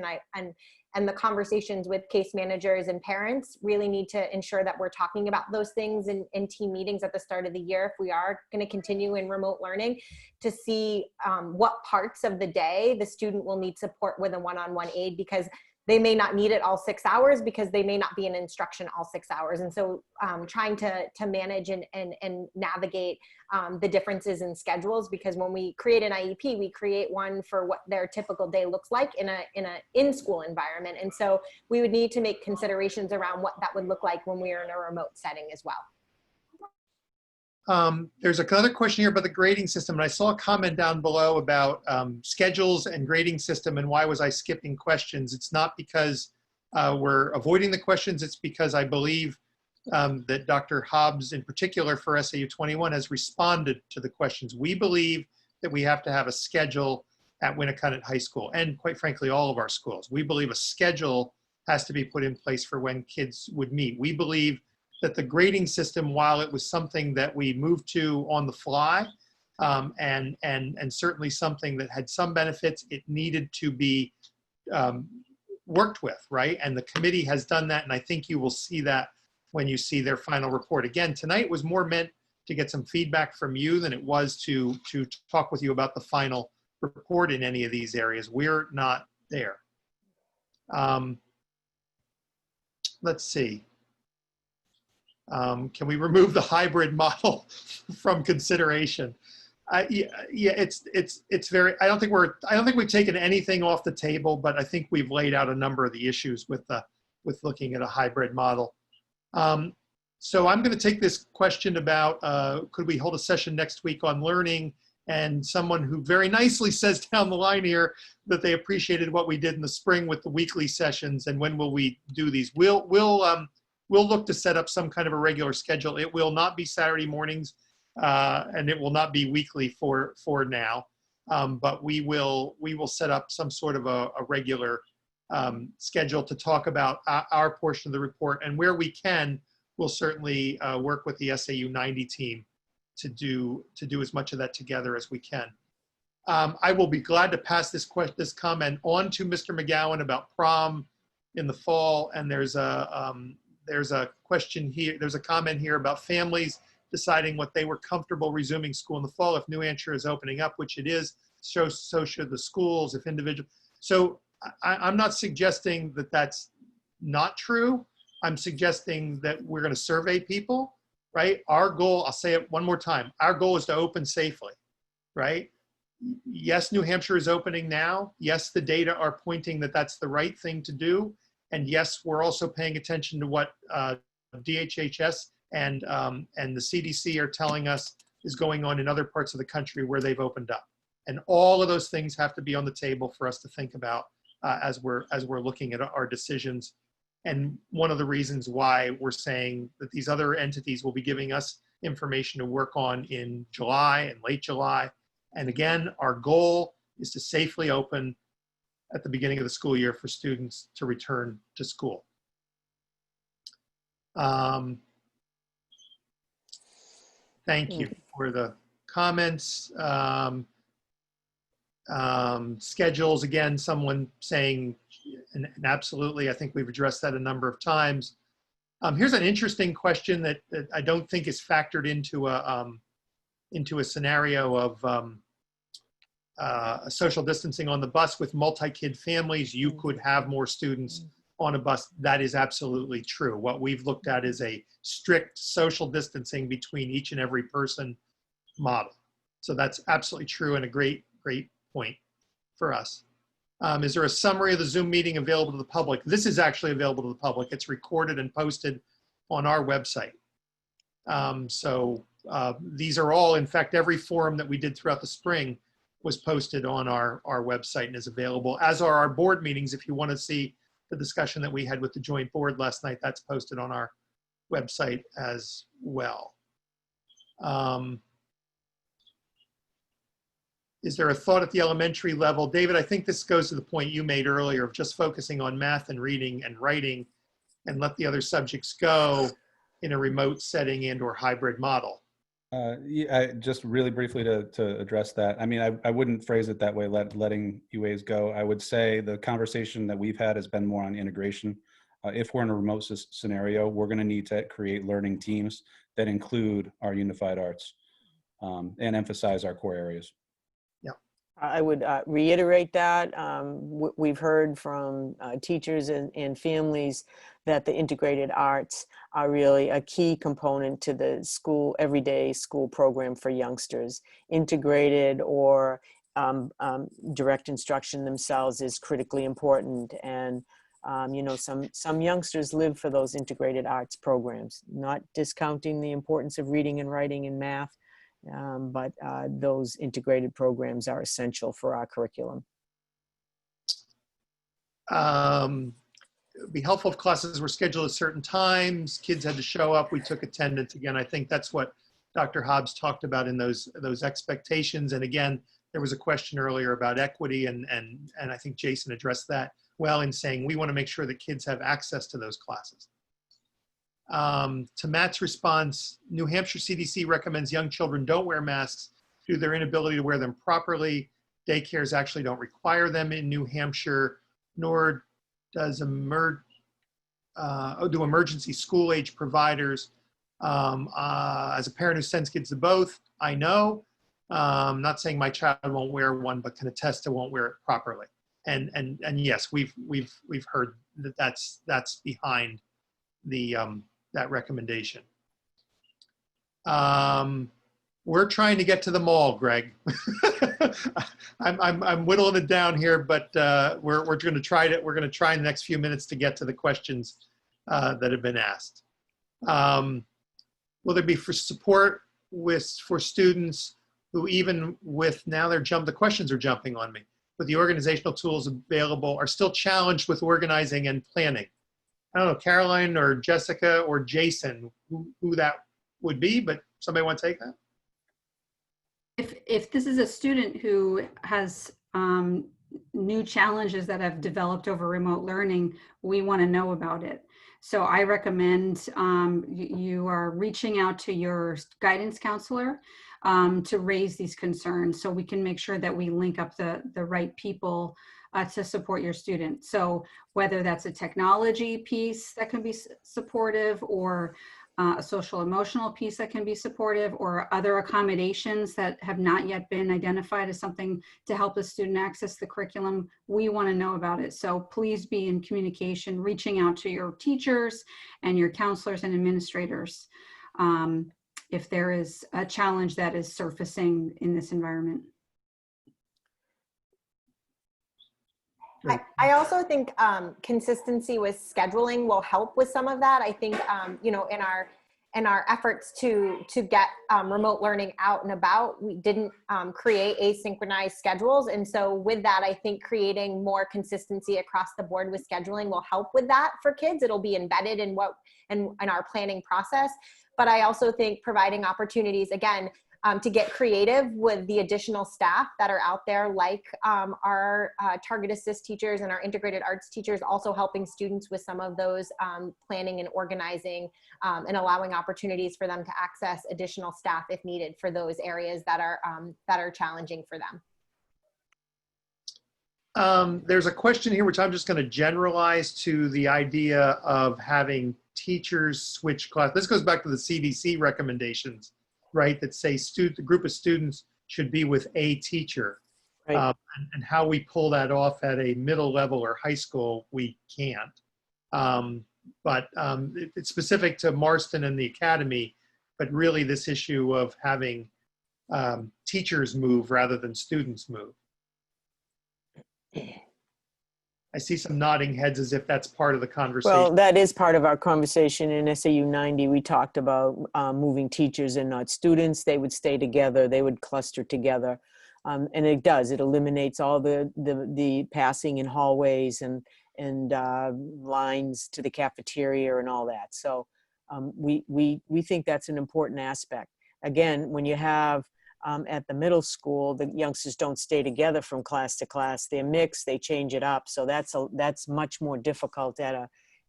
And the conversations with case managers and parents really need to ensure that we're talking about those things in team meetings at the start of the year if we are going to continue in remote learning, to see what parts of the day the student will need support with a one-on-one aide, because they may not need it all 6 hours because they may not be in instruction all 6 hours. And so trying to manage and navigate the differences in schedules, because when we create an IEP, we create one for what their typical day looks like in a in-school environment. And so we would need to make considerations around what that would look like when we are in a remote setting as well. There's another question here about the grading system, and I saw a comment down below about schedules and grading system and why was I skipping questions. It's not because we're avoiding the questions, it's because I believe that Dr. Hobbs in particular for SAU 21 has responded to the questions. We believe that we have to have a schedule at Winnicott High School, and quite frankly all of our schools. We believe a schedule has to be put in place for when kids would meet. We believe that the grading system, while it was something that we moved to on the fly, and certainly something that had some benefits, it needed to be worked with, right? And the committee has done that, and I think you will see that when you see their final report. Again, tonight was more meant to get some feedback from you than it was to talk with you about the final report in any of these areas. We're not there. Let's see. Can we remove the hybrid model from consideration? Yeah, it's very. I don't think we've taken anything off the table, but I think we've laid out a number of the issues with looking at a hybrid model. So I'm going to take this question about could we hold a session next week on learning, and someone who very nicely says down the line here that they appreciated what we did in the spring with the weekly sessions, and when will we do these? We'll look to set up some kind of a regular schedule. It will not be Saturday mornings, and it will not be weekly for now, but we will set up some sort of a regular schedule to talk about our portion of the report, and where we can, we'll certainly work with the SAU 90 team to do as much of that together as we can. I will be glad to pass this comment on to Mr. McGowan about prom in the fall. And there's a question here. There's a comment here about families deciding what they were comfortable resuming school in the fall. If New Hampshire is opening up, which it is, so should the schools. If individual, so I'm not suggesting that that's not true. I'm suggesting that we're going to survey people, right? Our goal, I'll say it one more time, our goal is to open safely, right? Yes, New Hampshire is opening now. Yes, the data are pointing that that's the right thing to do. And yes, we're also paying attention to what DHHS and the CDC are telling us is going on in other parts of the country where they've opened up. And all of those things have to be on the table for us to think about as we're looking at our decisions. And one of the reasons why we're saying that these other entities will be giving us information to work on in July and late July. And again, our goal is to safely open at the beginning of the school year for students to return to school. Thank you for the comments. Schedules, again, someone saying, and absolutely, I think we've addressed that a number of times. Here's an interesting question that I don't think is factored into a scenario of social distancing on the bus. With multi-kid families, you could have more students on a bus. That is absolutely true. What we've looked at is a strict social distancing between each and every person model. So that's absolutely true, and a great point for us. Is there a summary of the Zoom meeting available to the public? This is actually available to the public. It's recorded and posted on our website. These are all, in fact, every forum that we did throughout the spring was posted on our website and is available, as are our board meetings. If you want to see the discussion that we had with the joint board last night, that's posted on our website as well. Is there a thought at the elementary level? David, I think this goes to the point you made earlier of just focusing on math and reading and writing and let the other subjects go in a remote setting and or hybrid model. Yeah, just really briefly to address that. I mean, I wouldn't phrase it that way, letting UAs go. I would say the conversation that we've had has been more on integration. If we're in a remote scenario, we're going to need to create learning teams that include our unified arts and emphasize our core areas. I would reiterate that. We've heard from teachers and families that the integrated arts are really a key component to the school, everyday school program for youngsters. Integrated or direct instruction themselves is critically important. And you know, some youngsters live for those integrated arts programs, not discounting the importance of reading and writing and math. But those integrated programs are essential for our curriculum. It would be helpful if classes were scheduled at certain times, kids had to show up, we took attendance. Again, I think that's what Dr. Hobbs talked about in those expectations. And again, there was a question earlier about equity, and I think Jason addressed that well in saying we want to make sure that kids have access to those classes. To Matt's response, New Hampshire CDC recommends young children don't wear masks due to their inability to wear them properly. Daycares actually don't require them in New Hampshire, nor does do emergency school age providers. As a parent who sends kids to both, I know. I'm not saying my child won't wear one, but can attest to won't wear it properly. And yes, we've heard that that's behind the that recommendation. We're trying to get to the mall, Greg. I'm whittling it down here, but we're going to try it. We're going to try in the next few minutes to get to the questions that have been asked. will there be for support for students who, even with now the questions are jumping on me, with the organizational tools available, are still challenged with organizing and planning? I don't know, Caroline or Jessica or Jason, who that would be, but somebody want to take that? If this is a student who has new challenges that have developed over remote learning, we want to know about it. So I recommend you are reaching out to your guidance counselor to raise these concerns, so we can make sure that we link up the right people to support your student. So whether that's a technology piece that can be supportive, or a social emotional piece that can be supportive, or other accommodations that have not yet been identified as something to help the student access the curriculum, we want to know about it. So please be in communication, reaching out to your teachers and your counselors and administrators if there is a challenge that is surfacing in this environment. I also think consistency with scheduling will help with some of that. I think, you know, in our efforts to get remote learning out and about, we didn't create asynchronized schedules. And so with that, I think creating more consistency across the board with scheduling will help with that for kids. It'll be embedded in in our planning process. But I also think providing opportunities, again, to get creative with the additional staff that are out there, like our target assist teachers and our integrated arts teachers, also helping students with some of those planning and organizing, and allowing opportunities for them to access additional staff if needed for those areas that are challenging for them. There's a question here which I'm just going to generalize to the idea of having teachers switch class. This goes back to the CDC recommendations, right, that say the group of students should be with a teacher. Right. And how we pull that off at a middle level or high school, we can't. But it's specific to Marston and the academy, but really this issue of having teachers move rather than students move. I see some nodding heads as if that's part of the conversation. Well, that is part of our conversation in SAU 90. We talked about moving teachers and not students. They would stay together. They would cluster together. And it does. It eliminates all the passing in hallways and lines to the cafeteria and all that. So we think that's an important aspect. Again, when you have at the middle school, the youngsters don't stay together from class to class. They're mixed, they change it up. So that's much more difficult at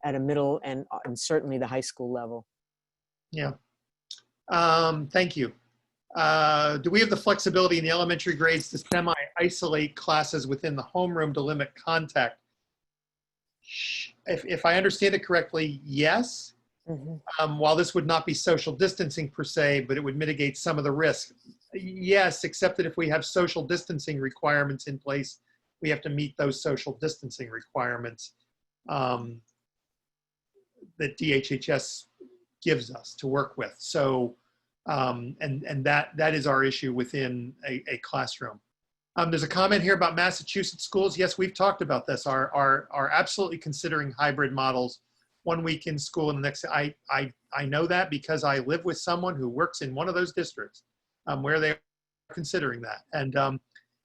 a middle and certainly the high school level. Yeah. Thank you. Do we have the flexibility in the elementary grades to semi-isolate classes within the homeroom to limit contact? If I understand it correctly, yes. Mm-hmm. While this would not be social distancing per se, but it would mitigate some of the risk. Yes, except that if we have social distancing requirements in place, we have to meet those social distancing requirements that DHHS gives us to work with. So, and that is our issue within a classroom. There's a comment here about Massachusetts schools. Yes, we've talked about this. Are absolutely considering hybrid models. 1 week in school and the next. I know that because I live with someone who works in one of those districts where they are considering that,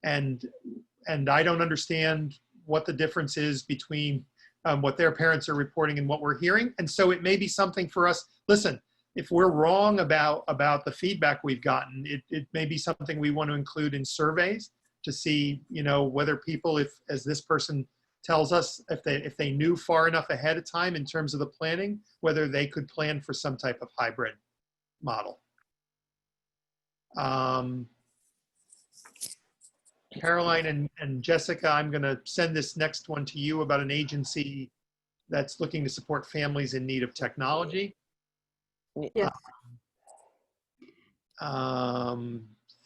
and I don't understand what the difference is between what their parents are reporting and what we're hearing. And so it may be something for us. Listen, if we're wrong about the feedback we've gotten, it may be something we want to include in surveys to see, you know, whether people, as this person tells us, if they knew far enough ahead of time in terms of the planning, whether they could plan for some type of hybrid model. Caroline and Jessica, I'm going to send this next one to you about an agency that's looking to support families in need of technology. Yes.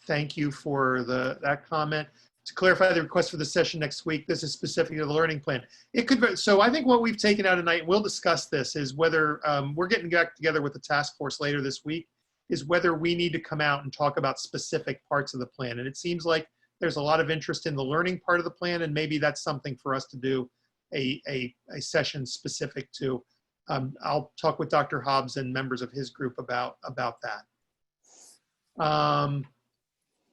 Thank you for that comment. To clarify the request for the session next week, this is specific to the learning plan. It could, so I think what we've taken out tonight, we'll discuss this, is whether we're getting back together with the task force later this week, is whether we need to come out and talk about specific parts of the plan. And it seems like there's a lot of interest in the learning part of the plan, and maybe that's something for us to do a session specific to. I'll talk with Dr. Hobbs and members of his group about that.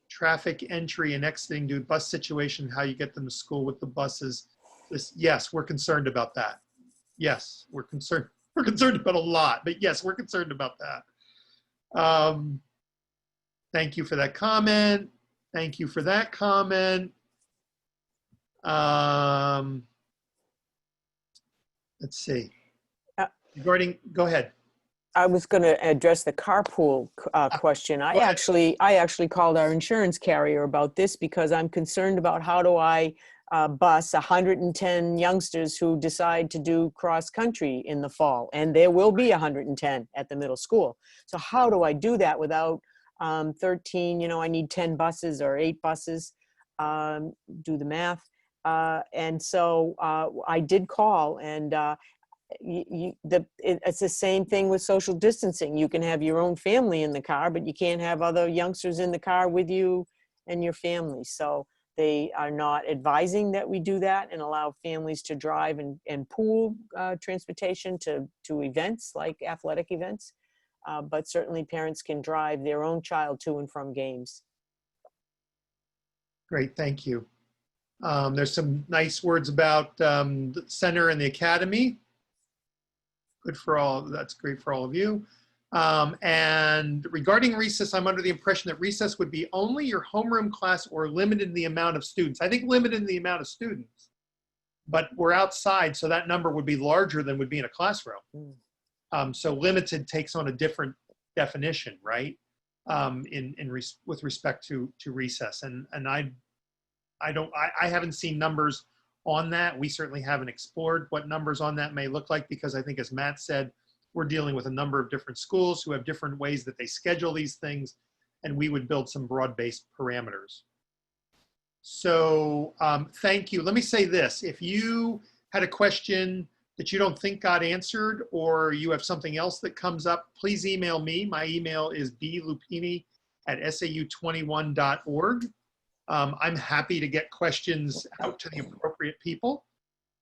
Traffic entry and exiting due to bus situation, how you get them to school with the buses. Yes, we're concerned about that. Yes, we're concerned. We're concerned about a lot, but yes, we're concerned about that. Thank you for that comment. Thank you for that comment. Let's see. Regarding, go ahead. I was going to address the carpool question. I actually called our insurance carrier about this because I'm concerned about how do I bus 110 youngsters who decide to do cross country in the fall, and there will be 110 at the middle school. So how do I do that without 13? You know, I need 10 buses or 8 buses. Do the math, and so I did call and. It's the same thing with social distancing. You can have your own family in the car, but you can't have other youngsters in the car with you and your family. So they are not advising that we do that and allow families to drive and pool transportation to events like athletic events. But certainly parents can drive their own child to and from games. Great, thank you. There's some nice words about the center and the academy. Good for all, that's great for all of you. And regarding recess, I'm under the impression that recess would be only your homeroom class or limited in the amount of students. I think limited in the amount of students, but we're outside, so that number would be larger than would be in a classroom. So limited takes on a different definition, right? With respect to recess. And I haven't seen numbers on that. We certainly haven't explored what numbers on that may look like, because I think, as Matt said, we're dealing with a number of different schools who have different ways that they schedule these things, and we would build some broad-based parameters. So thank you. Let me say this. If you had a question that you don't think got answered, or you have something else that comes up, please email me. My email is blupini@sau21.org. I'm happy to get questions out to the appropriate people.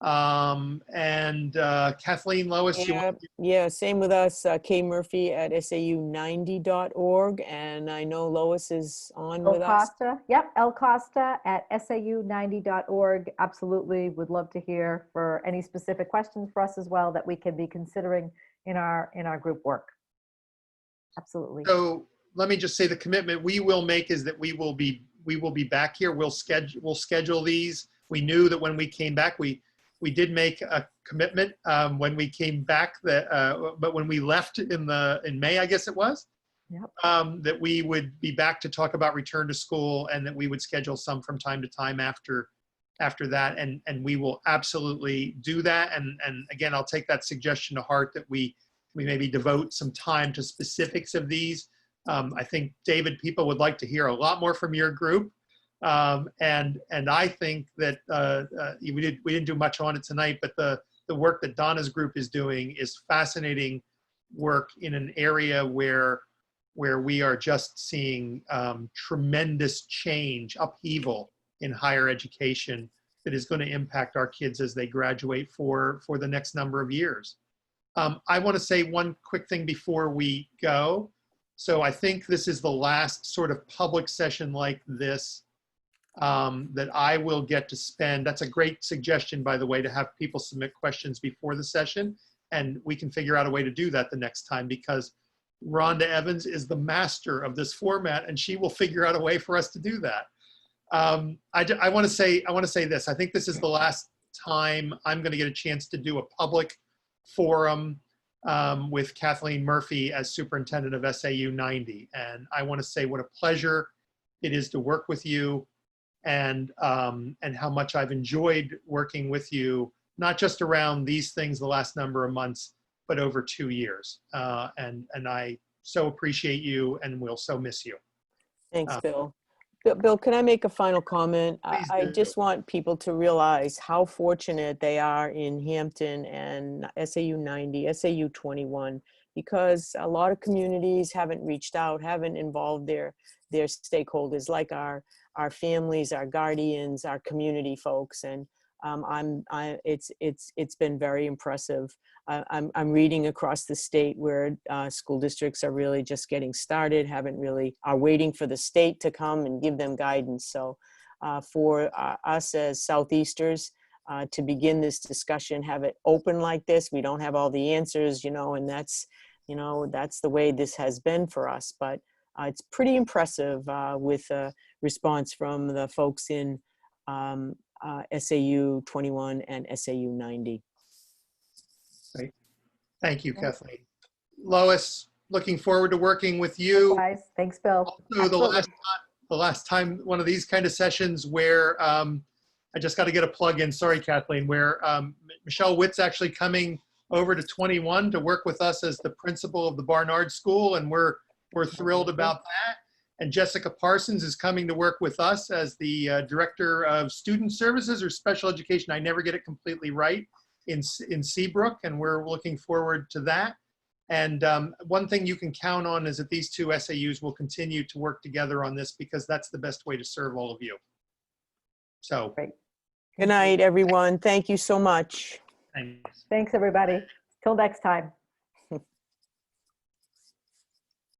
And Kathleen, Lois, same with us. Kay Murphy at SAU90.org, and I know Lois is on with us. Yep, El Costa at SAU90.org. Absolutely, would love to hear for any specific questions for us as well that we can be considering in our group work. Absolutely. So let me just say the commitment we will make is that we will be back here. We'll schedule these. We knew that when we came back, we did make a commitment when we came back, but when we left in May, I guess it was, yep. That we would be back to talk about return to school, and that we would schedule some from time to time after that, and we will absolutely do that. And again, I'll take that suggestion to heart that we maybe devote some time to specifics of these. I think, David, people would like to hear a lot more from your group. And I think that we didn't do much on it tonight, but the work that Donna's group is doing is fascinating work in an area where we are just seeing tremendous change, upheaval in higher education that is going to impact our kids as they graduate for the next number of years. I want to say one quick thing before we go. So I think this is the last sort of public session like this that I will get to spend. That's a great suggestion, by the way, to have people submit questions before the session, and we can figure out a way to do that the next time, because Rhonda Evans is the master of this format, and she will figure out a way for us to do that. I want to say this. I think this is the last time I'm going to get a chance to do a public forum with Kathleen Murphy as superintendent of SAU 90. And I want to say what a pleasure it is to work with you, and how much I've enjoyed working with you, not just around these things the last number of months, but over 2 years. And I so appreciate you, and will so miss you. Thanks, Bill. Bill, can I make a final comment? I just want people to realize how fortunate they are in Hampton and SAU 90, SAU 21, because a lot of communities haven't reached out, haven't involved their stakeholders, like our families, our guardians, our community folks. And It's been very impressive. I'm reading across the state where school districts are really just getting started, are waiting for the state to come and give them guidance. So for us as Southeasters, to begin this discussion, have it open like this, we don't have all the answers, and that's the way this has been for us. But it's pretty impressive with a response from the folks in SAU 21 and SAU 90. Great. Thank you, Kathleen. Lois, looking forward to working with you. Guys, thanks, Bill. Also, the last time, one of these kind of sessions where I just got to get a plug in. Sorry, Kathleen, where Michelle Witt's actually coming over to 21 to work with us as the principal of the Barnard School, and we're thrilled about that. And Jessica Parsons is coming to work with us as the Director of Student Services or Special Education. I never get it completely right in Seabrook, and we're looking forward to that. And one thing you can count on is that these two SAUs will continue to work together on this, because that's the best way to serve all of you. So. Great. Good night, everyone. Thank you so much. Thanks. Thanks, everybody. Till next time.